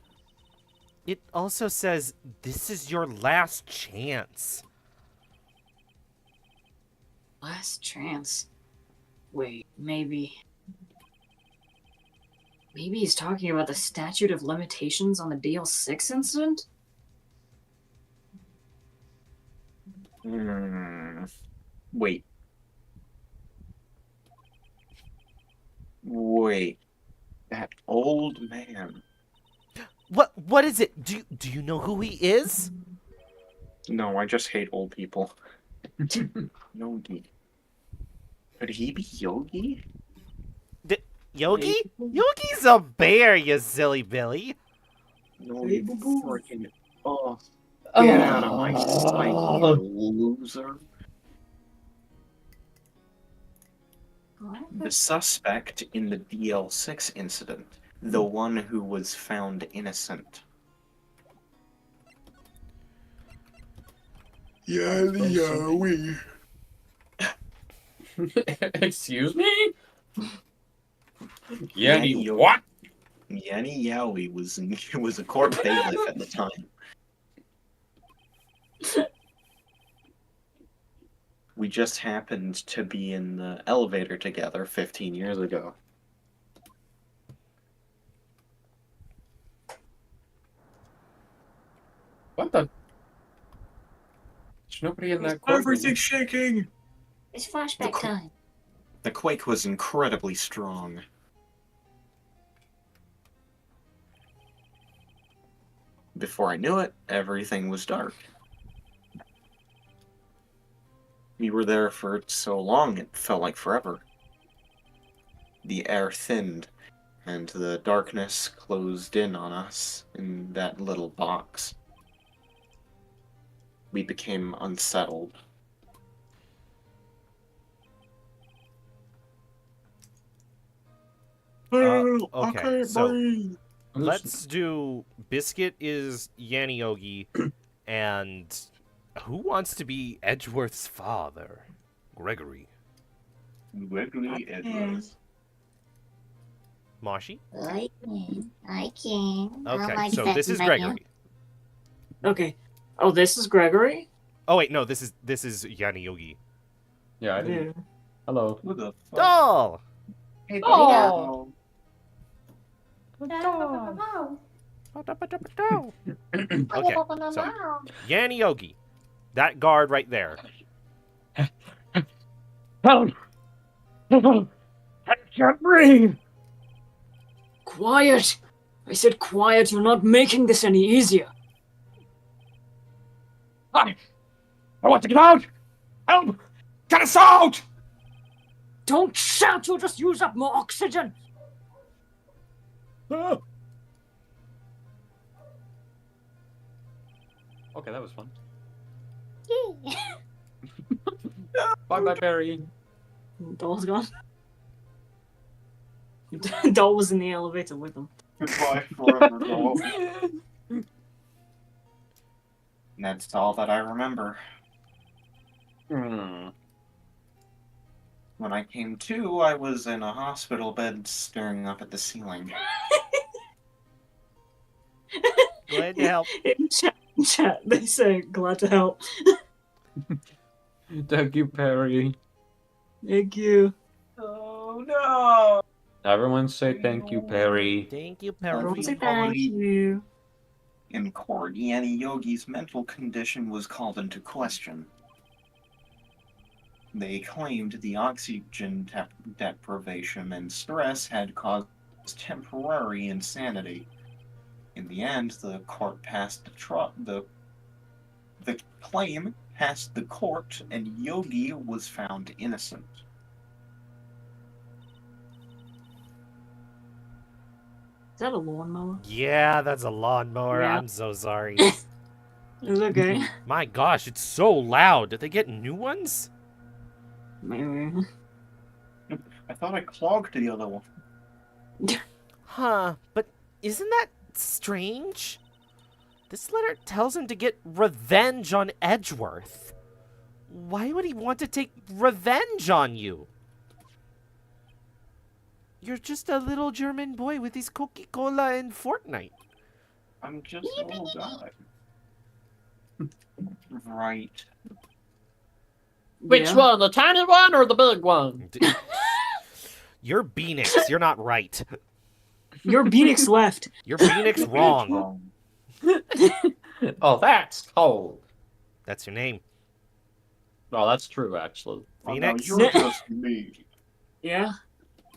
It also says, this is your last chance. Last chance. Wait, maybe... Maybe he's talking about the statute of limitations on the DL6 incident? Wait. Wait. That old man. What is it? Do you know who he is? No, I just hate old people. Yogi. Could he be Yogi? Yogi? Yogi's a bear, you silly Billy. No, you freaking... Oh, get out of my sight, you loser. The suspect in the DL6 incident. The one who was found innocent. Yowie. Excuse me? Yanny what? Yanny Yowie was a court bailiff at the time. We just happened to be in the elevator together 15 years ago. What the? There's nobody in that courtroom. Everything's shaking! It's flashback time. The quake was incredibly strong. Before I knew it, everything was dark. We were there for so long, it felt like forever. The air thinned, and the darkness closed in on us in that little box. We became unsettled. Okay, so let's do Biscuit is Yanny Yogi, and who wants to be Edgeworth's father? Gregory. Gregory Edgeworth. Marshy? I can. Okay, so this is Gregory. Okay. Oh, this is Gregory? Oh wait, no, this is Yanny Yogi. Yeah, I didn't. Yeah. Hello. Who the fuck? Doll! Hey, Oh. Okay, so Yanny Yogi. That guard right there. Help! I can't breathe! Quiet! I said quiet, you're not making this any easier. I want to get out! Help! Get us out! Don't shout, you'll just use up more oxygen! Oh. Okay, that was fun. Yeah. Bye-bye, Barry. Doll's gone. Doll was in the elevator with him. Goodbye forever, Doll. And that's all that I remember. When I came to, I was in a hospital bed staring up at the ceiling. Glad to help. In chat, they say, glad to help. Thank you, Perry. Thank you. Oh no! Everyone say thank you, Perry. Thank you, Everyone Perry. say thank you. In court, Yanny Yogi's mental condition was called into question. They claimed the oxygen deprivation and stress had caused temporary insanity. In the end, the court passed the claim passed the court, and Yogi was found innocent. Is that a lawnmower? Yeah, that's a lawnmower. Yeah. I'm so sorry. It's okay. My gosh, it's so loud. Did they get new ones? Maybe. I thought I clogged the other one. Huh, but isn't that strange? This letter tells him to get revenge on Edgeworth. Why would he want to take revenge on you? You're just a little German boy with his Coca-Cola and Fortnite. I'm just a little guy. Right. Which one? The tiny one or the big one? You're Beanix. You're not right. You're Beanix left. You're Beanix wrong. Oh, that's cold. That's your name. Oh, that's true, actually. Phoenix? Oh, no, you're just me. Yeah?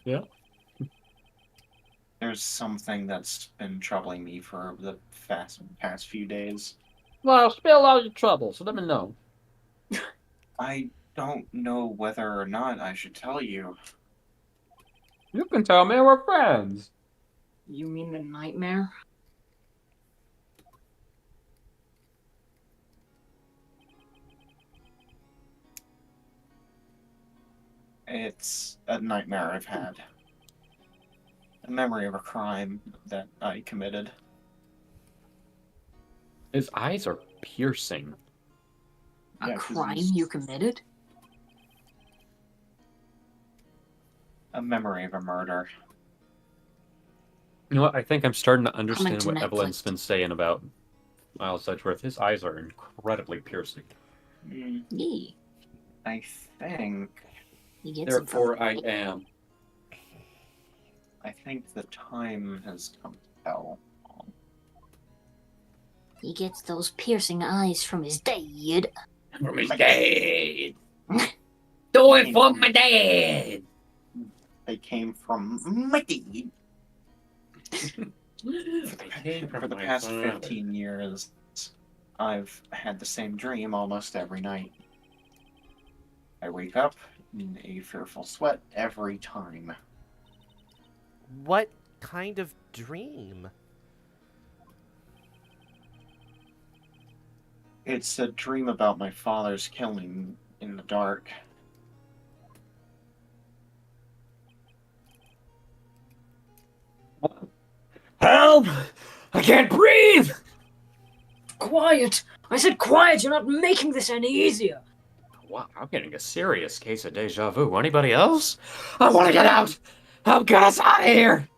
Yeah. There's something that's been troubling me for the past few days. Well, spill all your troubles. Let me know. I don't know whether or not I should tell you. You can tell me, we're friends. You mean the nightmare? It's a nightmare I've had. A memory of a crime that I committed. His eyes are piercing. A Yeah, 'cause crime he's- you committed? A memory of a murder. You know what? I think I'm starting to understand to what Netflix. Evelyn's been saying about Miles Edgeworth. His eyes are incredibly piercing. Yeah. I think. He gets it from- Therefore, I am. I think the time has come to tell. He gets those piercing eyes from his dad. From his dad. Do it for my dad. They came from my dad. For the past 15 years, I've had the same dream almost every night. I wake up in a fearful sweat every time. What kind of dream? It's a dream about my father's killing in the dark. Help! I can't breathe! Quiet! I said quiet! You're not making this any easier! Wow, I'm getting a serious case of deja vu. Anybody else? I want to get out! Help get us out of here!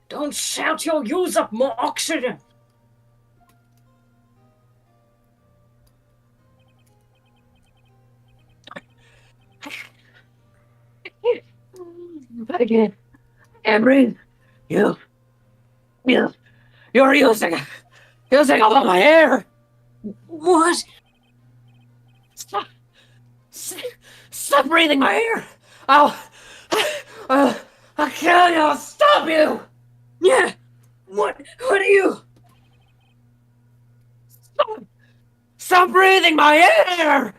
Don't shout, you'll use up more oxygen! I can't breathe. You're using all of my air! What? Stop breathing my air! I'll kill you! I'll stop you! Yeah! What are you? Stop breathing my air!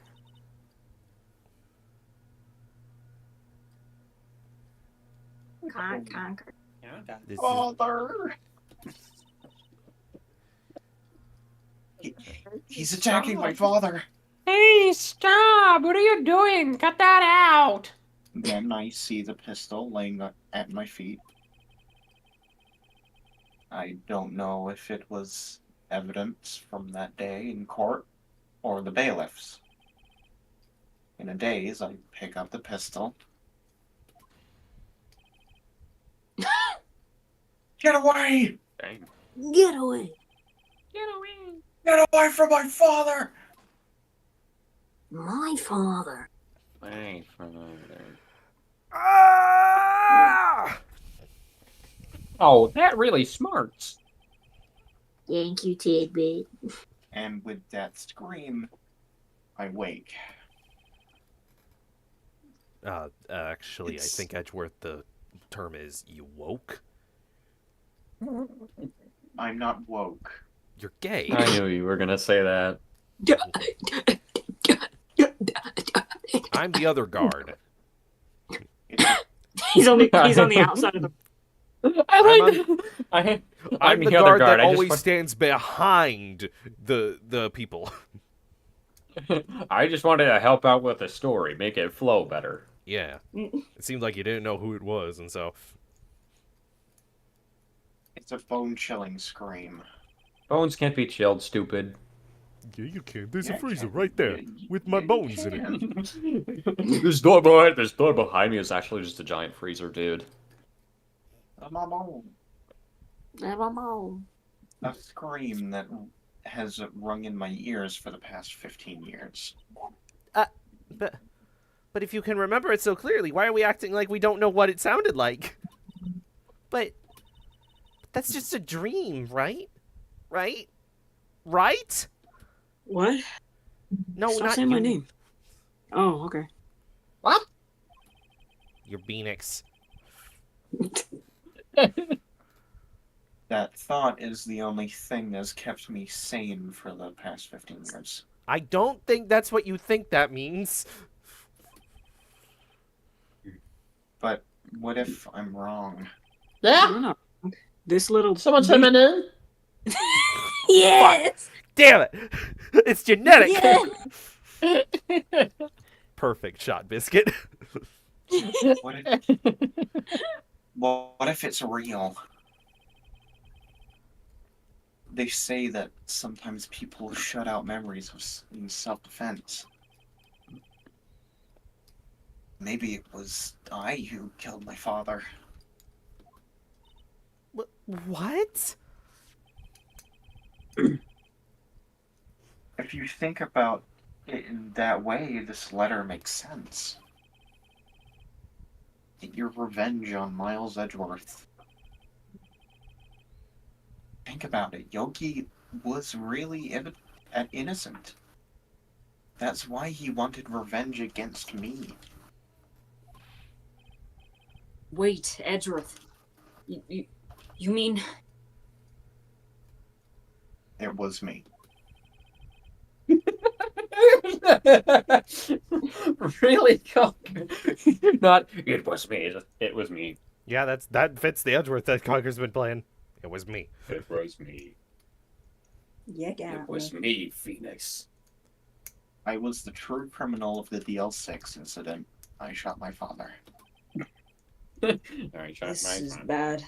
Conker. This is- Father! He's attacking my father! Hey, stop! What are you doing? Cut that out! Then I see the pistol laying at my feet. I don't know if it was evidence from that day in court or the bailiffs. In a daze, I pick up the pistol. Get away! Dang. Get away. Get away! Get away from my father! My father. My father. Ah! Oh, that really smarts. Thank you, Tidbit. And with that scream, I wake. Actually, It's- I think Edgeworth, the term is you woke. I'm not woke. You're gay. I knew you were gonna say that. I'm the other guard. He's on the outside of the... I'm I'm the the other guard guard. that I just always want- stands behind the people. I just wanted to help out with the story, make it flow better. Yeah. It seemed like you didn't know who it was, and so... It's a bone-chilling scream. Bones can't be chilled, stupid. Yeah, you can. There's a freezer right there with my bones in it. This door behind me is actually just a giant freezer, dude. My bone. A scream that has rung in my ears for the past 15 years. But if you can remember it so clearly, why are we acting like we don't know what it sounded like? But that's just a dream, right? Right? Right? What? No, Stop not saying you. my name. Oh, okay. What? You're Beanix. That thought is the only thing that's kept me sane for the past 15 years. I don't think that's what you think that means. But what if I'm wrong? Yeah? No. This little... Someone chiming in? Yes! Damn it! It's genetic! Yes! Perfect shot, Biscuit. What if it's real? They say that sometimes people shut out memories in self-defense. Maybe it was I who killed my father. What? If you think about it in that way, this letter makes sense. Get your revenge on Miles Edgeworth. Think about it. Yogi was really innocent. That's why he wanted revenge against me. Wait, Edgeworth. You mean... It was me. Really, Conker? Not, it was me. It was me. Yeah, that fits the Edgeworth that Conker's been playing. It was me. It was me. Yeah, It was me, Phoenix. I was the true criminal of the DL6 incident. I shot my father. This is bad.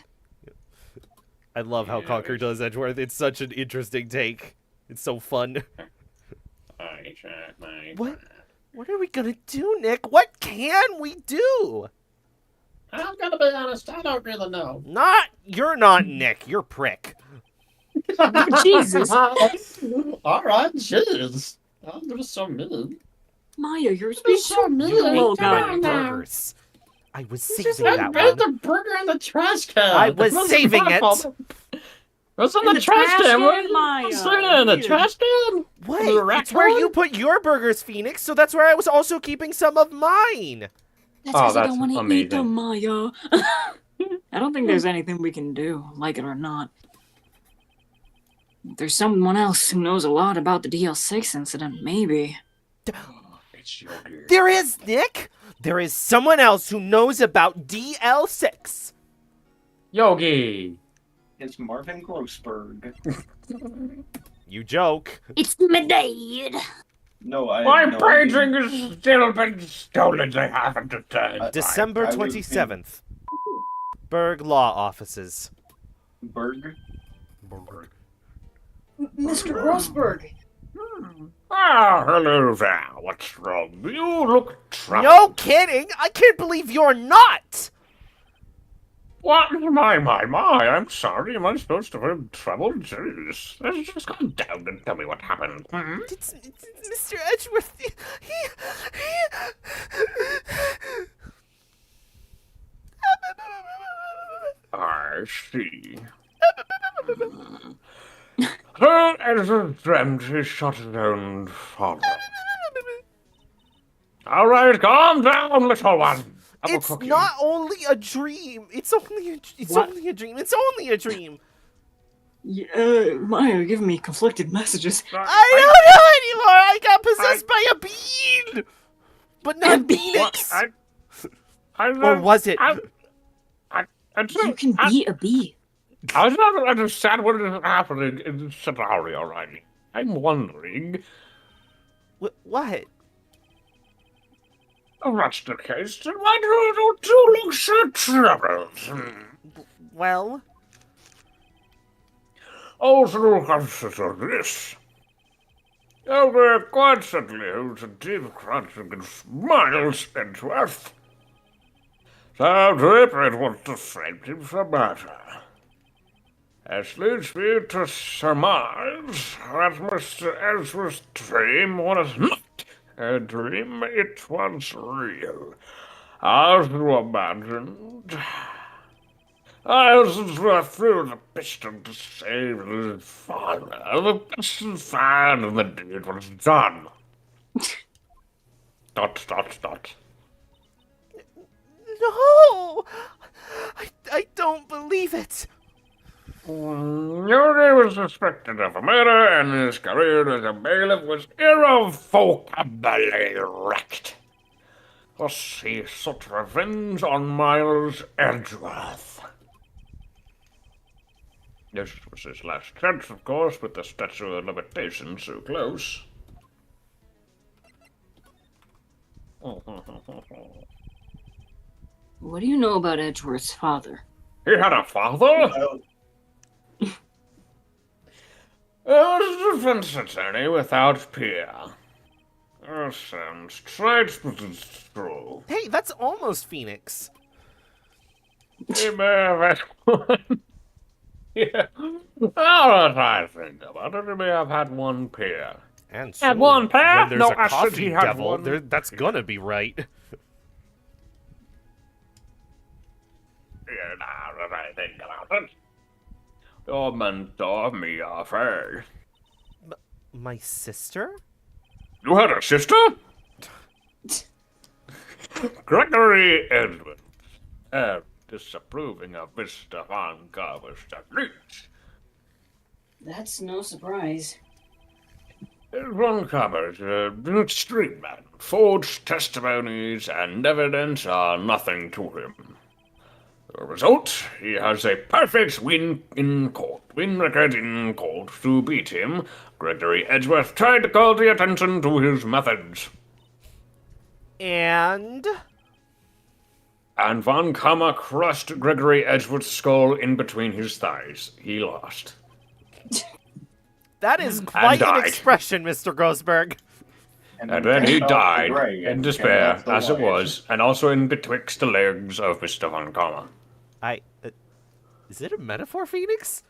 I love how Conker does Edgeworth. It's such an interesting take. It's so fun. I shot my What are we gonna do, Nick? What can we do? I'm gonna be honest, I don't really know. You're not Nick. You're Prick. Jesus. Alright, jeez. I'm just so mean. Maya, you're You're so mean. You ate little my guy. burgers. I was Just saving I that made one. the burger in the trash can. I was wasn't saving my it. fault. It was in In the trash can. Maya. I was saving it in the Weird. trash can. What? The rack It's where one? you put your burgers, Phoenix, so that's where I was also keeping some of mine. That's Oh, because I that's don't want to eat amazing. them, Maya. I don't think there's anything we can do, like it or not. If there's someone else who knows a lot about the DL6 incident, maybe. It's Yogi. There is, Nick. There is someone else who knows about DL6. Yogi. It's Marvin Grossberg. You joke. It's my dad. No, I. My no, paging has still been stolen. They haven't returned. December I was 27th. Berg Law Offices. Berg. Mr. Grossberg. Ah, hello there. What's wrong? You look troubled. No kidding. I can't believe you're not. What? My. I'm sorry. Am I supposed to have trouble? Jeez. Just calm down and tell me what happened. It's Mr. Edgeworth. I see. Her Edward dreamt he shot his own father. All right, calm down, little one. I will It's cook you. not only a dream. It's only a dream. It's only a dream. Maya, give me conflicted messages. I don't know anymore. I got possessed by a bean. But not Beanix. I Or was it? You can be a bee. I don't understand what is happening in this scenario right now. I'm wondering. What? If that's the case, then why do you two look so troubled? Well? Also consider this. Over constantly who's a deep crunching and smiles Edgeworth. So deep it was the same thing for matter. This leads me to surmise that Mr. Edgeworth's dream was not a dream, it was real. As you imagined, I was through the piston to save his father. The piston fired and the deed was done. ... No! I don't believe it! Yuri was suspected of a murder, and his career as a bailiff was irrevocably wrecked. Thus he sought revenge on Miles Edgeworth. This was his last chance, of course, with the statute of limitations so close. What do you know about Edgeworth's father? He had a father? A defense attorney without peer. Sounds trite, but it's true. Hey, that's almost Phoenix. He may have had one. Yeah. Now that I think about it, he may have had one peer. And Had one pair? when there's No, a I said coffee he had devil, one. that's gonna be right. Yeah, now that I think about it. Your mentor, me, are fair. My sister? You had a sister? Gregory Edwards. Disapproving of Mr. Von Carver's techniques. That's no surprise. Von Carver is an extreme man. Forged testimonies and evidence are nothing to him. The result, he has a perfect win record in court. To beat him, Gregory Edgeworth tried to call the attention to his methods. And Von Kammer crushed Gregory Edgeworth's skull in between his thighs. He lost. that is quite an died. expression, Mr. Grossberg. And then he died in despair, as it was, and also in betwixt the legs of Mr. Von Kammer. Is it a metaphor, Phoenix?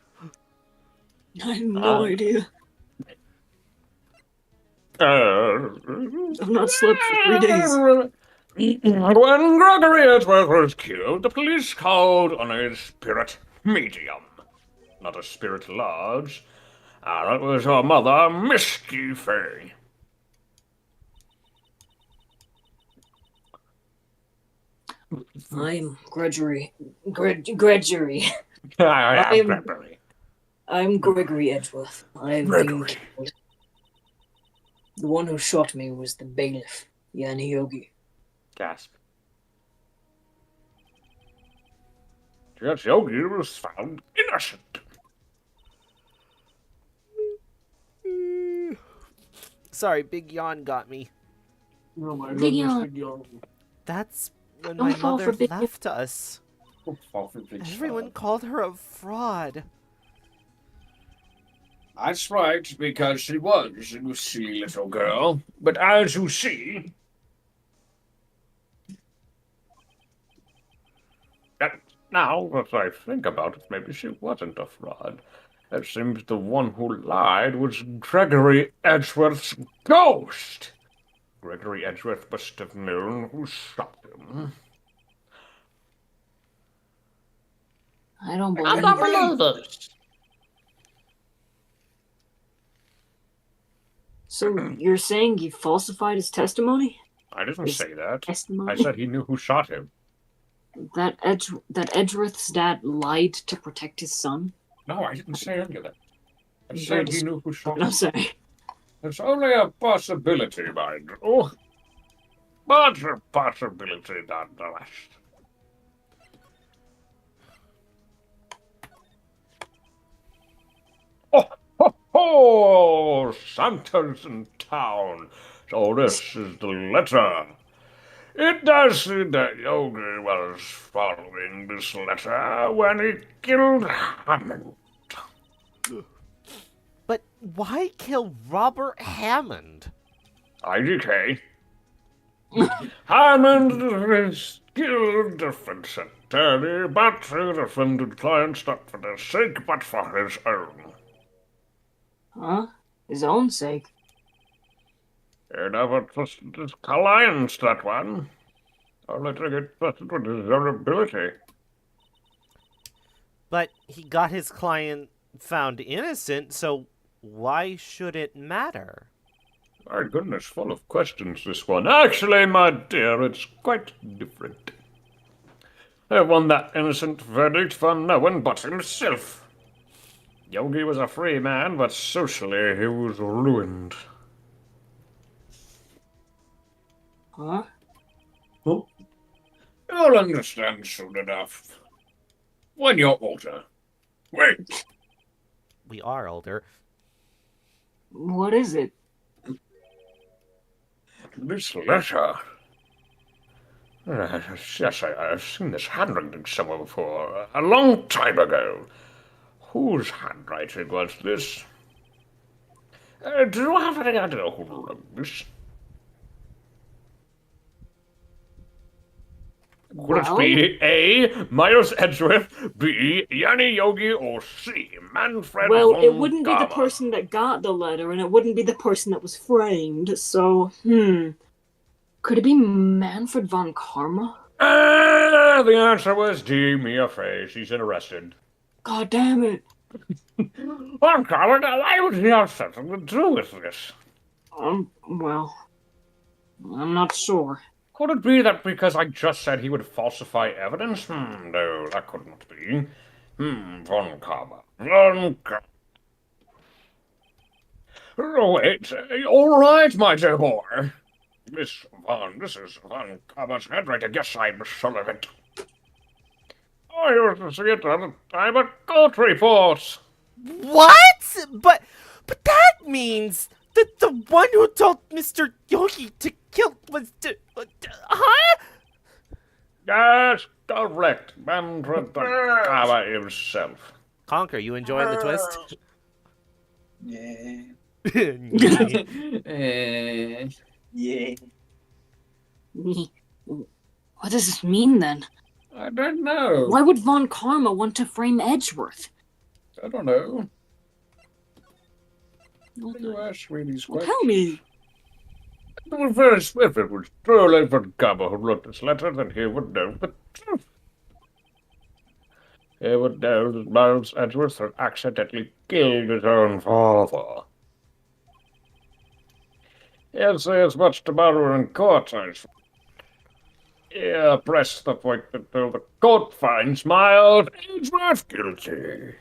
I have no idea. I've not slept for 3 days. When Gregory Edgeworth was killed, the police called on a spirit medium. Not a spirit lodge. And it was her mother, Misty Fay. I'm Gregory. Gregory. I'm Gregory Edgeworth. I've been killed. The one who shot me was the bailiff, Yanni Yogi. Gasp. Yes, Yogi was found innocent. Sorry, big yawn got me. Oh my Big goodness, yawn. That's when Don't my fall mother for big- left us. Everyone called her a fraud. That's right, because she was, you silly little girl. But as you see... Now that I think about it, maybe she wasn't a fraud. It seems the one who lied was Gregory Edgeworth's ghost. Gregory Edgeworth must have known who shot him. I don't I don't believe it. So you're saying he falsified his testimony? I didn't His say that. testimony? I said he knew who shot him. That Edgeworth's dad lied to protect his son? No, I didn't say any of that. I I'm said very he knew who shot I'm him. sorry. It's only a possibility, mind you. But a possibility nonetheless. Oh, Santa's in town. So this is the letter. It does seem that Yogi was following this letter when he killed Hammond. But why kill Robert Hammond? IDK. Hammond is skilled defense attorney, but he defended clients not for their sake, but for his own. Huh? His own sake. He never trusted his clients, that one. Only to get trusted with his own ability. But he got his client found innocent, so why should it matter? My goodness, full of questions, this one. Actually, my dear, it's quite different. They won that innocent verdict for no one but himself. Yogi was a free man, but socially he was ruined. Huh? Huh? You'll understand soon enough. When you're older. Wait! We are older. What is it? This letter. Yes, I've seen this handwriting somewhere before. A long time ago. Whose handwriting was this? Do you have any idea who wrote this? Could it be A. Miles Edgeworth, B. Yanni Yogi, or C. Manfred Well, von it wouldn't be the Gama? person that got the letter, and it wouldn't be the person that was framed, so, Could it be Manfred von Karma? The answer was D. Mia Frey. She's arrested. God damn it. Von Karma, why would he have something to do with this? Well, I'm not sure. Could it be that because I just said he would falsify evidence? No, that could not be. Von Karma. Von Karma. Oh, wait. All right, my dear boy. This is Von Karma's handwriting. Yes, I'm sure of it. I used to see it all the time at court reports. What? But that means that the one who told Mr. Yogi to kill was huh? Yes, correct. Manfred von Karma himself. Conker, you enjoying the twist? Yeah. Yeah. What does this mean then? I don't know. Why would Von Karma want to frame Edgeworth? I don't know. You ask me these questions. Tell me. It was very swift. It was truly Von Karma who wrote this letter, then he would know the truth. He would know that Miles Edgeworth had accidentally killed his own father. He'll say as much tomorrow in court, I suppose. Yeah, press the point until the court finds Miles Edgeworth guilty.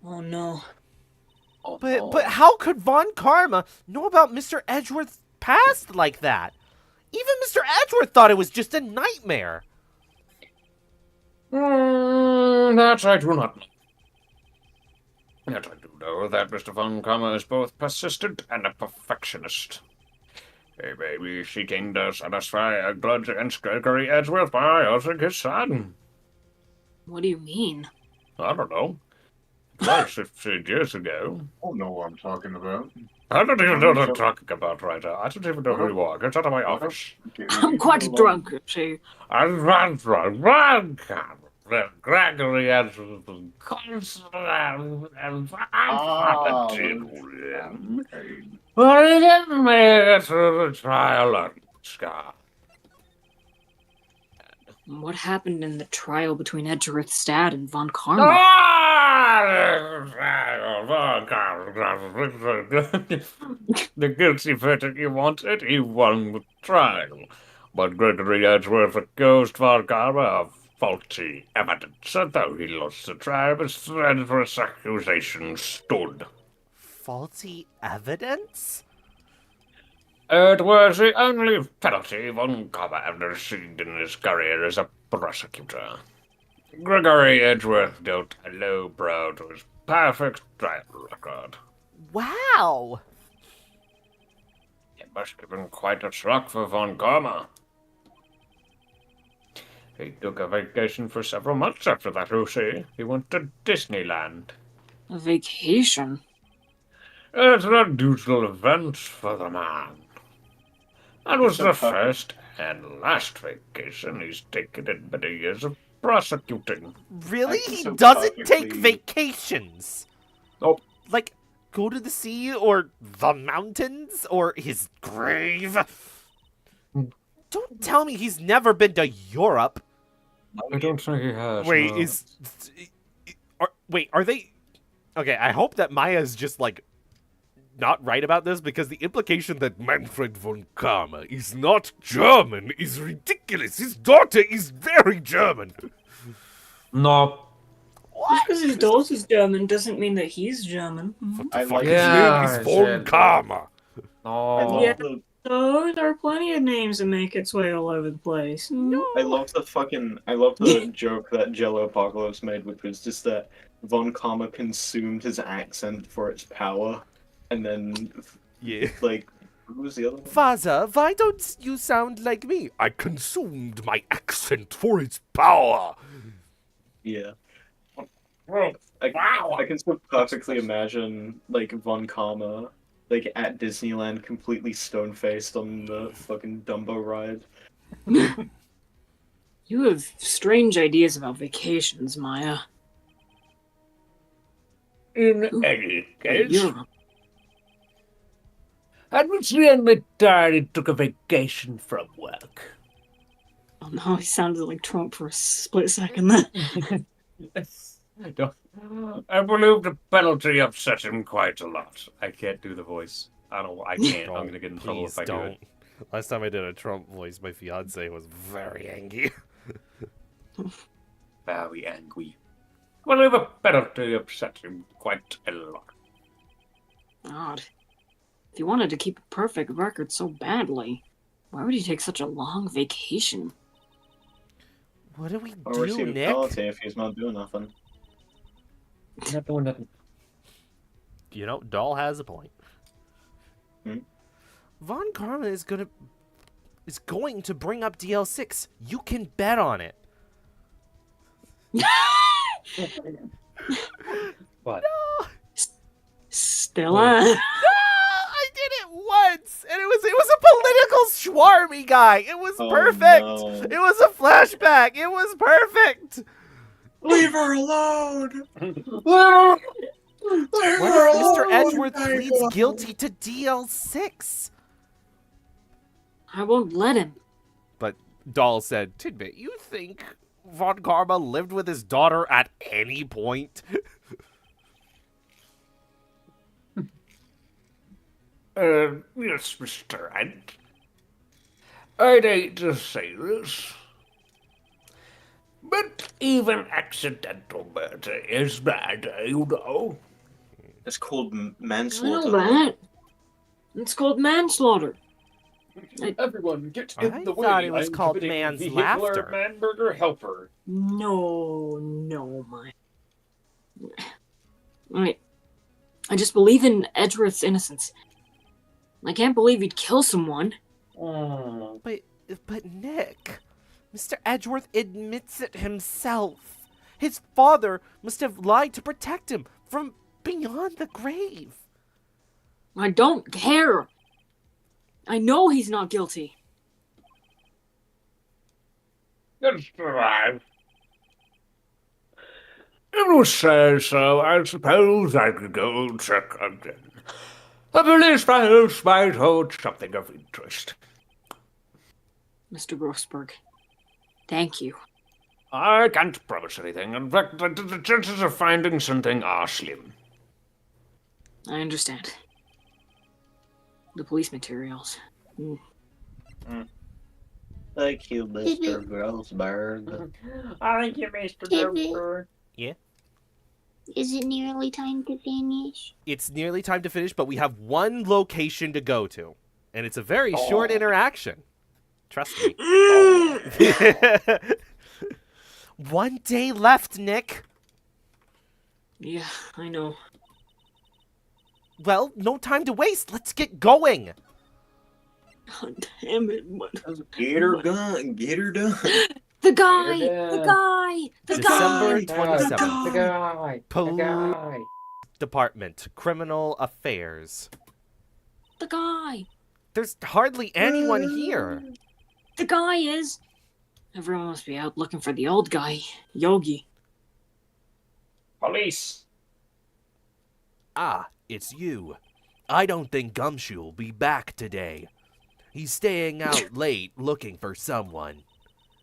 Oh no. But how could Von Karma know about Mr. Edgeworth's past like that? Even Mr. Edgeworth thought it was just a nightmare. That I do not know. Yet I do know that Mr. Von Karma is both persistent and a perfectionist. He may be seeking to satisfy a grudge against Gregory Edgeworth by hurting his son. What do you mean? I don't know. Like 15 years ago. I don't know what I'm talking about. I don't even know what I'm talking about, Writer. I don't even know who you are. Get out of my office. I'm quite drunk, see. Gregory Edgeworth was constant and positive with him. But he didn't make it through the trial on Scott. What happened in the trial between Edgeworth's dad and Von Karma? The guilty verdict he wanted, he won the trial. But Gregory Edgeworth accused Von Karma of faulty evidence, and though he lost the trial, his thread for his accusation stood. Faulty evidence? It was the only penalty Von Karma ever received in his career as a prosecutor. Gregory Edgeworth dealt a low blow to his perfect driver record. Wow! It must have been quite a shock for Von Karma. He took a vacation for several months after that, you see. He went to Disneyland. A vacation? It's an unusual event for the man. That was the first and last vacation he's taken in many years of prosecuting. Really? He doesn't take vacations? Nope. Like, go to the sea, or the mountains, or his grave? Don't tell me he's never been to Europe. I don't think he has. Wait, no. are they... Okay, I hope that Maya's just, like, not right about this, because the implication that Manfred von Karma is not German is ridiculous. His daughter is very German. No. Just because his daughter's German doesn't mean that he's German. I like His name is von Karma. No. Yeah. So there are plenty of names that make its way all over the place. I love the joke that Jello Apocalypse made, which was just that Von Karma consumed his accent for its power, and then like, who was the other one? Father, why don't you sound like me? I consumed my accent for its power. Yeah. I can so perfectly imagine, like, Von Karma, like, at Disneyland, completely stone-faced on the fucking Dumbo ride. You have strange ideas about vacations, Maya. In any case, Europe. I would say admit he took a vacation from work. Oh no, he sounded like Trump for a split second there. I believe the penalty upset him quite a lot. I can't do the voice. I can't. I'm gonna get in trouble if I do it. Last time I did a Trump voice, my fiance was very angry. Very angry. I believe the penalty upset him quite a lot. God. If he wanted to keep a perfect record so badly, why would he take such a long vacation? What do we Or do, receive a Nick? penalty if he's not doing nothing. Not doing nothing. You know, Doll has a point. Hmm? Von Karma is going to bring up DL6. You can bet on it. What? No. Stella. No, I did it once, and it was a political schwarmy guy. It was perfect. No. It was a flashback. It was perfect. Leave her alone! What if Mr. Edgeworth pleads guilty to DL6? I won't let him. But Doll said, Tidbit, you think Von Karma lived with his daughter at any point? Yes, Mr. Ant. I'd hate to say this, but even accidental murder is bad, you know. It's called I know manslaughter. that. It's called manslaughter. Everyone, get I in the way. thought it was I'm called committing man's vehicular laughter. Manburger helper. No, I just believe in Edgeworth's innocence. I can't believe he'd kill someone. But Nick, Mr. Edgeworth admits it himself. His father must have lied to protect him from beyond the grave. I don't care. I know he's not guilty. That's right. If you say so, I suppose I could go check again. The police perhaps might hold something of interest. Mr. Grossberg, thank you. I can't promise anything. In fact, the chances of finding something are slim. I understand. The police materials. Thank you, Mr. Grossberg. Thank you, Mr. Grossberg. Yeah? Is it nearly time to finish? It's nearly time to finish, but we have one location to go to. And it's a very short interaction. Trust me. 1 day left, Nick. Yeah, I know. Well, no time to waste. Let's get going. Oh, damn it. What? Get her done. Get her done. The guy! Yeah. The guy! The December guy! 27th. The guy. The Police guy. Department, Criminal Affairs. The guy! There's hardly anyone here. The guy is... Everyone must be out looking for the old guy, Yogi. Police. Ah, it's you. I don't think Gumshoe will be back today. He's staying out late looking for someone.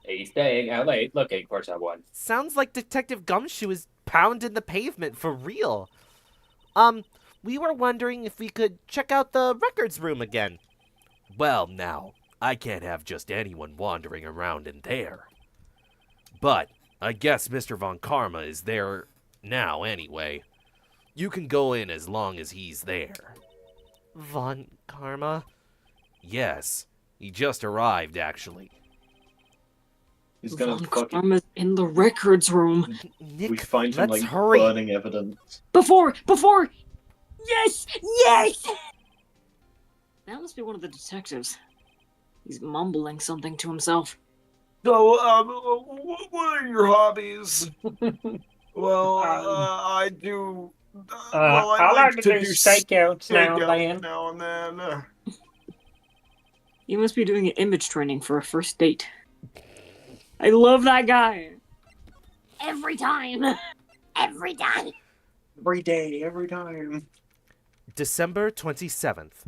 He's staying out late looking for someone. Sounds like Detective Gumshoe is pounding the pavement for real. We were wondering if we could check out the records room again. Well, now, I can't have just anyone wandering around in there. But I guess Mr. Von Karma is there now anyway. You can go in as long as he's there. Von Karma? Yes, he just arrived, actually. He's gonna Von fucking. Karma's in the records room. Nick, We find him let's like hurry. burning evidence. Before! Yes! Yes! That must be one of the detectives. He's mumbling something to himself. So, what are your hobbies? Well, I do. Well, I like to do stakeouts now and then. Now and then. He must be doing an image training for a first date. I love that guy. Every time. Every time. Every day, every time. December 27th.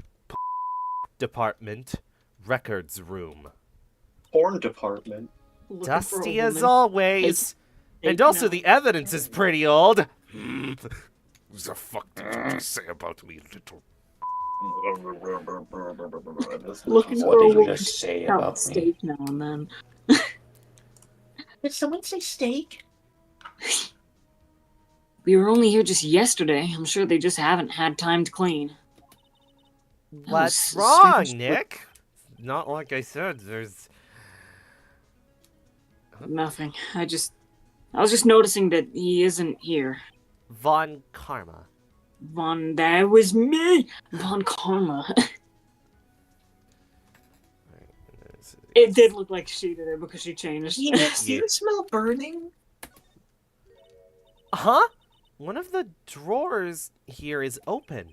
Department, Records Room. Porn department. Looking for a Dusty as woman. always. And also the evidence is pretty old. What the fuck did you just say about me, little? Looking What for a did you woman just say out about me? steak now and then. Did someone say steak? We were only here just yesterday. I'm sure they just haven't had time to clean. What's was wrong, strange. Nick? Not like I said, there's... Nothing. I was just noticing that he isn't here. Von Karma. That was me! Von Karma. It did look like she did it because she changed. Yes, do you smell burning? Huh? One of the drawers here is open.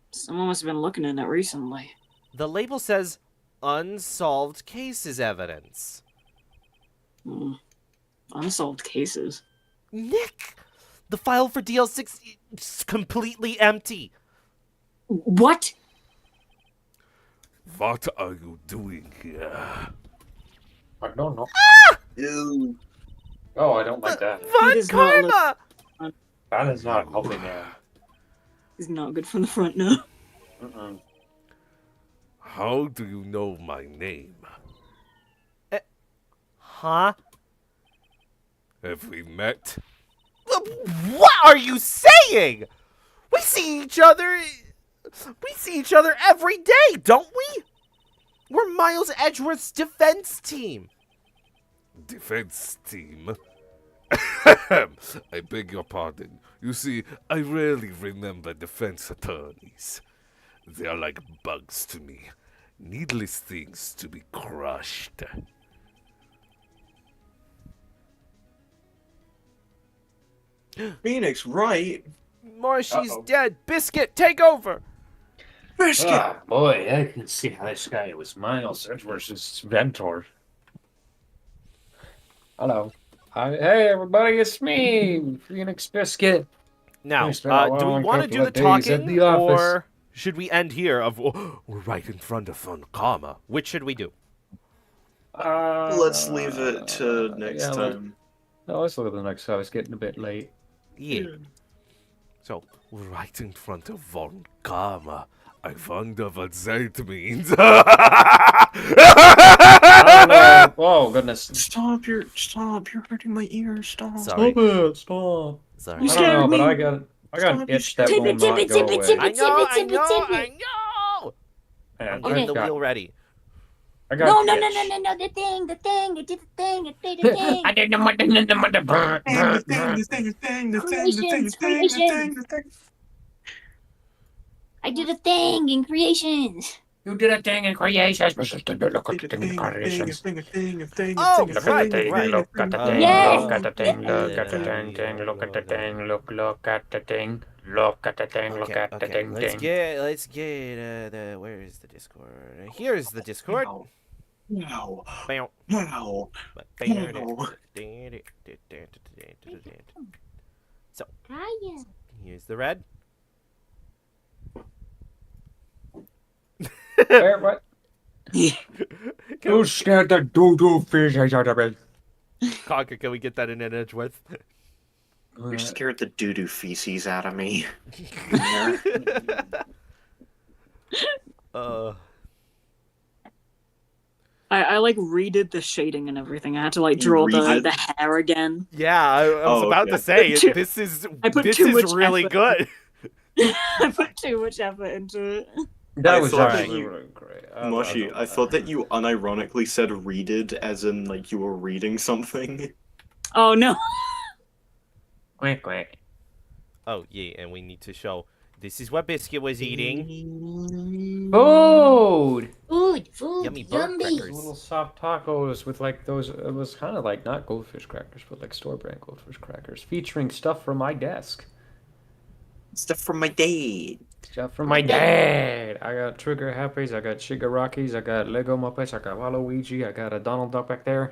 Someone must have been looking in it recently. The label says unsolved cases evidence. Unsolved cases. Nick! The file for DL6 is completely empty. What? What are you doing here? I don't know. Ew. Oh, I don't like that. Von Karma! That is not helping now. He's not good from the front now. How do you know my name? Huh? Have we met? What are you saying? We see each other every day, don't we? We're Miles Edgeworth's defense team. Defense team? I beg your pardon. You see, I rarely remember defense attorneys. They are like bugs to me. Needless things to be crushed. Phoenix, Wright. Marshy's dead. Biscuit, take over. Biscuit. Ah, boy, I can see how this guy was Miles Edgeworth's mentor. Hello. Hey, everybody, it's me, Phoenix Biscuit. Now, It's been a do we long want to do couple the of days at talking, the office. or should we end here? We're right in front of Von Karma. Which should we do? Let's leave it to next time. No, let's look at the next time. It's getting a bit late. Yeah. So, we're right in front of Von Karma. I wonder what that means. Oh, goodness. Stop, you're hurting my ears, stop. Sorry. Stop it, stop. Sorry. You I scared don't know, me. but I got an itch that will not go away. I know. I know. I'm getting the wheel ready. I got No, the no, no, itch. no, no, no, the thing, it did the thing, it did the thing. I did Creations. I did a thing in creations. You did a thing in creations. Look at the thing in creations. Oh, Look at right, the thing, right. look at the thing, Yes. look at the thing, look at the thing, look at the thing, look at the thing, look at the thing, look Okay, at the okay. thing, Let's get the where is the Discord? Here's the Discord. No. Bow. No. So Hiya. here's the red. Where, what? Who scared the doo-doo fish out of me? Conker, can we get that in an Edgeworth? You scared the doo-doo feces out of me. I like redid the shading and everything. I had to like draw the hair again. Yeah, I was about to say this is really good. I put too much effort into it. That was thought actually you- really great. Marshy, I thought that you unironically said readed as in like you were reading something. Oh no. Quack, quack. Oh yeah, and we need to show. This is what Biscuit was eating. Food! Food, Yummy bird crackers. Little soft tacos with like those, it was kind of like not goldfish crackers, but like store-brand goldfish crackers, featuring stuff from my desk. Stuff from my dad. Stuff from my dad. I got Trigger Happies, I got Shigarakis, I got Lego Muppets, I got Waluigi, I got a Donald Duck back there.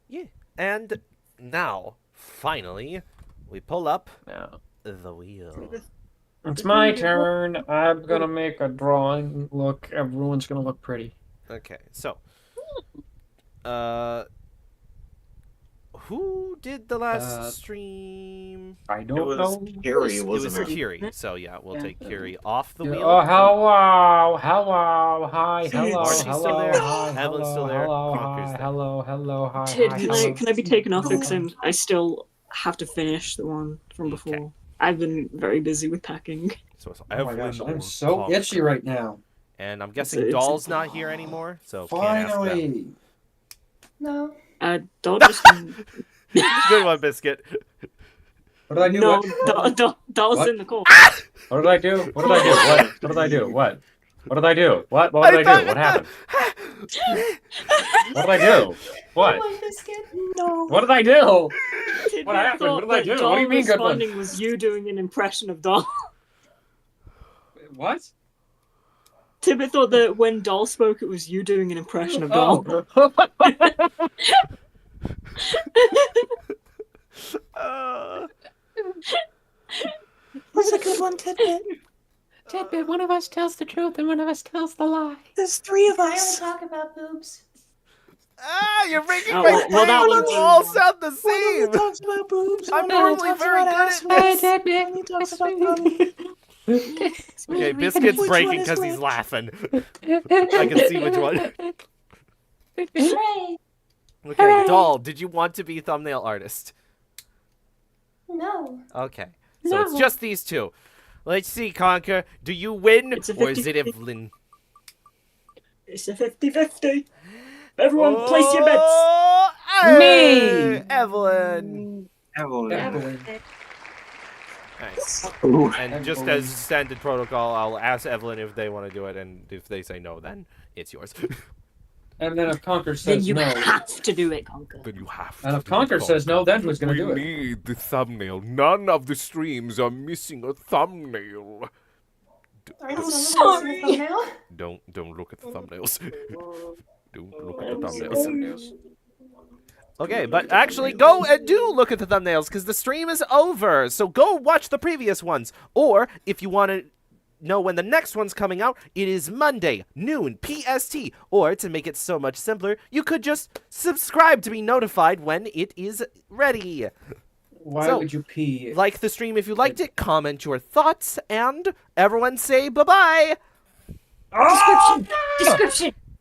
Yeah, and now finally we pull up Now the wheel. it's my turn. I'm gonna make a drawing. Look, everyone's gonna look pretty. Okay, so who did the last stream? I don't know. Kiri, It was wasn't it? Kiri. So yeah, we'll take Kiri off the wheel. Oh, hello, hi, hello, Marshy's still hello, there. hi, Evelyn's still there. hello, Conker's hi, there. hello, hi, Tid, hi, can hello. I be taken off because I still have to finish the one from before. I've been very busy with packing. So it's Oh my Evelyn gosh, I'm or so Conker. itchy right now. And I'm guessing It's- Doll's not here anymore, so can't ask them. Finally. No. Doll just Good one, Biscuit. What did I do? no, What? Doll's What? in the call. What did I do? What did I do? What? What did I do? What? What did I do? What? What did I do? What happened? What did I do? What? No. What did I do? Tid, What I happened? thought What did I that do? What do you Doll mean, good one? responding was you doing an impression of Doll. What? Tibbet thought that when Doll spoke, it was you doing an impression of Doll. Oh. What's a good one, Tidbit? Tidbit, one of us tells the truth and one of us tells the lie. There's three of I only us. talk about boobs. You're making Oh, my well, that brain one's- all sound the One same. only talks about boobs. I'm one only normally talks very about good at assholes. this. One only talks about tummy. Okay, Biscuit's Which breaking one is because he's which? laughing. I can see which one. Hooray! Okay, Doll, did you want to be thumbnail artist? No. Okay, so it's just these two. Let's see, Conker. Do you win, It's a or is it 50-50. Evelyn? It's a 50-50. Everyone, place your bets. Oh, hey, Me! Evelyn. Evelyn. Nice. Ooh. And just as standard protocol, I'll ask Evelyn if they want to do it, and if they say no, then it's yours. And then if Conker Then says you no, have to do it, Conker. Then you have to. and if do it, Conker says no, then who's gonna we do it? need the thumbnail. None of the streams are missing a thumbnail. I'm sorry. Don't look at the thumbnails. Don't look at the thumbnails. Okay, but actually go and do look at the thumbnails, because the stream is over. So go watch the previous ones. Or, if you want to know when the next one's coming out, it is Monday, noon, PST. Or, to make it so much simpler, you could just subscribe to be notified when it is ready. Why So, would you pee? Like the stream if you liked it, comment your thoughts, and everyone say bye-bye.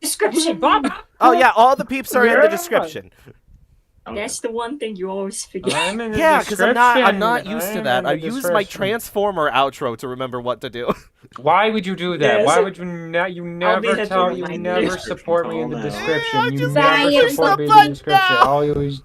Description. Bob. Oh yeah, all the peeps are in the description. That's the one thing you always forget. I'm in the Yeah, because I'm not description. used to I'm that. in the I use my description. Transformer outro to remember what to do. Why would you do that? Yes. Why would you not? You never tell. You never support me in the description. You just said I never pushed support the me in the button description. now. All you always